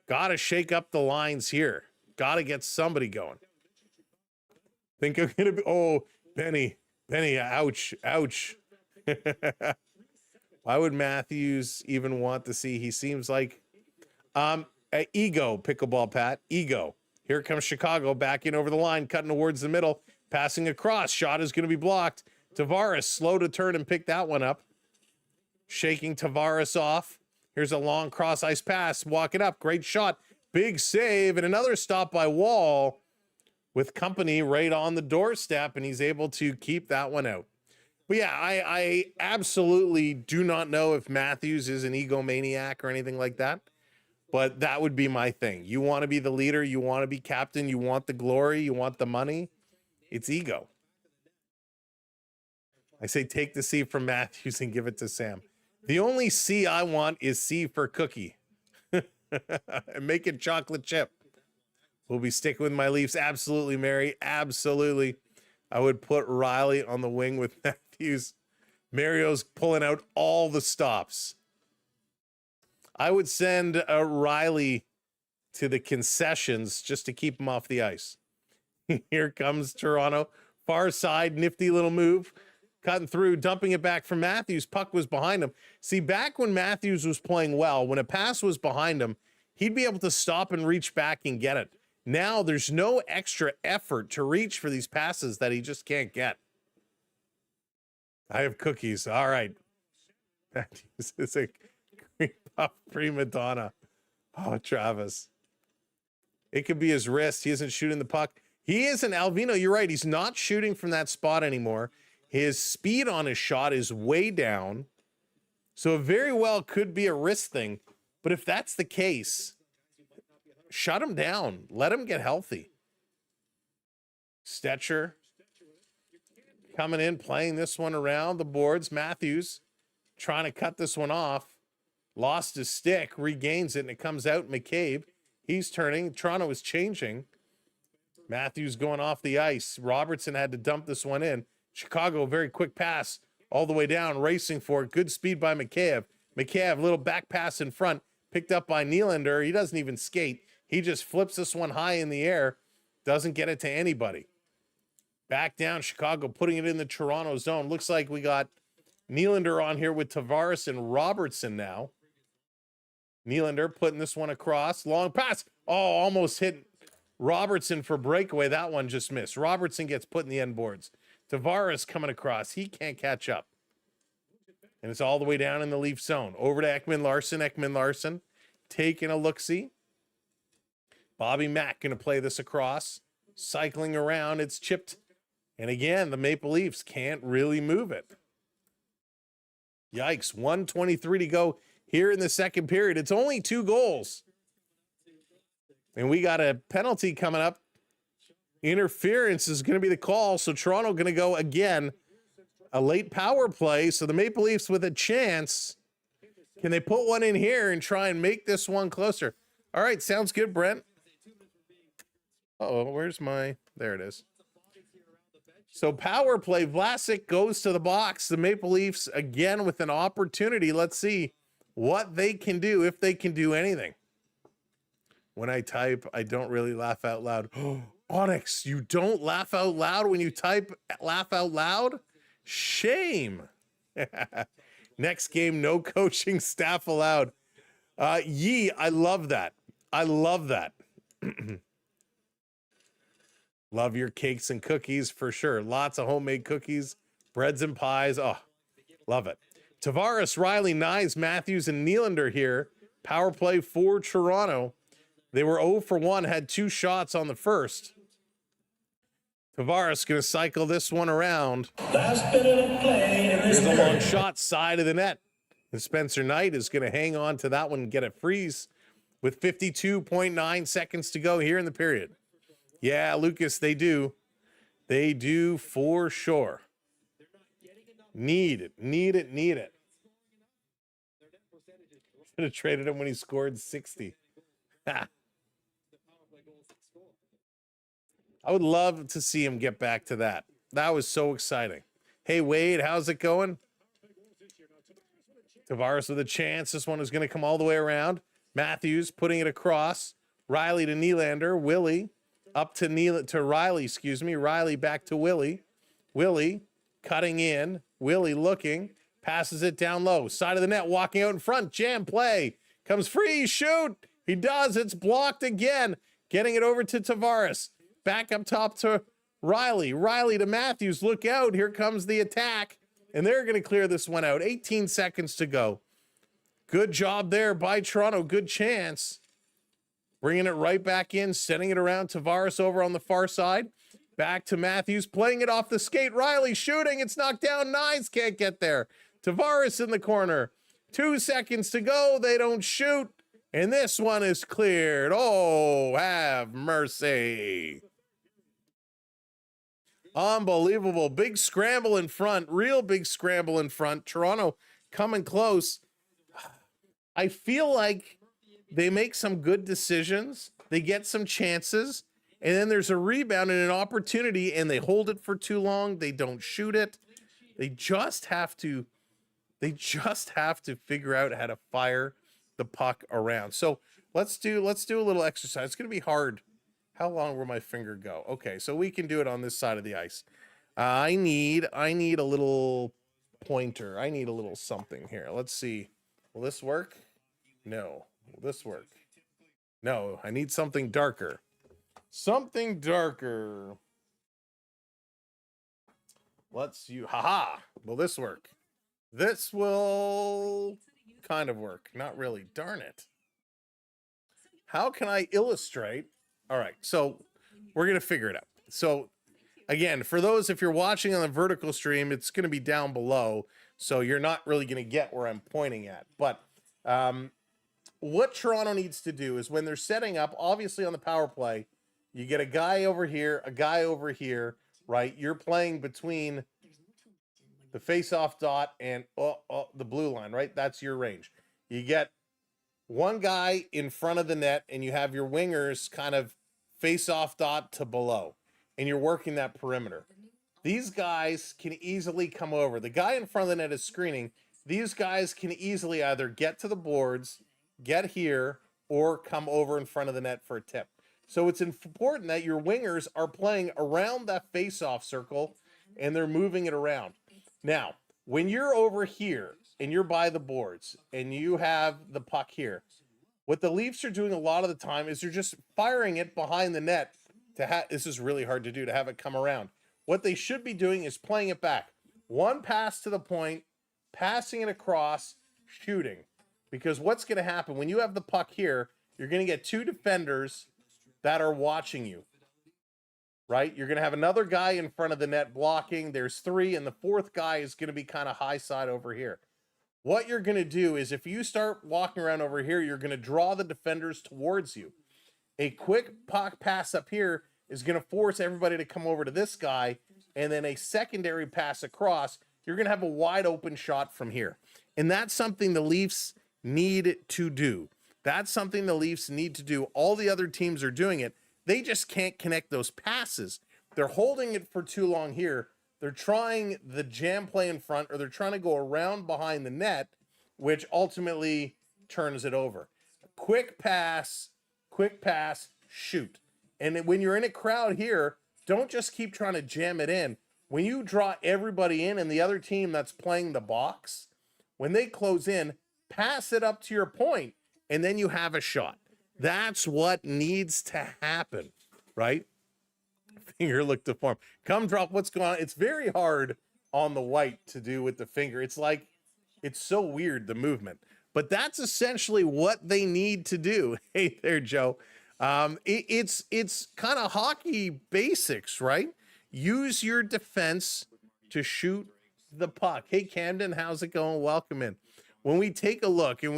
Speaker 2: Got to shake up the lines here. Got to get somebody going. Think I'm going to be... Oh, Benny, ouch. Why would Matthews even want to see? He seems like... ego, pickleball Pat. Ego. Here comes Chicago back in over the line, cutting towards the middle, passing across. Shot is going to be blocked. Tavares slow to turn and pick that one up. Shaking Tavares off. Here's a long cross ice pass. Walking up. Great shot. Big save. And another stop by Wall with company right on the doorstep. And he's able to keep that one out. But yeah, I absolutely do not know if Matthews is an egomaniac or anything like that. But that would be my thing. You want to be the leader. You want to be captain. You want the glory. You want the money. It's ego. I say take the C from Matthews and give it to Sam. The only C I want is C for cookie. And make it chocolate chip. We'll be sticking with my Leafs. Absolutely, Mary. Absolutely. I would put Riley on the wing with Matthews. Mario's pulling out all the stops. I would send Riley to the concessions just to keep him off the ice. Here comes Toronto. Far side, nifty little move. cutting through, dumping it back from Matthews. Puck was behind him. See, back when Matthews was playing well, when a pass was behind him, he'd be able to stop and reach back and get it. Now there's no extra effort to reach for these passes that he just can't get. I have cookies. All right. Matthews is a cream puff prima donna. Oh, Travis. It could be his wrist. He isn't shooting the puck. He isn't. Alvino, you're right. He's not shooting from that spot anymore. His speed on his shot is way down. So it very well could be a wrist thing. But if that's the case, shut him down. Let him get healthy. Stetcher coming in, playing this one around the boards. Matthews trying to cut this one off. Lost his stick, regains it, and it comes out. McCabe, he's turning. Toronto is changing. Matthews going off the ice. Robertson had to dump this one in. Chicago, very quick pass all the way down, racing for it. Good speed by McCabe. McCabe, little back pass in front, picked up by Nylander. He doesn't even skate. He just flips this one high in the air. Doesn't get it to anybody. Back down, Chicago putting it in the Toronto zone. Looks like we got Nylander on here with Tavares and Robertson now. Nylander putting this one across. Long pass. Oh, almost hit Robertson for breakaway. That one just missed. Robertson gets put in the end boards. Tavares coming across. He can't catch up. And it's all the way down in the Leaf zone. Over to Ekman-Larsson. Ekman-Larsson taking a look-see. Bobby Mack going to play this across. Cycling around. It's chipped. And again, the Maple Leafs can't really move it. Yikes. 1:23 to go here in the second period. It's only 2 goals. And we got a penalty coming up. Interference is going to be the call. So Toronto going to go again. A late power play. So the Maple Leafs with a chance. Can they put one in here and try and make this one closer? All right. Sounds good, Brent. Uh-oh, where's my... There it is. So power play. Vlasic goes to the box. The Maple Leafs again with an opportunity. Let's see what they can do, if they can do anything. When I type, I don't really laugh out loud. Onyx, you don't laugh out loud when you type laugh out loud? Shame. Next game, no coaching staff allowed. Yee, I love that. I love that. Love your cakes and cookies for sure. Lots of homemade cookies, breads and pies. Oh, love it. Tavares, Riley, Nyes, Matthews, and Nylander here. Power play for Toronto. They were 0 for 1, had 2 shots on the first. Tavares going to cycle this one around. There's a long shot, side of the net. And Spencer Knight is going to hang on to that one and get a freeze with 52.9 seconds to go here in the period. Yeah, Lucas, they do. They do for sure. Need it. Should have traded him when he scored 60. I would love to see him get back to that. That was so exciting. Hey, Wade, how's it going? Tavares with a chance. This one is going to come all the way around. Matthews putting it across. Riley to Nylander. Willie up to Riley, Riley back to Willie. Willie cutting in. Willie looking. Passes it down low. Side of the net, walking out in front. Jam play. Comes free. Shoot. He does. It's blocked again. Getting it over to Tavares. Back up top to Riley. Riley to Matthews. Look out. Here comes the attack. And they're going to clear this one out. 18 seconds to go. Good job there by Toronto. Good chance. Bringing it right back in. Sending it around. Tavares over on the far side. Back to Matthews. Playing it off the skate. Riley shooting. It's knocked down. Nyes can't get there. Tavares in the corner. 2 seconds to go. They don't shoot. And this one is cleared. Oh, have mercy. Unbelievable. Big scramble in front. Real big scramble in front. Toronto coming close. I feel like they make some good decisions. They get some chances. And then there's a rebound and an opportunity, and they hold it for too long. They don't shoot it. They just have to figure out how to fire the puck around. So let's do a little exercise. It's going to be hard. How long will my finger go? Okay, so we can do it on this side of the ice. I need a little pointer. I need a little something here. Let's see. Will this work? No. Will this work? No. I need something darker. Something darker. Let's you. Haha. Will this work? This will kind of work. Not really. Darn it. How can I illustrate? All right. So we're going to figure it out. So again, for those, if you're watching on the vertical stream, it's going to be down below. So you're not really going to get where I'm pointing at. But what Toronto needs to do is when they're setting up, obviously on the power play, you get a guy over here, a guy over here, right? You're playing between the face-off dot and the blue line, right? That's your range. You get one guy in front of the net, and you have your wingers kind of face-off dot to below, and you're working that perimeter. These guys can easily come over. The guy in front of the net is screening. These guys can easily either get to the boards, get here, or come over in front of the net for a tip. So it's important that your wingers are playing around that face-off circle, and they're moving it around. Now, when you're over here and you're by the boards and you have the puck here, what the Leafs are doing a lot of the time is they're just firing it behind the net to have, this is really hard to do, to have it come around. What they should be doing is playing it back. One pass to the point, passing it across, shooting. Because what's going to happen when you have the puck here, you're going to get two defenders that are watching you. Right? You're going to have another guy in front of the net blocking. There's three, and the fourth guy is going to be kind of high side over here. What you're going to do is if you start walking around over here, you're going to draw the defenders towards you. A quick puck pass up here is going to force everybody to come over to this guy, and then a secondary pass across, you're going to have a wide open shot from here. And that's something the Leafs need to do. That's something the Leafs need to do. All the other teams are doing it. They just can't connect those passes. They're holding it for too long here. They're trying the jam play in front, or they're trying to go around behind the net, which ultimately turns it over. Quick pass, shoot. And when you're in a crowd here, don't just keep trying to jam it in. When you draw everybody in and the other team that's playing the box, when they close in, pass it up to your point, and then you have a shot. That's what needs to happen, right? Finger look deformed. Come drop, what's going on? It's very hard on the white to do with the finger. It's like, it's so weird, the movement. But that's essentially what they need to do. Hey there, Joe. It's kind of hockey basics, right? Use your defense to shoot the puck. Hey, Camden, how's it going? Welcome in. When we take a look, and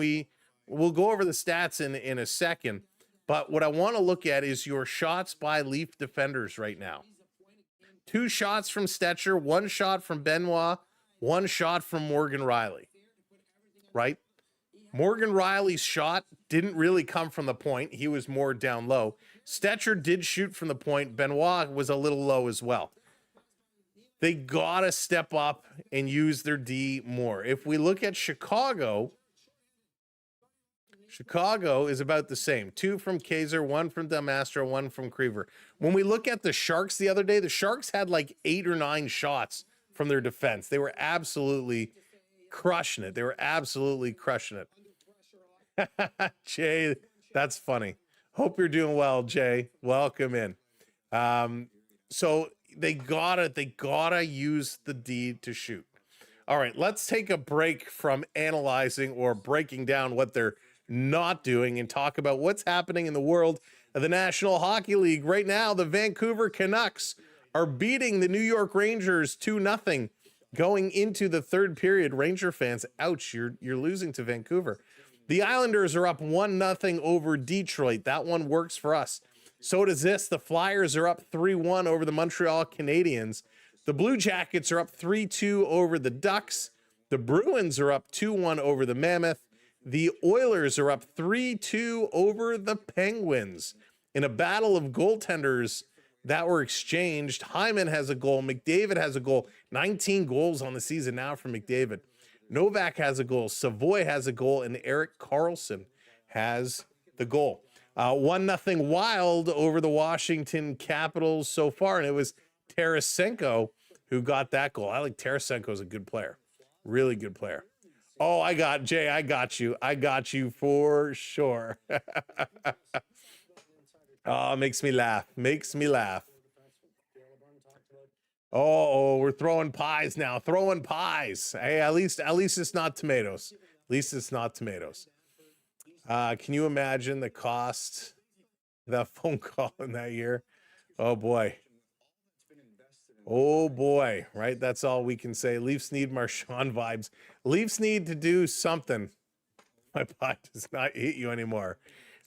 Speaker 2: we'll go over the stats in a second, but what I want to look at is your shots by Leaf defenders right now. 2 shots from Stetcher, 1 shot from Benoit, 1 shot from Morgan Rielly, right? Morgan Rielly's shot didn't really come from the point. He was more down low. Stetcher did shoot from the point. Benoit was a little low as well. They got to step up and use their D more. If we look at Chicago is about the same. 2 from Kaiser, 1 from Delmastro, 1 from Creever. When we look at the Sharks the other day, the Sharks had like 8 or 9 shots from their defense. They were absolutely crushing it. Jay, that's funny. Hope you're doing well, Jay. Welcome in. So they gotta use the D to shoot. All right, let's take a break from analyzing or breaking down what they're not doing and talk about what's happening in the world of the National Hockey League. Right now, the Vancouver Canucks are beating the New York Rangers 2-0 going into the third period. Ranger fans, ouch, you're losing to Vancouver. The Islanders are up 1-0 over Detroit. That one works for us. So does this. The Flyers are up 3-1 over the Montreal Canadiens. The Blue Jackets are up 3-2 over the Ducks. The Bruins are up 2-1 over the Mammoth. The Oilers are up 3-2 over the Penguins. In a battle of goaltenders that were exchanged, Hyman has a goal. McDavid has a goal. 19 goals on the season now for McDavid. Novak has a goal. Savoy has a goal. And Erik Karlsson has the goal. 1-0 Wild over the Washington Capitals so far. And it was Tarasenko who got that goal. I like Tarasenko is a good player. Really good player. Oh, I got you. I got you for sure. Oh, it makes me laugh. Makes me laugh. Oh, we're throwing pies now. Throwing pies. Hey, at least it's not tomatoes. At least it's not tomatoes. Can you imagine the cost of that phone call in that year? Oh boy. Oh boy, right? That's all we can say. Leafs need Marchand vibes. Leafs need to do something. My pie does not hit you anymore.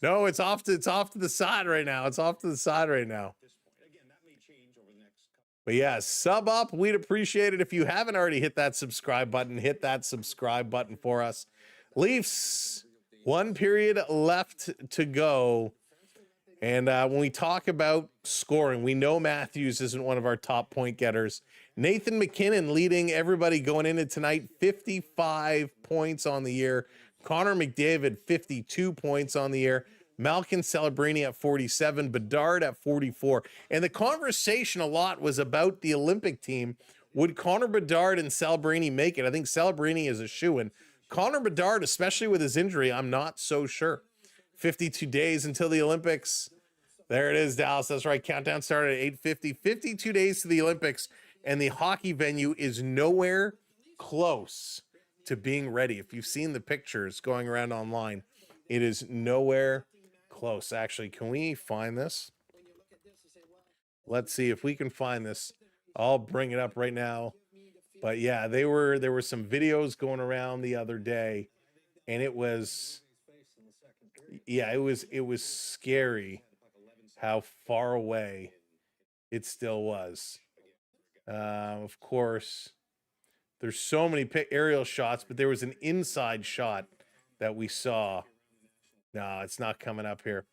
Speaker 2: No, it's off to the side right now. It's off to the side right now. But yeah, sub up. We'd appreciate it. If you haven't already hit that subscribe button, hit that subscribe button for us. Leafs, 1 period left to go. And when we talk about scoring, we know Matthews isn't one of our top point getters. Nathan McKinnon leading everybody going into tonight, 55 points on the year. Connor McDavid, 52 points on the year. Malkin Celebrini at 47, Bedard at 44. And the conversation a lot was about the Olympic team. Would Connor Bedard and Celebrini make it? I think Celebrini is a shoo-in. Connor Bedard, especially with his injury, I'm not so sure. 52 days until the Olympics. There it is, Dallas. That's right. Countdown started at 8:50. 52 days to the Olympics, and the hockey venue is nowhere close to being ready. If you've seen the pictures going around online, it is nowhere close. Actually, can we find this? Let's see if we can find this. I'll bring it up right now. But yeah, there were some videos going around the other day, and it was it was scary how far away it still was. Of course, there's so many aerial shots, but there was an inside shot that we saw. No, it's not coming up here.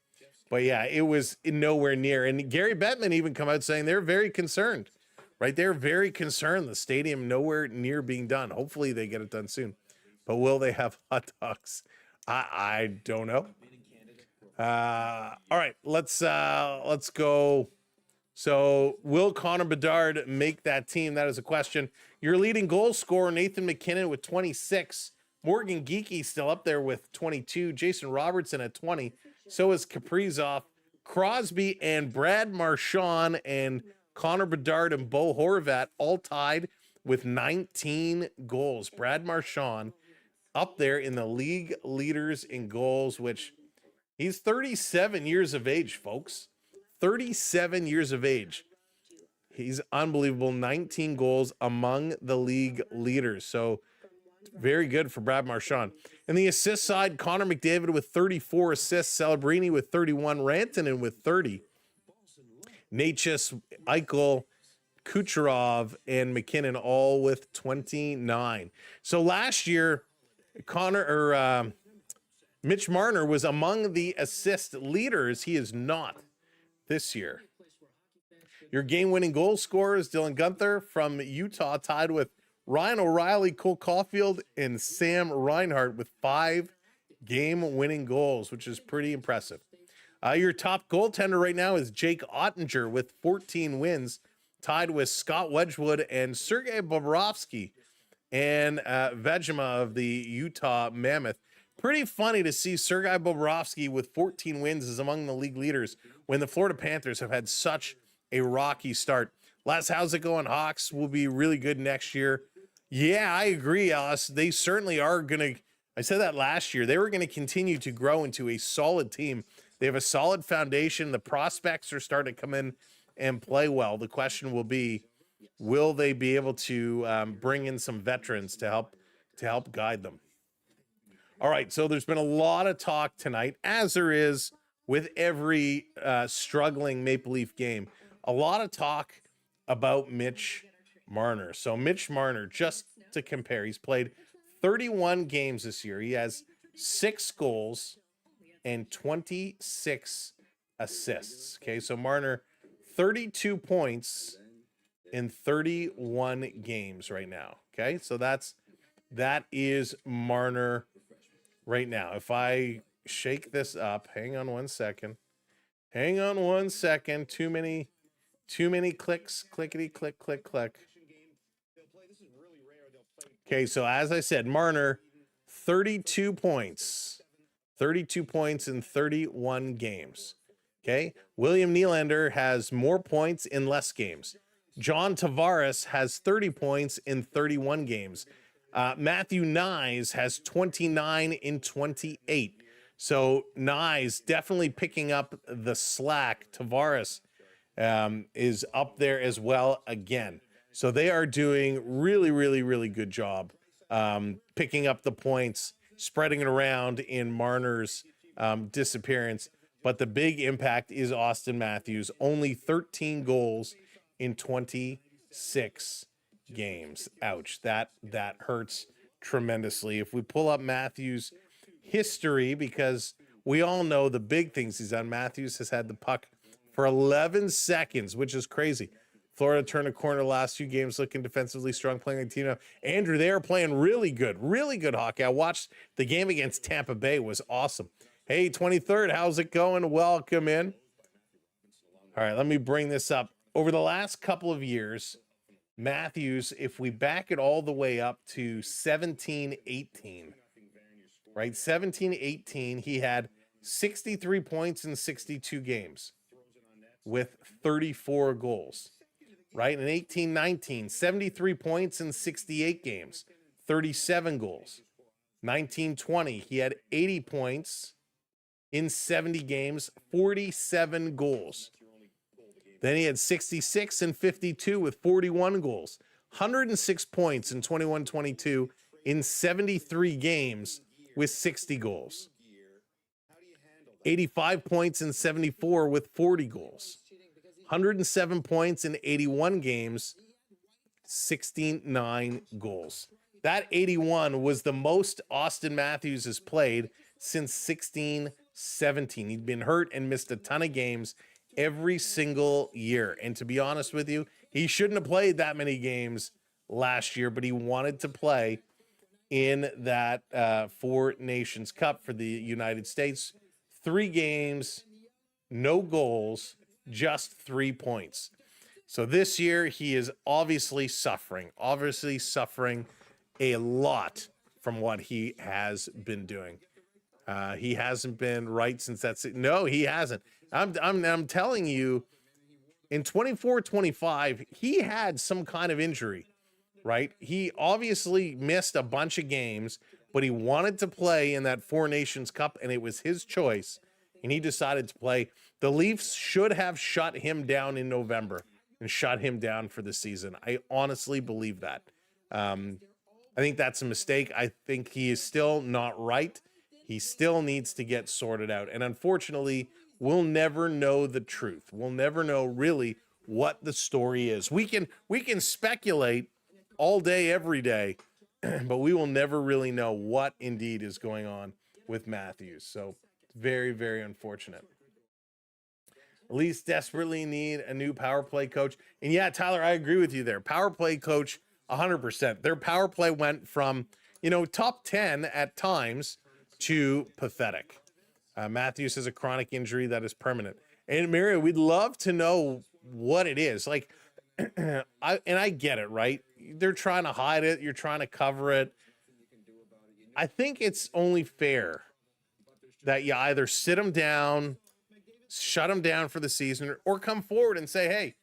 Speaker 2: But yeah, it was nowhere near. And Gary Bettman even come out saying they're very concerned, right? They're very concerned. The stadium nowhere near being done. Hopefully they get it done soon. But will they have hot dogs? I don't know. All right, let's go. So will Connor Bedard make that team? That is a question. Your leading goal scorer, Nathan McKinnon with 26. Morgan Geekie still up there with 22. Jason Robertson at 20. So is Kaprizov. Crosby and Brad Marchand and Connor Bedard and Bo Horvat all tied with 19 goals. Brad Marchand up there in the league leaders in goals, which he's 37 years of age, folks. 37 years of age. He's unbelievable. 19 goals among the league leaders. So very good for Brad Marchand. In the assist side, Connor McDavid with 34 assists, Celebrini with 31, Rantanen with 30. Natchez, Eichel, Kucherov, and McKinnon all with 29. So last year, Mitch Marner was among the assist leaders. He is not this year. Your game-winning goal scorers, Dylan Guenther from Utah, tied with Ryan O'Reilly, Cole Caulfield, and Sam Reinhart with 5 game-winning goals, which is pretty impressive. Your top goaltender right now is Jake Ottinger with 14 wins, tied with Scott Wedgwood and Sergei Bobrovsky and Vejima of the Utah Mammoth. Pretty funny to see Sergei Bobrovsky with 14 wins is among the league leaders when the Florida Panthers have had such a rocky start. Les, how's it going? Hawks will be really good next year. Yeah, I agree, Alice. They certainly are going to, I said that last year, they were going to continue to grow into a solid team. They have a solid foundation. The prospects are starting to come in and play well. The question will be, will they be able to bring in some veterans to help guide them? All right, so there's been a lot of talk tonight, as there is with every struggling Maple Leaf game. A lot of talk about Mitch Marner. So Mitch Marner, just to compare, he's played 31 games this year. He has 6 goals and 26 assists. Okay, so Marner, 32 points in 31 games right now. Okay, so that is Marner right now. If I shake this up, hang on one second. Too many clicks, clickety click, click, click. Okay, so as I said, Marner, 32 points. 32 points in 31 games. Okay, William Nylander has more points in less games. John Tavares has 30 points in 31 games. Matthew Nyes has 29 in 28. So Nyes definitely picking up the slack. Tavares is up there as well again. So they are doing really, really, really good job picking up the points, spreading it around in Marner's disappearance. But the big impact is Austin Matthews, only 13 goals in 26 games. Ouch, that hurts tremendously. If we pull up Matthews' history, because we all know the big things he's done. Matthews has had the puck for 11 seconds, which is crazy. Florida turned a corner last few games, looking defensively strong, playing like Tino. Andrew, they are playing really good hockey. I watched the game against Tampa Bay. It was awesome. Hey, 23rd, how's it going? Welcome in. All right, let me bring this up. Over the last couple of years, Matthews, if we back it all the way up to 17-18, right? 17-18, he had 63 points in 62 games with 34 goals, right? In 18-19, 73 points in 68 games, 37 goals. 19-20, he had 80 points in 70 games, 47 goals. Then he had 66 and 52 with 41 goals, 106 points in 21-22 in 73 games with 60 goals. 85 points in 74 with 40 goals. 107 points in 81 games, 69 goals. That 81 was the most Austin Matthews has played since 16-17. He'd been hurt and missed a ton of games every single year. And to be honest with you, he shouldn't have played that many games last year, but he wanted to play in that Four Nations Cup for the United States. 3 games, no goals, just 3 points. So this year he is obviously suffering a lot from what he has been doing. He hasn't been right since no, he hasn't. I'm telling you, in 24-25, he had some kind of injury, right? He obviously missed a bunch of games, but he wanted to play in that Four Nations Cup, and it was his choice, and he decided to play. The Leafs should have shut him down in November and shut him down for the season. I honestly believe that. I think that's a mistake. I think he is still not right. He still needs to get sorted out. And unfortunately, we'll never know the truth. We'll never know really what the story is. We can speculate all day, every day, but we will never really know what indeed is going on with Matthews. So very, very unfortunate. Leafs desperately need a new power play coach. And yeah, Tyler, I agree with you there. Power play coach, 100%. Their power play went from, top 10 at times to pathetic. Matthews has a chronic injury that is permanent. And Mario, we'd love to know what it is. Like, I get it, right? They're trying to hide it. You're trying to cover it. I think it's only fair that you either sit him down, shut him down for the season, or come forward and say, hey,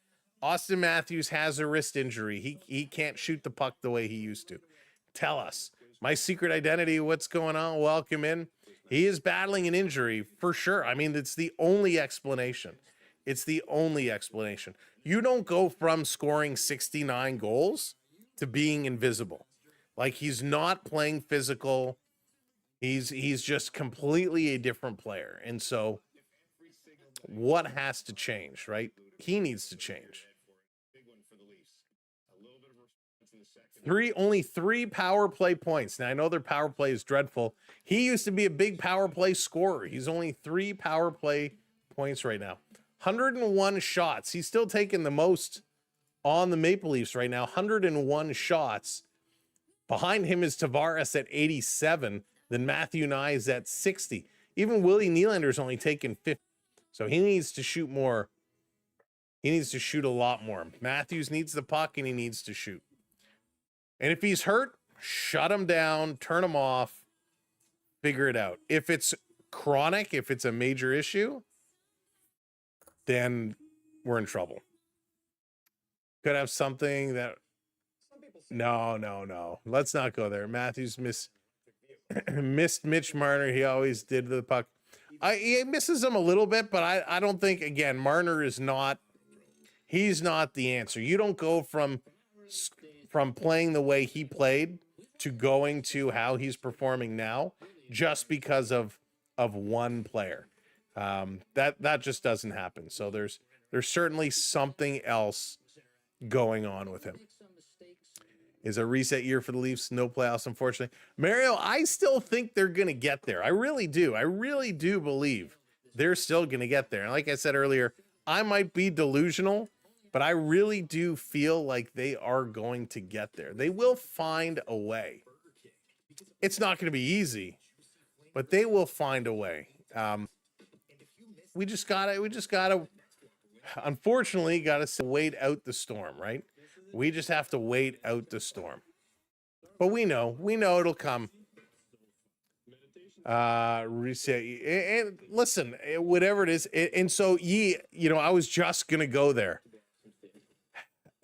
Speaker 2: Austin Matthews has a wrist injury. He can't shoot the puck the way he used to. Tell us. My secret identity, what's going on? Welcome in. He is battling an injury for sure. I mean, it's the only explanation. It's the only explanation. You don't go from scoring 69 goals to being invisible. Like, he's not playing physical. He's just completely a different player. And so what has to change, right? He needs to change. Only 3 power play points. Now, I know their power play is dreadful. He used to be a big power play scorer. He's only 3 power play points right now. 101 shots. He's still taking the most on the Maple Leafs right now. 101 shots. Behind him is Tavares at 87. Then Matthew Nyes at 60. Even Willie Nylander's only taken 50. So he needs to shoot more. He needs to shoot a lot more. Matthews needs the puck and he needs to shoot. And if he's hurt, shut him down, turn him off, figure it out. If it's chronic, if it's a major issue, then we're in trouble. Could have something that... No. Let's not go there. Matthews missed Mitch Marner. He always did the puck. He misses him a little bit, but I don't think, again, Marner is not... He's not the answer. You don't go from playing the way he played to going to how he's performing now just because of one player. That just doesn't happen. So there's certainly something else going on with him. Is a reset year for the Leafs. No playoffs, unfortunately. Mario, I still think they're going to get there. I really do. I really do believe they're still going to get there. And like I said earlier, I might be delusional, but I really do feel like they are going to get there. They will find a way. It's not going to be easy, but they will find a way. We just gotta, unfortunately, gotta wait out the storm, right? We just have to wait out the storm. But we know it'll come. Reset. And listen, whatever it is. And so I was just going to go there.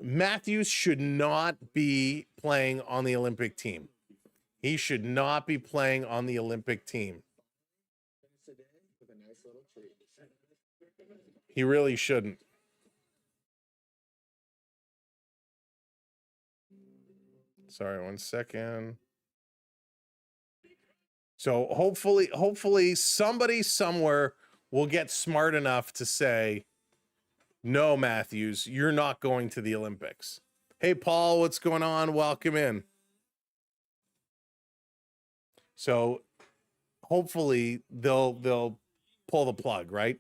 Speaker 2: Matthews should not be playing on the Olympic team. He should not be playing on the Olympic team. He really shouldn't. Sorry, 1 second. So hopefully somebody somewhere will get smart enough to say, no, Matthews, you're not going to the Olympics. Hey, Paul, what's going on? Welcome in. So hopefully they'll pull the plug, right?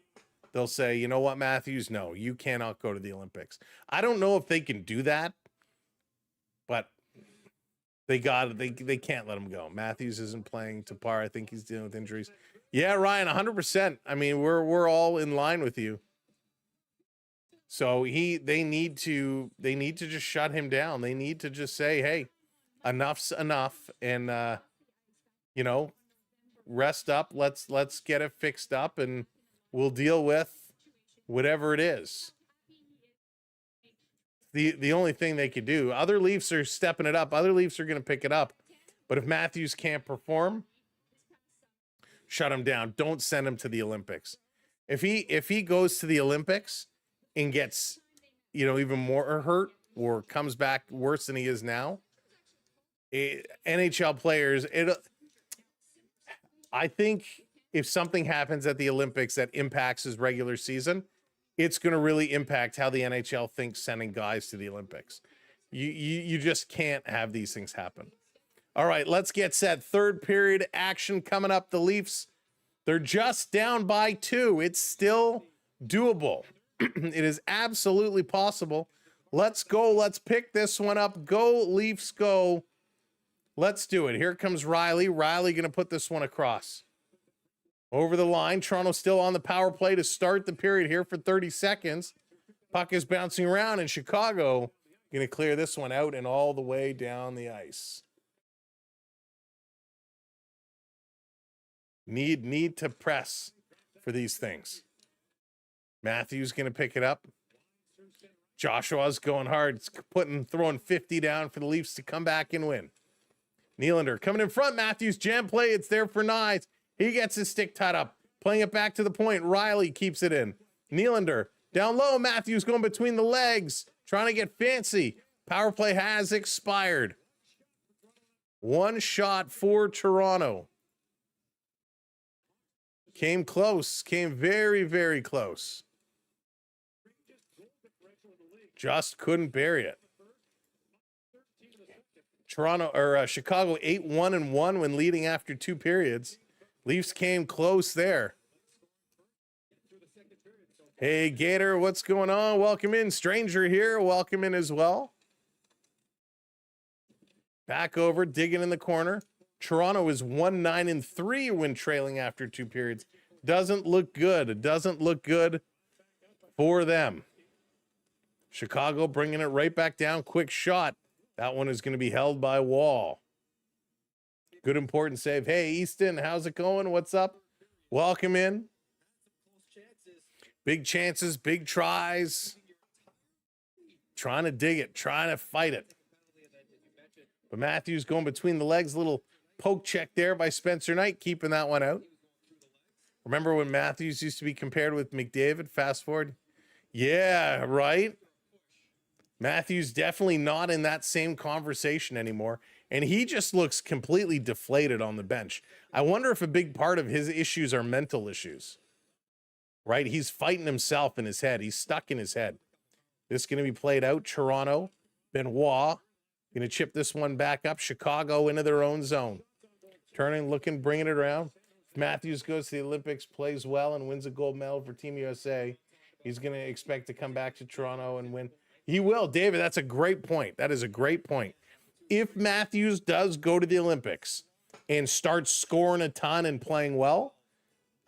Speaker 2: They'll say, you know what, Matthews? No, you cannot go to the Olympics. I don't know if they can do that, but they can't let him go. Matthews isn't playing to par. I think he's dealing with injuries. Yeah, Ryan, 100%. I mean, we're all in line with you. So they need to just shut him down. They need to just say, hey, enough's enough, and rest up. Let's get it fixed up, and we'll deal with whatever it is. The only thing they could do, other Leafs are stepping it up. Other Leafs are going to pick it up. But if Matthews can't perform, shut him down. Don't send him to the Olympics. If he goes to the Olympics and gets, even more hurt or comes back worse than he is now, NHL players, I think if something happens at the Olympics that impacts his regular season, it's going to really impact how the NHL thinks sending guys to the Olympics. You just can't have these things happen. All right, let's get set. Third period action coming up. The Leafs, they're just down by 2. It's still doable. It is absolutely possible. Let's go. Let's pick this one up. Go, Leafs, go. Let's do it. Here comes Riley. Riley going to put this one across. Over the line. Toronto still on the power play to start the period here for 30 seconds. Puck is bouncing around, and Chicago going to clear this one out and all the way down the ice. Need to press for these things. Matthews going to pick it up. Joshua's going hard. Throwing 50 down for the Leafs to come back and win. Nylander coming in front. Matthews jam play. It's there for Nyes. He gets his stick tied up. Playing it back to the point. Riley keeps it in. Nylander down low. Matthews going between the legs. Trying to get fancy. Power play has expired. One shot for Toronto. Came close. Came very, very close. Just couldn't bury it. Chicago 8-1-1 when leading after 2 periods. Leafs came close there. Hey, Gator, what's going on? Welcome in. Stranger here. Welcome in as well. Back over, digging in the corner. Toronto is 1-9-3 when trailing after 2 periods. Doesn't look good. It doesn't look good for them. Chicago bringing it right back down. Quick shot. That one is going to be held by Wall. Good important save. Hey, Easton, how's it going? What's up? Welcome in. Big chances, big tries. Trying to dig it, trying to fight it. But Matthews going between the legs, little poke check there by Spencer Knight, keeping that one out. Remember when Matthews used to be compared with McDavid? Fast forward. Yeah, right? Matthews definitely not in that same conversation anymore. And he just looks completely deflated on the bench. I wonder if a big part of his issues are mental issues. Right? He's fighting himself in his head. He's stuck in his head. This is going to be played out. Toronto, Benoit, going to chip this one back up. Chicago into their own zone. Turning, looking, bringing it around. If Matthews goes to the Olympics, plays well, and wins a gold medal for Team USA, he's going to expect to come back to Toronto and win. He will. David, that's a great point. That is a great point. If Matthews does go to the Olympics and starts scoring a ton and playing well,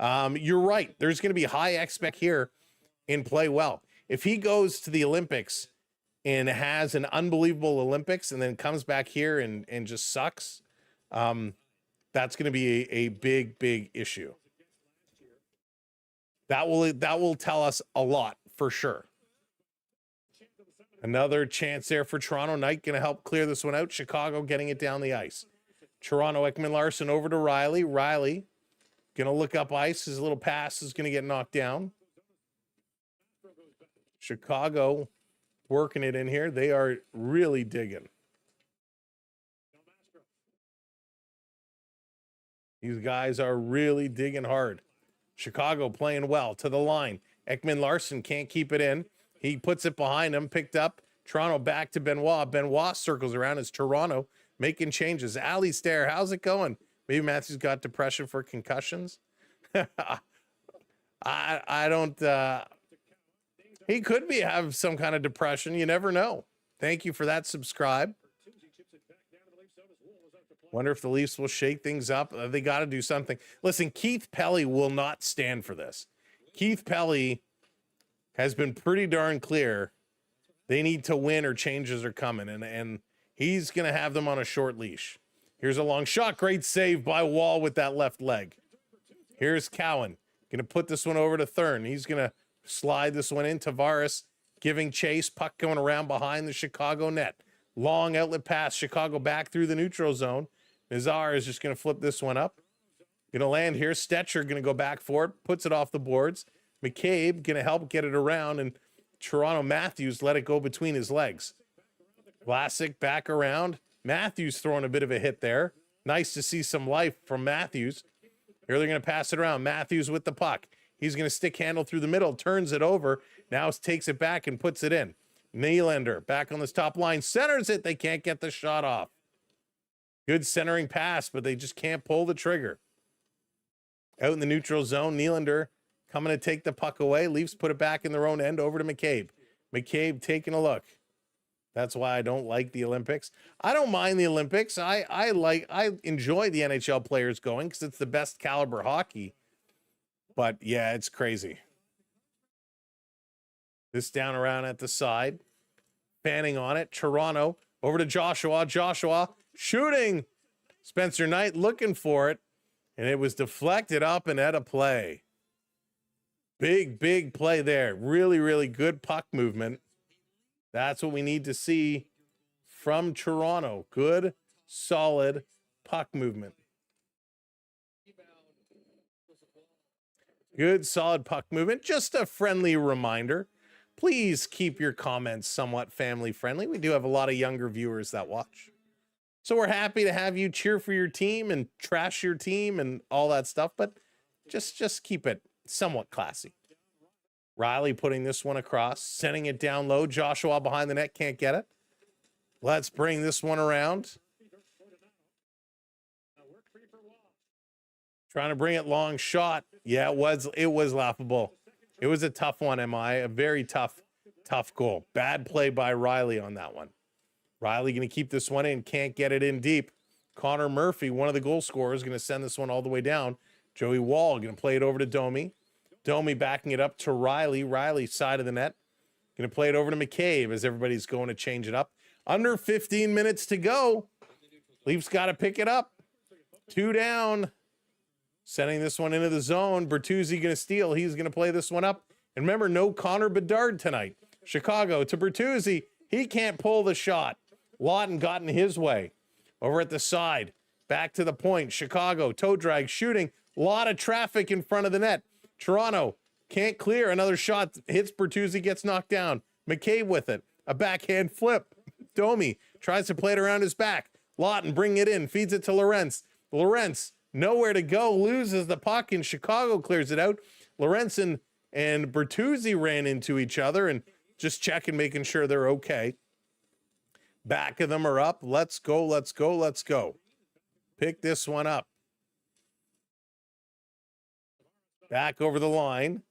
Speaker 2: you're right. There's going to be high expect here and play well. If he goes to the Olympics and has an unbelievable Olympics and then comes back here and just sucks, that's going to be a big, big issue. That will tell us a lot for sure. Another chance there for Toronto. Knight going to help clear this one out. Chicago getting it down the ice. Toronto, Ekman-Larsson over to Riley. Riley going to look up ice. His little pass is going to get knocked down. Chicago working it in here. They are really digging. These guys are really digging hard. Chicago playing well to the line. Ekman-Larsson can't keep it in. He puts it behind him, picked up. Toronto back to Benoit. Benoit circles around as Toronto making changes. Alistair, how's it going? Maybe Matthews got depression for concussions. I don't. He could have some kind of depression. You never know. Thank you for that subscribe. Wonder if the Leafs will shake things up. They got to do something. Listen, Keith Pelly will not stand for this. Keith Pelly has been pretty darn clear they need to win or changes are coming, and he's going to have them on a short leash. Here's a long shot. Great save by Wall with that left leg. Here's Cowan. Going to put this one over to Thurn. He's going to slide this one in. Tavares giving chase. Puck going around behind the Chicago net. Long outlet pass. Chicago back through the neutral zone. Nazar is just going to flip this one up. Going to land here. Stetcher going to go back for it. Puts it off the boards. McCabe going to help get it around, and Toronto Matthews let it go between his legs. Vlasic back around. Matthews throwing a bit of a hit there. Nice to see some life from Matthews. Here they're going to pass it around. Matthews with the puck. He's going to stick handle through the middle, turns it over, now takes it back and puts it in. Nylander back on this top line, centers it. They can't get the shot off. Good centering pass, but they just can't pull the trigger. Out in the neutral zone, Nylander coming to take the puck away. Leafs put it back in their own end over to McCabe. McCabe taking a look. That's why I don't like the Olympics. I don't mind the Olympics. I enjoy the NHL players going because it's the best caliber hockey. But yeah, it's crazy. This down around at the side. Fanning on it. Toronto over to Joshua. Joshua shooting. Spencer Knight looking for it. And it was deflected up and out of play. Big, big play there. Really, really good puck movement. That's what we need to see from Toronto. Good, solid puck movement. Good, solid puck movement. Just a friendly reminder. Please keep your comments somewhat family friendly. We do have a lot of younger viewers that watch. So we're happy to have you cheer for your team and trash your team and all that stuff, but just keep it somewhat classy. Riley putting this one across, sending it down low. Joshua behind the net, can't get it. Let's bring this one around. Trying to bring it long shot. Yeah, it was laughable. It was a tough one, MI. A very tough goal. Bad play by Riley on that one. Riley going to keep this one in, can't get it in deep. Connor Murphy, one of the goal scorers, going to send this one all the way down. Joey Wall going to play it over to Domi. Domi backing it up to Riley. Riley side of the net. Going to play it over to McCabe as everybody's going to change it up. Under 15 minutes to go. Leafs got to pick it up. 2 down. Sending this one into the zone. Bertuzzi going to steal. He's going to play this one up. And remember, no Connor Bedard tonight. Chicago to Bertuzzi. He can't pull the shot. Lawton got in his way. Over at the side. Back to the point. Chicago, toe drag, shooting. A lot of traffic in front of the net. Toronto can't clear. Another shot hits Bertuzzi, gets knocked down. McCabe with it. A backhand flip. Domi tries to play it around his back. Lawton bringing it in. Feeds it to Lorentz. Lorentz, nowhere to go. Loses the puck, and Chicago clears it out. Lorentz and Bertuzzi ran into each other and just checking, making sure they're okay. Back of them are up. Let's go, let's go, let's go. Pick this one up. Back over the line.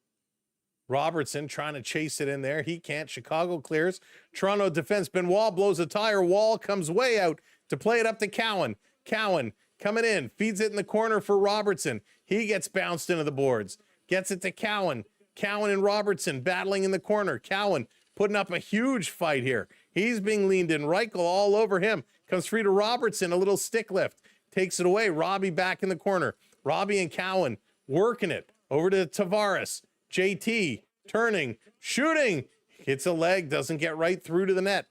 Speaker 2: Robertson trying to chase it in there. He can't. Chicago clears. Toronto defense. Benoit blows a tire. Wall comes way out to play it up to Cowan. Cowan coming in. Feeds it in the corner for Robertson. He gets bounced into the boards. Gets it to Cowan. Cowan and Robertson battling in the corner. Cowan putting up a huge fight here. He's being leaned in. Reichel all over him. Comes free to Robertson. A little stick lift. Takes it away. Robbie back in the corner. Robbie and Cowan working it. Over to Tavares. JT turning, shooting, hits a leg, doesn't get right through to the net.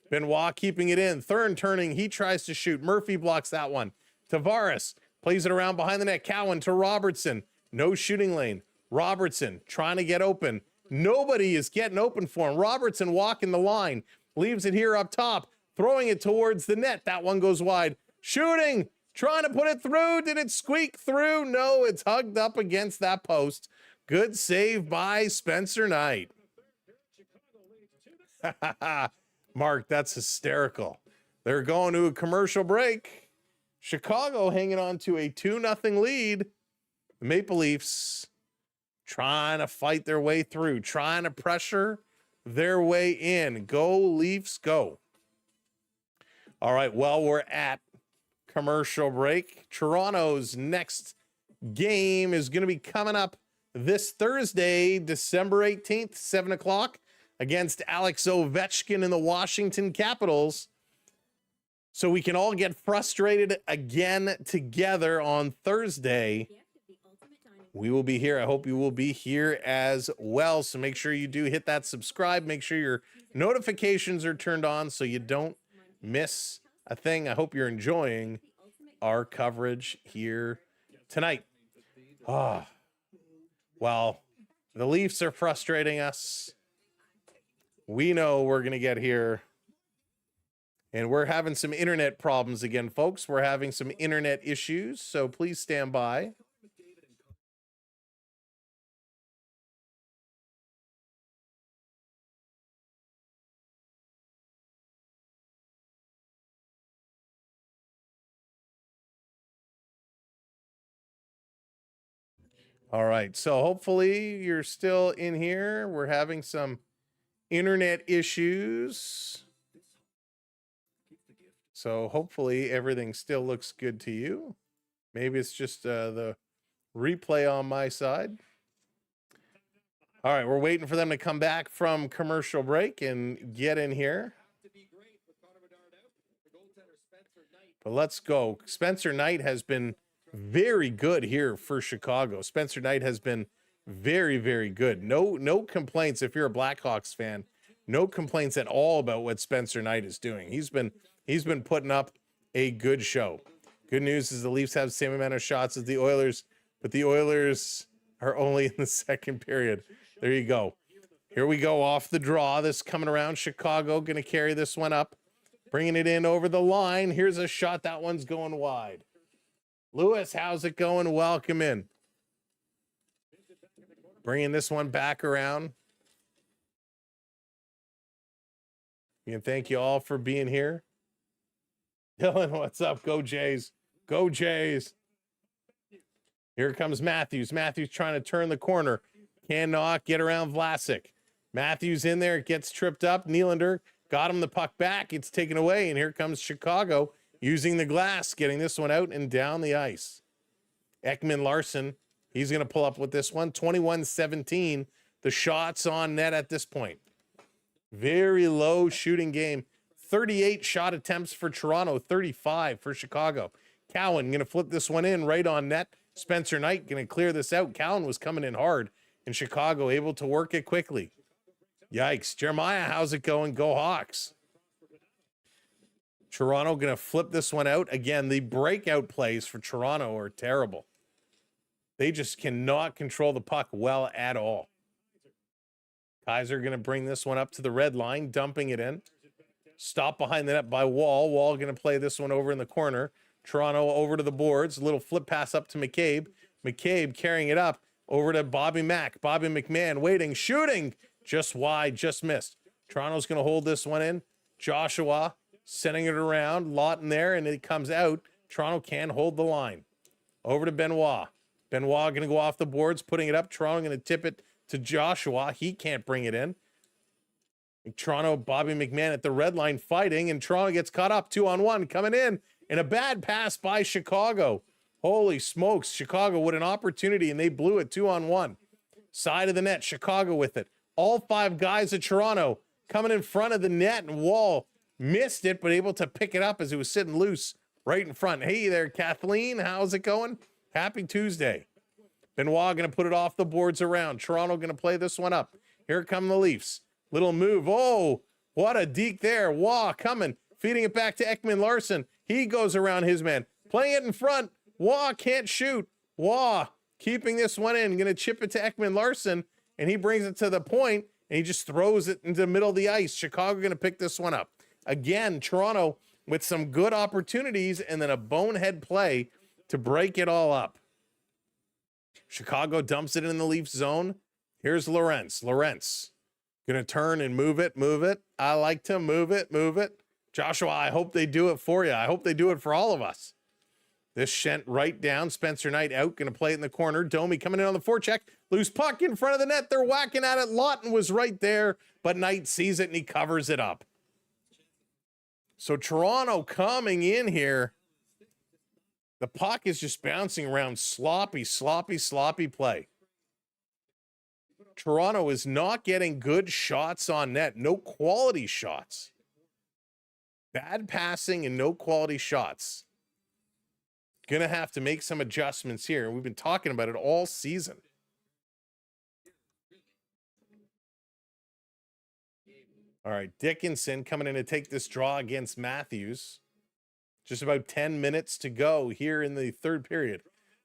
Speaker 2: Benoit keeping it in. Thurn turning, he tries to shoot. Murphy blocks that one. Tavares plays it around behind the net. Cowan to Robertson. No shooting lane. Robertson trying to get open. Nobody is getting open for him. Robertson walking the line. Leaves it here up top. Throwing it towards the net. That one goes wide. Shooting. Trying to put it through. Did it squeak through? No, it's hugged up against that post. Good save by Spencer Knight. Mark, that's hysterical. They're going to a commercial break. Chicago hanging on to a 2-0 lead. The Maple Leafs trying to fight their way through, trying to pressure their way in. Go Leafs, go. All right, well, we're at commercial break. Toronto's next game is going to be coming up this Thursday, December 18th, 7 o'clock, against Alex Ovechkin and the Washington Capitals. So we can all get frustrated again together on Thursday. We will be here. I hope you will be here as well. So make sure you do hit that subscribe. Make sure your notifications are turned on so you don't miss a thing. I hope you're enjoying our coverage here tonight. Well, the Leafs are frustrating us. We know we're going to get here. And we're having some internet problems again, folks. We're having some internet issues, so please stand by. All right, so hopefully you're still in here. We're having some internet issues. So hopefully everything still looks good to you. Maybe it's just the replay on my side. All right, we're waiting for them to come back from commercial break and get in here. But let's go. Spencer Knight has been very good here for Chicago. Spencer Knight has been very, very good. No complaints if you're a Blackhawks fan. No complaints at all about what Spencer Knight is doing. He's been putting up a good show. Good news is the Leafs have the same amount of shots as the Oilers, but the Oilers are only in the second period. There you go. Here we go off the draw. This coming around. Chicago going to carry this one up. Bringing it in over the line. Here's a shot. That one's going wide. Lewis, how's it going? Welcome in. Bringing this one back around. And thank you all for being here. Dylan, what's up? Go Jays. Go Jays. Here comes Matthews. Matthews trying to turn the corner. Cannot get around Vlasic. Matthews in there. Gets tripped up. Nylander got him the puck back. It's taken away. And here comes Chicago using the glass, getting this one out and down the ice. Ekman Larson, he's going to pull up with this one. 21-17. The shots on net at this point. Very low shooting game 38 shot attempts for Toronto, 35 for Chicago. Cowan going to flip this one in right on net. Spencer Knight going to clear this out. Cowan was coming in hard, and Chicago able to work it quickly. Yikes. Jeremiah, how's it going? Go Hawks. Toronto going to flip this one out. Again, the breakout plays for Toronto are terrible. They just cannot control the puck well at all. Kaiser going to bring this one up to the red line, dumping it in. Stop behind the net by Wall. Wall going to play this one over in the corner. Toronto over to the boards. A little flip pass up to McCabe. McCabe carrying it up over to Bobby Mack. Bobby McMahon waiting, shooting. Just wide, just missed. Toronto's going to hold this one in. Joshua sending it around. Lawton there, and it comes out. Toronto can hold the line. Over to Benoit. Benoit going to go off the boards, putting it up. Toronto going to tip it to Joshua. He can't bring it in. Toronto, Bobby McMahon at the red line fighting, and Toronto gets caught up 2-on-1 coming in, and a bad pass by Chicago. Holy smokes, Chicago with an opportunity, and they blew it 2-on-1. Side of the net, Chicago with it. All 5 guys of Toronto coming in front of the net, and Wall missed it, but able to pick it up as it was sitting loose right in front. Hey there, Kathleen, how's it going? Happy Tuesday. Benoit going to put it off the boards around. Toronto going to play this one up. Here come the Leafs. Little move. Oh, what a deke there. Waugh coming. Feeding it back to Ekman Larson. He goes around his man. Playing it in front. Waugh can't shoot. Waugh keeping this one in. Going to chip it to Ekman Larson. And he brings it to the point. And he just throws it into the middle of the ice. Chicago going to pick this one up. Again, Toronto with some good opportunities. And then a bonehead play to break it all up. Chicago dumps it in the Leafs zone. Here's Lorentz. Lorentz going to turn and move it, move it. I like to move it, move it. Joshua, I hope they do it for you. I hope they do it for all of us. This sent right down. Spencer Knight out, going to play it in the corner. Domi coming in on the forecheck. Loose puck in front of the net. They're whacking at it. Lawton was right there, but Knight sees it and he covers it up. So Toronto coming in here. The puck is just bouncing around. Sloppy, sloppy, sloppy play. Toronto is not getting good shots on net. No quality shots. Bad passing and no quality shots. Gonna have to make some adjustments here. We've been talking about it all season. All right, Dickinson coming in to take this draw against Matthews. Just about 10 minutes to go here in the third period.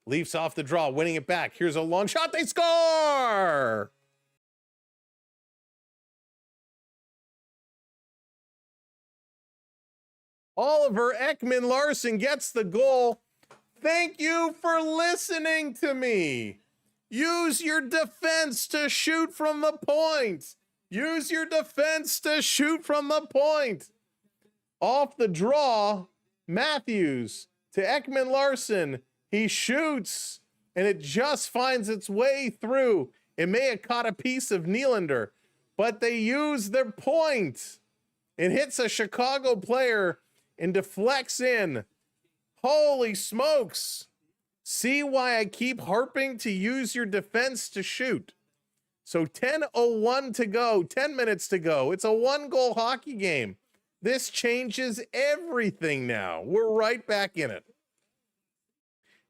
Speaker 2: Leafs off the draw, winning it back. Here's a long shot. They score! Oliver Ekman Larson gets the goal. Thank you for listening to me. Use your defense to shoot from the point. Use your defense to shoot from the point. Off the draw, Matthews to Ekman Larson. He shoots, and it just finds its way through. It may have caught a piece of Nylander, but they use their point. It hits a Chicago player and deflects in. Holy smokes. See why I keep harping to use your defense to shoot. So 10:01 to go, 10 minutes to go. It's a 1-goal hockey game. This changes everything now. We're right back in it.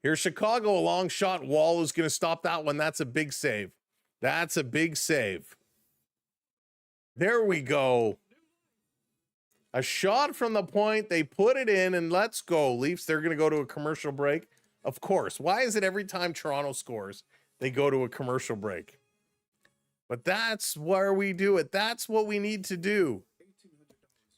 Speaker 2: Here's Chicago, a long shot. Wall is going to stop that one. That's a big save. That's a big save. There we go. A shot from the point. They put it in, and let's go. Leafs, they're going to go to a commercial break. Of course. Why is it every time Toronto scores, they go to a commercial break? But that's where we do it. That's what we need to do.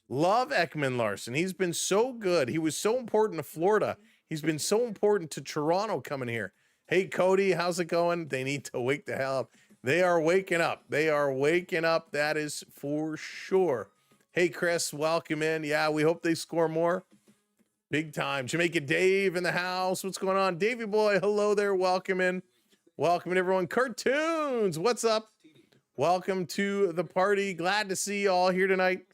Speaker 2: Love Ekman Larson. He's been so good. He was so important to Florida. He's been so important to Toronto coming here. Hey, Cody, how's it going? They need to wake the hell up. They are waking up. They are waking up. That is for sure. Hey, Chris, welcome in. Yeah, we hope they score more. Big time. Jamaica Dave in the house. What's going on? Davey boy, hello there. Welcome in. Welcome in, everyone. Cartoons, what's up? Welcome to the party. Glad to see you all here tonight.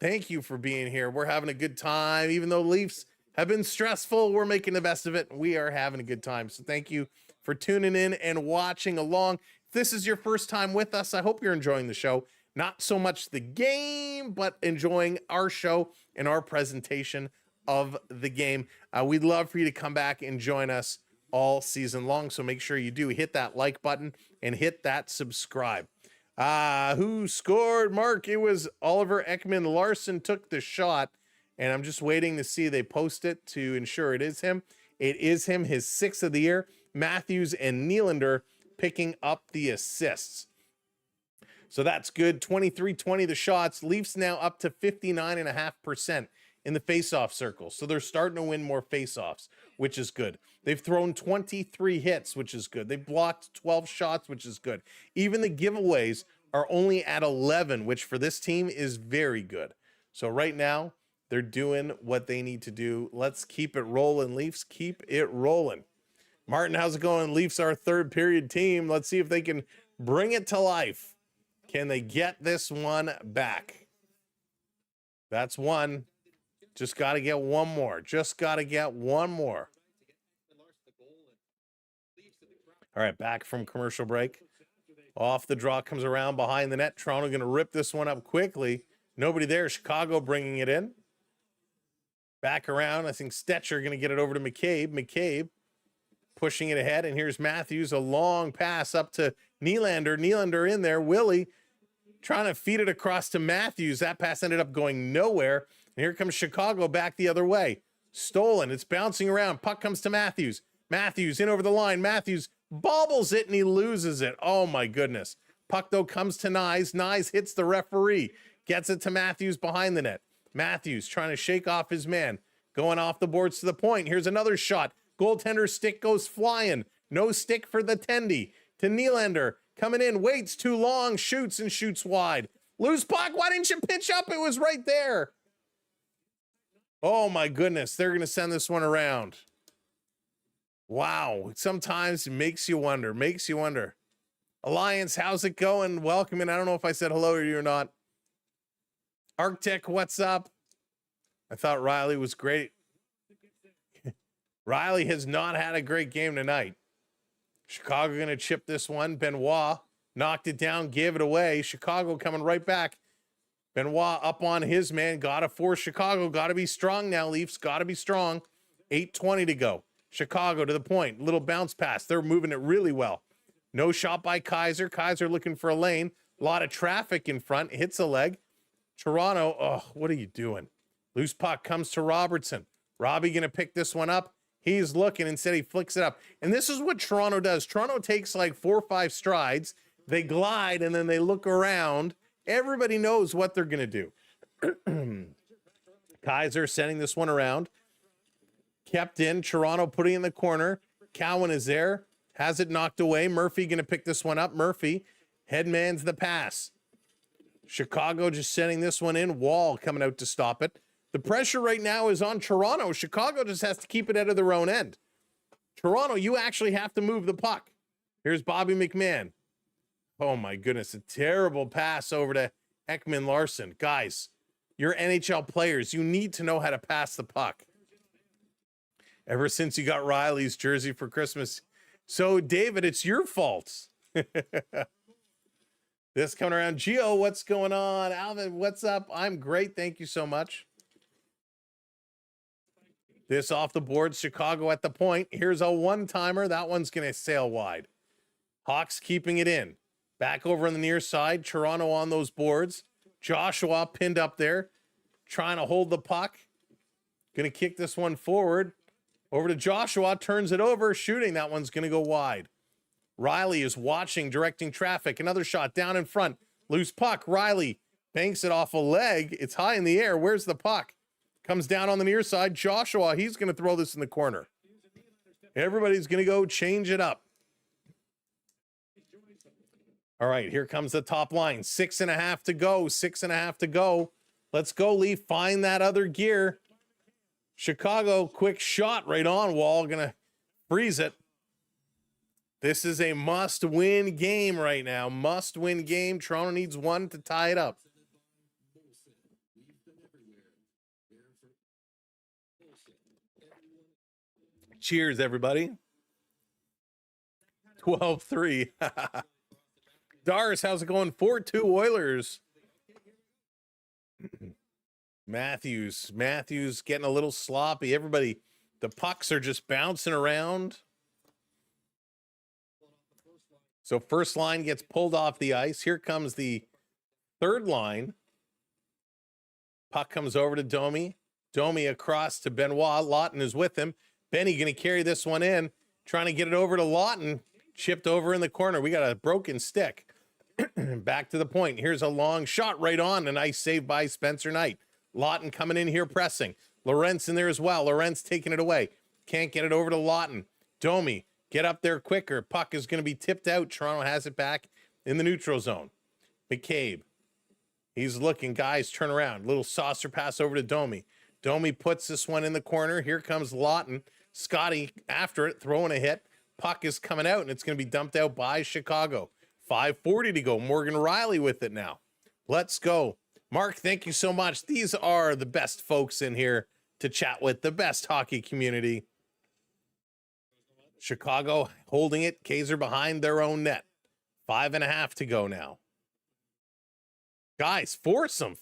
Speaker 2: Thank you for being here. We're having a good time. Even though Leafs have been stressful, we're making the best of it. We are having a good time. So thank you for tuning in and watching along. If this is your first time with us, I hope you're enjoying the show. Not so much the game, but enjoying our show and our presentation of the game. We'd love for you to come back and join us all season long. So make sure you do hit that like button and hit that subscribe. Who scored, Mark? It was Oliver Ekman-Larsson took the shot, and I'm just waiting to see they post it to ensure it is him. It is him, his 6th of the year. Matthews and Nylander picking up the assists. So that's good. 23-20 the shots. Leafs now up to 59.5% in the faceoff circle. So they're starting to win more faceoffs, which is good. They've thrown 23 hits, which is good. They've blocked 12 shots, which is good. Even the giveaways are only at 11, which for this team is very good. So right now, they're doing what they need to do. Let's keep it rolling, Leafs. Keep it rolling. Martin, how's it going? Leafs are 3rd period team. Let's see if they can bring it to life. Can they get this one back? That's one. Just got to get one more. Just got to get one more. All right, back from commercial break. Off the draw, comes around behind the net. Toronto going to rip this one up quickly. Nobody there. Chicago bringing it in. Back around. I think Stetcher going to get it over to McCabe. McCabe pushing it ahead. And here's Matthews. A long pass up to Nylander. Nylander in there. Willie trying to feed it across to Matthews. That pass ended up going nowhere. And here comes Chicago back the other way. Stolen. It's bouncing around. Puck comes to Matthews. Matthews in over the line. Matthews bobbles it and he loses it. Oh my goodness. Puck though comes to Nyes. Nyes hits the referee. Gets it to Matthews behind the net. Matthews trying to shake off his man. Going off the boards to the point. Here's another shot. Goaltender's stick goes flying. No stick for the Tendy. To Nylander. Coming in. Waits too long. Shoots and shoots wide. Loose puck. Why didn't you pitch up? It was right there. Oh my goodness. They're going to send this one around. Wow. Sometimes it makes you wonder. Makes you wonder. Alliance, how's it going? Welcome in. I don't know if I said hello to you or not. Arctic, what's up? I thought Riley was great. Riley has not had a great game tonight. Chicago going to chip this one. Benoit knocked it down, gave it away. Chicago coming right back. Benoit up on his man. Got to force Chicago. Got to be strong now, Leafs. Got to be strong. 8:20 to go. Chicago to the point. Little bounce pass. They're moving it really well. No shot by Kaiser. Kaiser looking for a lane. A lot of traffic in front. Hits a leg. Toronto, oh, what are you doing? Loose puck comes to Robertson. Robbie going to pick this one up. He's looking. Instead, he flicks it up. And this is what Toronto does. Toronto takes like 4 or 5 strides. They glide, and then they look around. Everybody knows what they're going to do. Kaiser sending this one around. Kept in. Toronto putting it in the corner. Cowan is there. Has it knocked away. Murphy going to pick this one up. Murphy headmans the pass. Chicago just sending this one in. Wall coming out to stop it. The pressure right now is on Toronto. Chicago just has to keep it out of their own end. Toronto, you actually have to move the puck. Here's Bobby McMahon. Oh my goodness, a terrible pass over to Ekman-Larsson. Guys, you're NHL players. You need to know how to pass the puck. Ever since you got Riley's jersey for Christmas. So, David, it's your fault. This coming around. Gio, what's going on? Alvin, what's up? I'm great. Thank you so much. This off the board. Chicago at the point. Here's a one-timer. That one's going to sail wide. Hawks keeping it in. Back over on the near side. Toronto on those boards. Joshua pinned up there. Trying to hold the puck. Going to kick this one forward. Over to Joshua. Turns it over. Shooting. That one's going to go wide. Riley is watching, directing traffic. Another shot down in front. Loose puck. Riley banks it off a leg. It's high in the air. Where's the puck? Comes down on the near side. Joshua, he's going to throw this in the corner. Everybody's going to go change it up. All right, here comes the top line. 6.5 to go. 6.5 to go. Let's go, Leaf. Find that other gear. Chicago, quick shot right on. Wall going to freeze it. This is a must-win game right now. Must-win game. Toronto needs one to tie it up. Cheers, everybody. 12-3. Dars, how's it going? 4-2 Oilers. Matthews getting a little sloppy. Everybody, the pucks are just bouncing around. So first line gets pulled off the ice. Here comes the third line. Puck comes over to Domi. Domi across to Benoit. Lawton is with him. Benny going to carry this one in, trying to get it over to Lawton. Chipped over in the corner. We got a broken stick. Back to the point. Here's a long shot right on. A nice save by Spencer Knight. Lawton coming in here pressing. Lorentz in there as well. Lorentz taking it away. Can't get it over to Lawton. Domi, get up there quicker. Puck is going to be tipped out. Toronto has it back in the neutral zone. McCabe. He's looking. Guys, turn around. Little saucer pass over to Domi. Domi puts this one in the corner. Here comes Lawton. Scotty after it, throwing a hit. Puck is coming out, and it's going to be dumped out by Chicago. 5:40 to go. Morgan Riley with it now. Let's go. Mark, thank you so much. These are the best folks in here to chat with, the best hockey community. Chicago holding it. Kaiser behind their own net. 5.5 to go now. Guys, force them.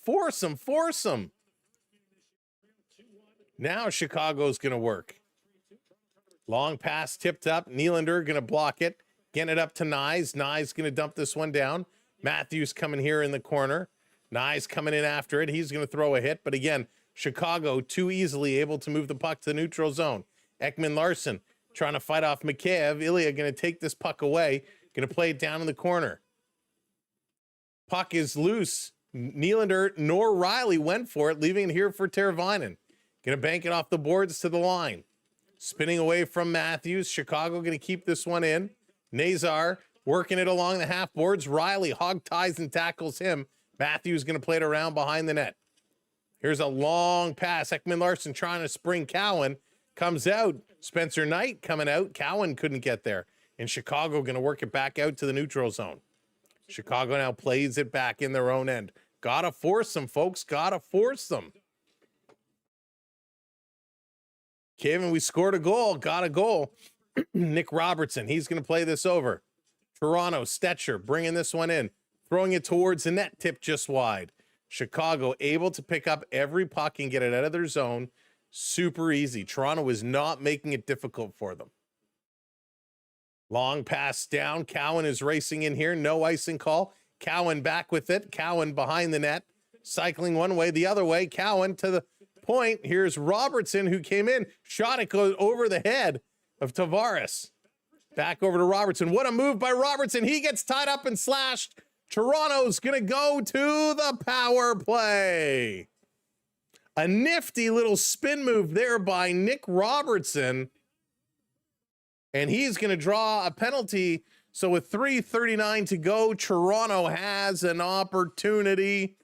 Speaker 2: Now Chicago's going to work. Long pass tipped up. Nylander going to block it. Getting it up to Nyes. Nyes going to dump this one down. Matthews coming here in the corner. Nyes coming in after it. He's going to throw a hit. But again, Chicago too easily able to move the puck to the neutral zone. Ekman Larson trying to fight off Mikheyev. Ilya going to take this puck away. Going to play it down in the corner. Puck is loose. Nylander nor Riley went for it, leaving it here for Teravainen. Going to bank it off the boards to the line. Spinning away from Matthews. Chicago going to keep this one in. Nazar working it along the half boards. Riley hog ties and tackles him. Matthews going to play it around behind the net. Here's a long pass. Ekman Larson trying to spring Cowan. Comes out. Spencer Knight coming out. Cowan couldn't get there. And Chicago going to work it back out to the neutral zone. Chicago now plays it back in their own end. Gotta force them, folks. Gotta force them. Kevin, we scored a goal. Got a goal. Nick Robertson, he's going to play this over. Toronto, Stetcher bringing this one in. Throwing it towards the net, tip just wide. Chicago able to pick up every puck and get it out of their zone. Super easy. Toronto is not making it difficult for them. Long pass down. Cowan is racing in here. No icing call. Cowan back with it. Cowan behind the net. Cycling one way, the other way. Cowan to the point. Here's Robertson who came in. Shot it goes over the head of Tavares. Back over to Robertson. What a move by Robertson. He gets tied up and slashed. Toronto's going to go to the power play. A nifty little spin move there by Nick Robertson. And he's going to draw a penalty. So with 3:39 to go, Toronto has an opportunity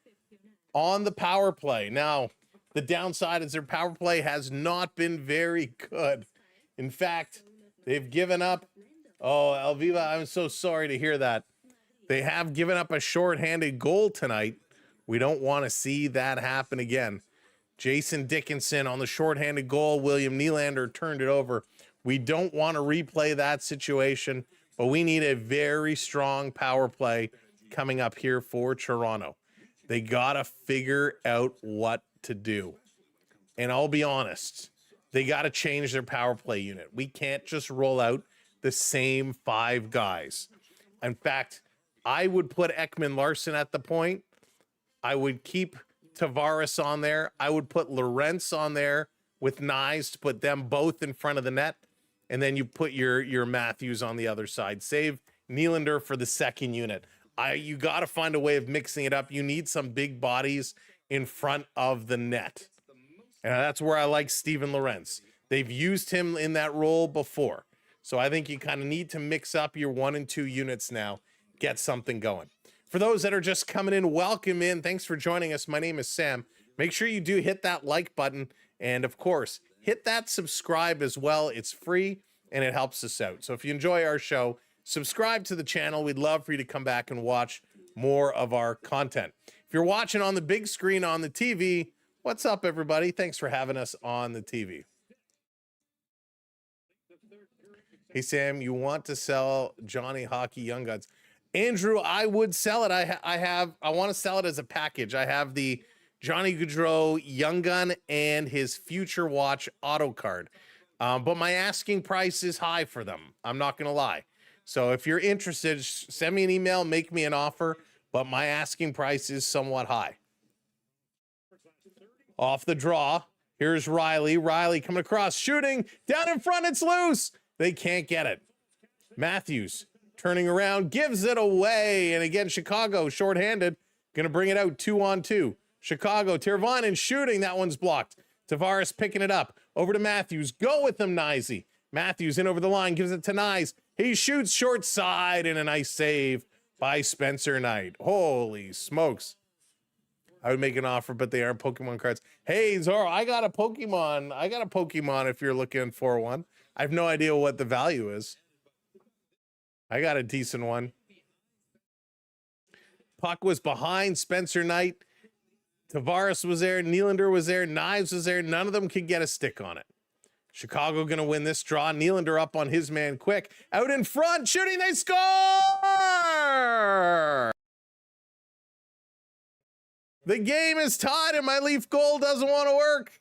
Speaker 2: on the power play. Now, the downside is their power play has not been very good. In fact, they've given up. Oh, Elviva, I'm so sorry to hear that. They have given up a shorthanded goal tonight. We don't want to see that happen again. Jason Dickinson on the shorthanded goal. William Nylander turned it over. We don't want to replay that situation, but we need a very strong power play coming up here for Toronto. They got to figure out what to do. And I'll be honest, they got to change their power play unit. We can't just roll out the same 5 guys. In fact, I would put Ekman Larson at the point. I would keep Tavares on there. I would put Lorentz on there with Nyes to put them both in front of the net. And then you put your Matthews on the other side. Save Nylander for the second unit. You got to find a way of mixing it up. You need some big bodies in front of the net. And that's where I like Steven Lorentz. They've used him in that role before. So I think you kind of need to mix up your 1 and 2 units now. Get something going. For those that are just coming in, welcome in. Thanks for joining us. My name is Sam. Make sure you do hit that like button. And of course, hit that subscribe as well. It's free and it helps us out. So if you enjoy our show, subscribe to the channel. We'd love for you to come back and watch more of our content. If you're watching on the big screen on the TV, what's up, everybody? Thanks for having us on the TV. Hey, Sam, you want to sell Johnny Hockey Young Guns? Andrew, I would sell it. I want to sell it as a package. I have the Johnny Gaudreau Young Gun and his Future Watch auto card. But my asking price is high for them. I'm not going to lie. So if you're interested, send me an email, make me an offer. But my asking price is somewhat high. Off the draw. Here's Riley. Riley coming across, shooting. Down in front, it's loose. They can't get it. Matthews turning around, gives it away. And again, Chicago shorthanded. Going to bring it out 2-on-2. Chicago, Teravainen shooting. That one's blocked. Tavares picking it up. Over to Matthews. Go with him, Nyes. Matthews in over the line, gives it to Nyes. He shoots short side, and a nice save by Spencer Knight. Holy smokes. I would make an offer, but they aren't Pokemon cards. Hey, Zoro, I got a Pokemon if you're looking for one. I have no idea what the value is. I got a decent one. Puck was behind Spencer Knight. Tavares was there. Nylander was there. Knives was there. None of them could get a stick on it. Chicago going to win this draw. Nylander up on his man quick. Out in front. Shooting. They score! The game is tied and my Leaf goal doesn't want to work.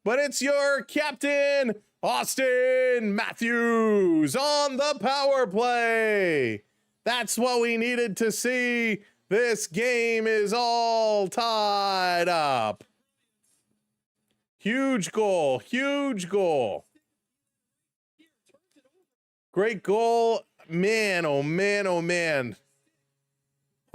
Speaker 2: But it's your captain, Austin Matthews, on the power play. That's what we needed to see. This game is all tied up. Huge goal. Huge goal. Great goal. Man, oh man, oh man.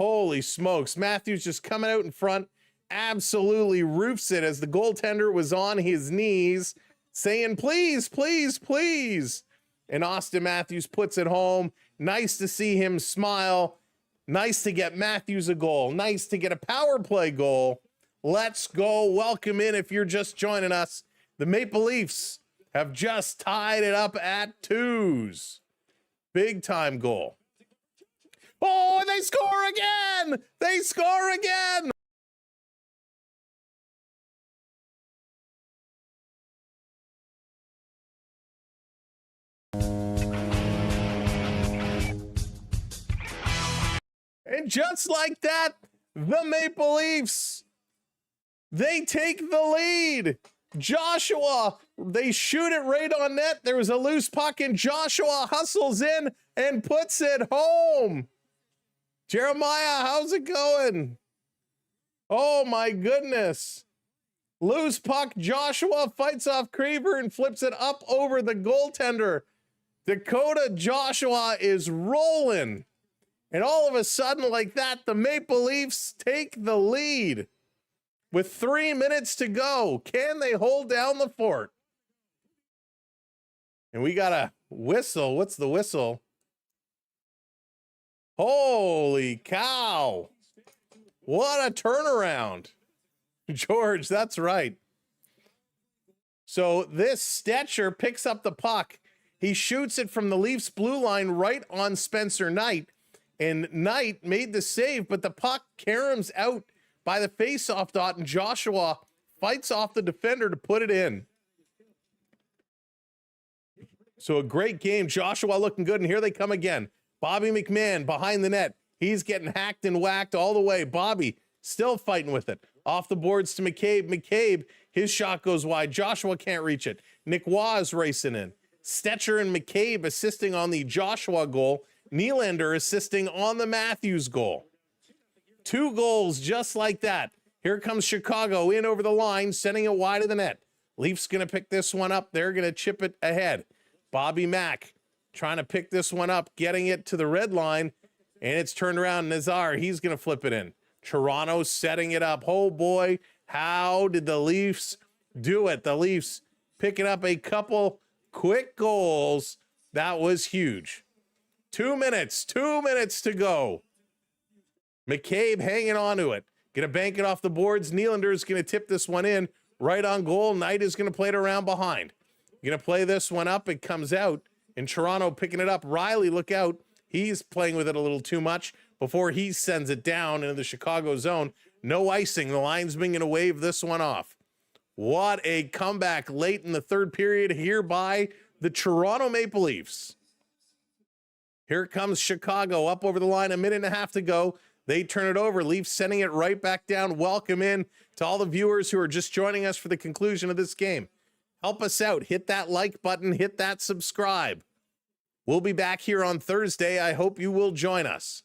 Speaker 2: Holy smokes. Matthews just coming out in front. Absolutely roofs it as the goaltender was on his knees saying, please, please, please. And Austin Matthews puts it home. Nice to see him smile. Nice to get Matthews a goal. Nice to get a power play goal. Let's go. Welcome in if you're just joining us. The Maple Leafs have just tied it up at 2s. Big time goal. Oh, and they score again. They score again. And just like that, the Maple Leafs, they take the lead. Joshua, they shoot it right on net. There was a loose puck, and Joshua hustles in and puts it home. Jeremiah, how's it going? Oh, my goodness. Loose puck, Joshua fights off Creever and flips it up over the goaltender. Dakota Joshua is rolling. And all of a sudden, like that, the Maple Leafs take the lead with 3 minutes to go. Can they hold down the fort? And we got a whistle. What's the whistle? Holy cow. What a turnaround. George, that's right. So this Stetcher picks up the puck. He shoots it from the Leafs blue line right on Spencer Knight. And Knight made the save, but the puck caroms out by the faceoff dot, and Joshua fights off the defender to put it in. So a great game. Joshua looking good, and here they come again. Bobby McMahon behind the net. He's getting hacked and whacked all the way. Bobby still fighting with it. Off the boards to McCabe. McCabe, his shot goes wide. Joshua can't reach it. Nick Waz racing in. Stetcher and McCabe assisting on the Joshua goal. Nylander assisting on the Matthews goal. 2 goals just like that. Here comes Chicago in over the line, sending it wide of the net. Leafs going to pick this one up. They're going to chip it ahead. Bobby Mack trying to pick this one up, getting it to the red line, and it's turned around. Nazar, he's going to flip it in. Toronto setting it up. Oh, boy, how did the Leafs do it? The Leafs picking up a couple quick goals. That was huge. 2 minutes to go. McCabe hanging on to it. Gonna bank it off the boards. Nylander is gonna tip this one in right on goal. Knight is gonna play it around behind. Gonna play this one up. It comes out. And Toronto picking it up. Riley, look out. He's playing with it a little too much before he sends it down into the Chicago zone. No icing. The linesman gonna wave this one off. What a comeback late in the third period here by the Toronto Maple Leafs. Here comes Chicago up over the line, a minute and a half to go. They turn it over. Leafs sending it right back down. Welcome in to all the viewers who are just joining us for the conclusion of this game. Help us out. Hit that like button. Hit that subscribe. We'll be back here on Thursday. I hope you will join us.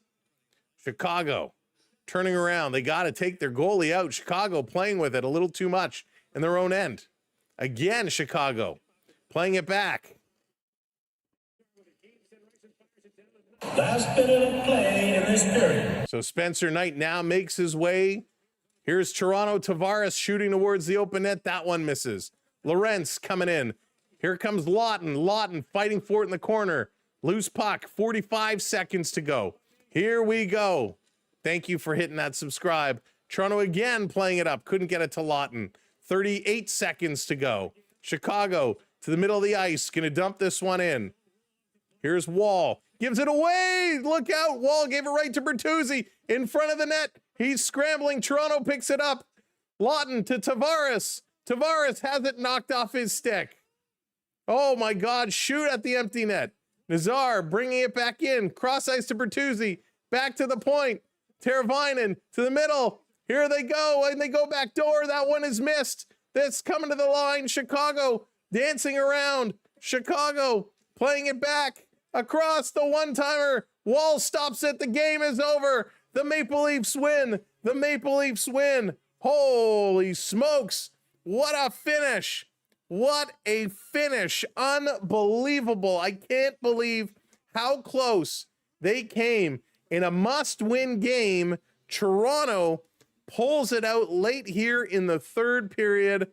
Speaker 2: Chicago turning around. They got to take their goalie out. Chicago playing with it a little too much in their own end. Again, Chicago playing it back.
Speaker 10: Last minute of play in this period.
Speaker 2: So Spencer Knight now makes his way. Here's Toronto. Tavares shooting towards the open net. That one misses. Lorentz coming in. Here comes Lawton. Lawton fighting for it in the corner. Loose puck. 45 seconds to go. Here we go. Thank you for hitting that subscribe. Toronto again playing it up. Couldn't get it to Lawton. 38 seconds to go. Chicago to the middle of the ice. Going to dump this one in. Here's Wall. Gives it away. Look out. Wall gave it right to Bertuzzi in front of the net. He's scrambling. Toronto picks it up. Lawton to Tavares. Tavares has it knocked off his stick. Oh my God. Shoot at the empty net. Nazar bringing it back in. Cross ice to Bertuzzi. Back to the point. Teravainen to the middle. Here they go. And they go back door. That one is missed. That's coming to the line. Chicago dancing around. Chicago playing it back. Across the one-timer. Wall stops it. The game is over. The Maple Leafs win. The Maple Leafs win. Holy smokes. What a finish. What a finish. Unbelievable. I can't believe how close they came in a must-win game. Toronto pulls it out late here in the third period.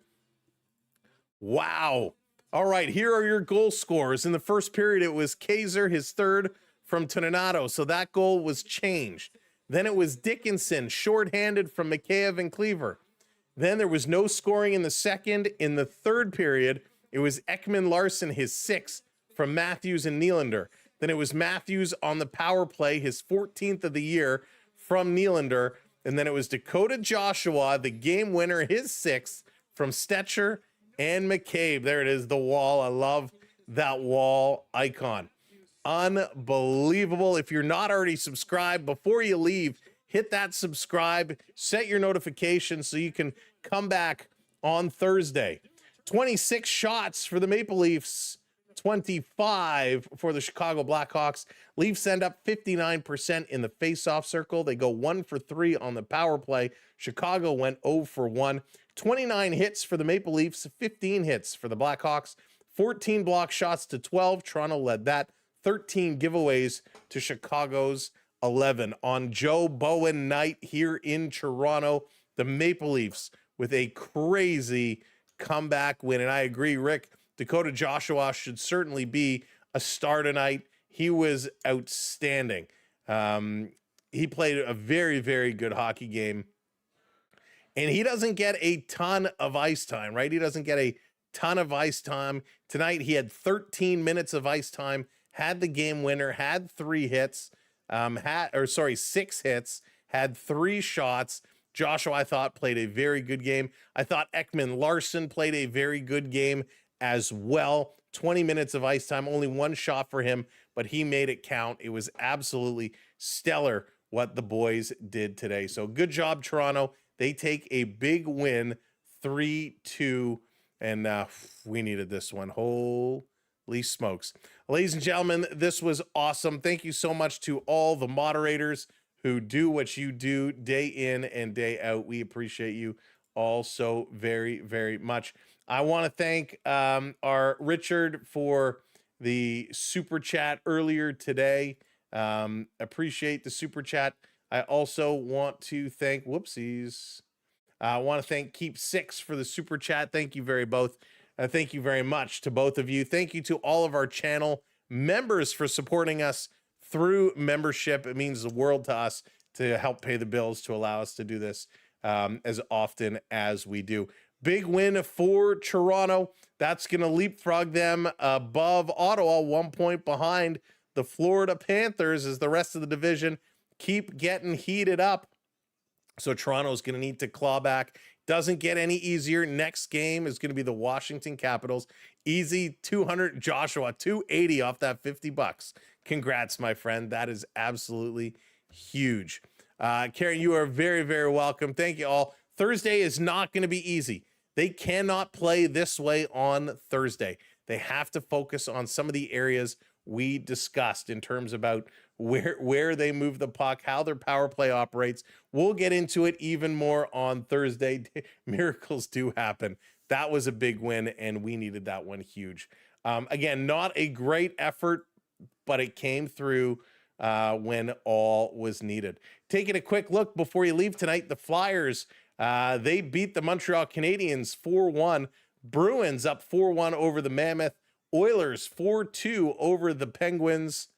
Speaker 2: Wow. All right, here are your goal scorers. In the first period, it was Kaiser, his third from Toninato, so that goal was changed. Then it was Dickinson, shorthanded from Mikheyev and Cleaver. Then there was no scoring in the second. In the third period, it was Ekman Larson, his sixth, from Matthews and Nylander. Then it was Matthews on the power play, his 14th of the year from Nylander. And then it was Dakota Joshua, the game winner, his sixth, from Stetcher and McCabe. There it is, the Wall. I love that Wall icon. Unbelievable. If you're not already subscribed, before you leave, hit that subscribe, set your notifications so you can come back on Thursday. 26 shots for the Maple Leafs, 25 for the Chicago Blackhawks. Leafs end up 59% in the faceoff circle. They go 1 for 3 on the power play. Chicago went 0 for 1. 29 hits for the Maple Leafs, 15 hits for the Blackhawks, 14 block shots to 12. Toronto led that. 13 giveaways to Chicago's 11. On Joe Bowen night here in Toronto, the Maple Leafs with a crazy comeback win. And I agree, Rick, Dakota Joshua should certainly be a star tonight. He was outstanding. He played a very, very good hockey game. And he doesn't get a ton of ice time, right? He doesn't get a ton of ice time. Tonight, he had 13 minutes of ice time, had the game winner, had 3 hits, 6 hits, had 3 shots. Joshua, I thought, played a very good game. I thought Ekman Larson played a very good game as well. 20 minutes of ice time, only 1 shot for him, but he made it count. It was absolutely stellar what the boys did today. So good job, Toronto. They take a big win, 3-2, and we needed this one. Holy smokes. Ladies and gentlemen, this was awesome. Thank you so much to all the moderators who do what you do day in and day out. We appreciate you all so very, very much. I want to thank our Richard for the super chat earlier today. Appreciate the super chat. I also want to thank, I want to thank Keep 6 for the super chat. Thank you thank you very much to both of you. Thank you to all of our channel members for supporting us through membership. It means the world to us to help pay the bills to allow us to do this as often as we do. Big win for Toronto. That's going to leapfrog them above Ottawa, 1 point behind the Florida Panthers as the rest of the division keep getting heated up. So Toronto's going to need to claw back Doesn't get any easier. Next game is going to be the Washington Capitals. Easy 200. Joshua, 280 off that $50. Congrats, my friend. That is absolutely huge. Karen, you are very, very welcome. Thank you all. Thursday is not going to be easy. They cannot play this way on Thursday. They have to focus on some of the areas we discussed in terms about where they move the puck, how their power play operates. We'll get into it even more on Thursday. Miracles do happen. That was a big win, and we needed that one huge. Again, not a great effort, but it came through when all was needed. Taking a quick look before you leave tonight, the Flyers, they beat the Montreal Canadiens 4-1. Bruins up 4-1 over the Mammoth. Oilers 4-2 over the Penguins.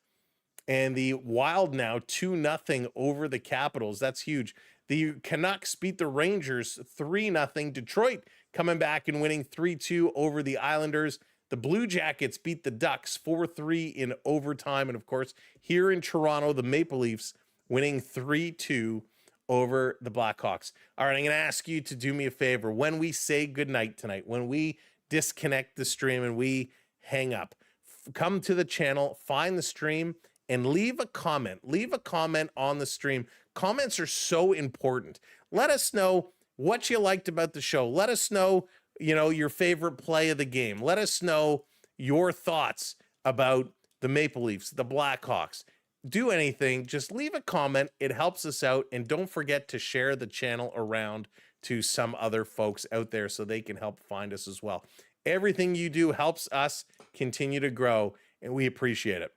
Speaker 2: And the Wild now 2-0 over the Capitals. That's huge. The Canucks beat the Rangers 3-0. Detroit coming back and winning 3-2 over the Islanders. The Blue Jackets beat the Ducks 4-3 in overtime. And of course, here in Toronto, the Maple Leafs winning 3-2 over the Blackhawks. All right, I'm going to ask you to do me a favor. When we say goodnight tonight, when we disconnect the stream and we hang up, come to the channel, find the stream, and leave a comment. Leave a comment on the stream. Comments are so important. Let us know what you liked about the show. Let us know, your favorite play of the game. Let us know your thoughts about the Maple Leafs, the Blackhawks. Do anything. Just leave a comment. It helps us out. And don't forget to share the channel around to some other folks out there so they can help find us as well. Everything you do helps us continue to grow, and we appreciate it.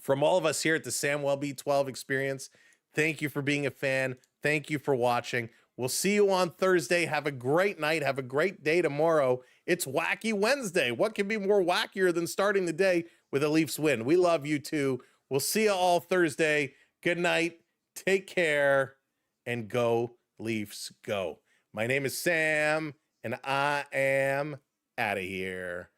Speaker 2: From all of us here at the Samwelb12 Experience, thank you for being a fan. Thank you for watching. We'll see you on Thursday. Have a great night. Have a great day tomorrow. It's Wacky Wednesday. What can be more wackier than starting the day with a Leafs win? We love you too. We'll see you all Thursday. Good night. Take care. And go Leafs go. My name is Sam, and I am out of here.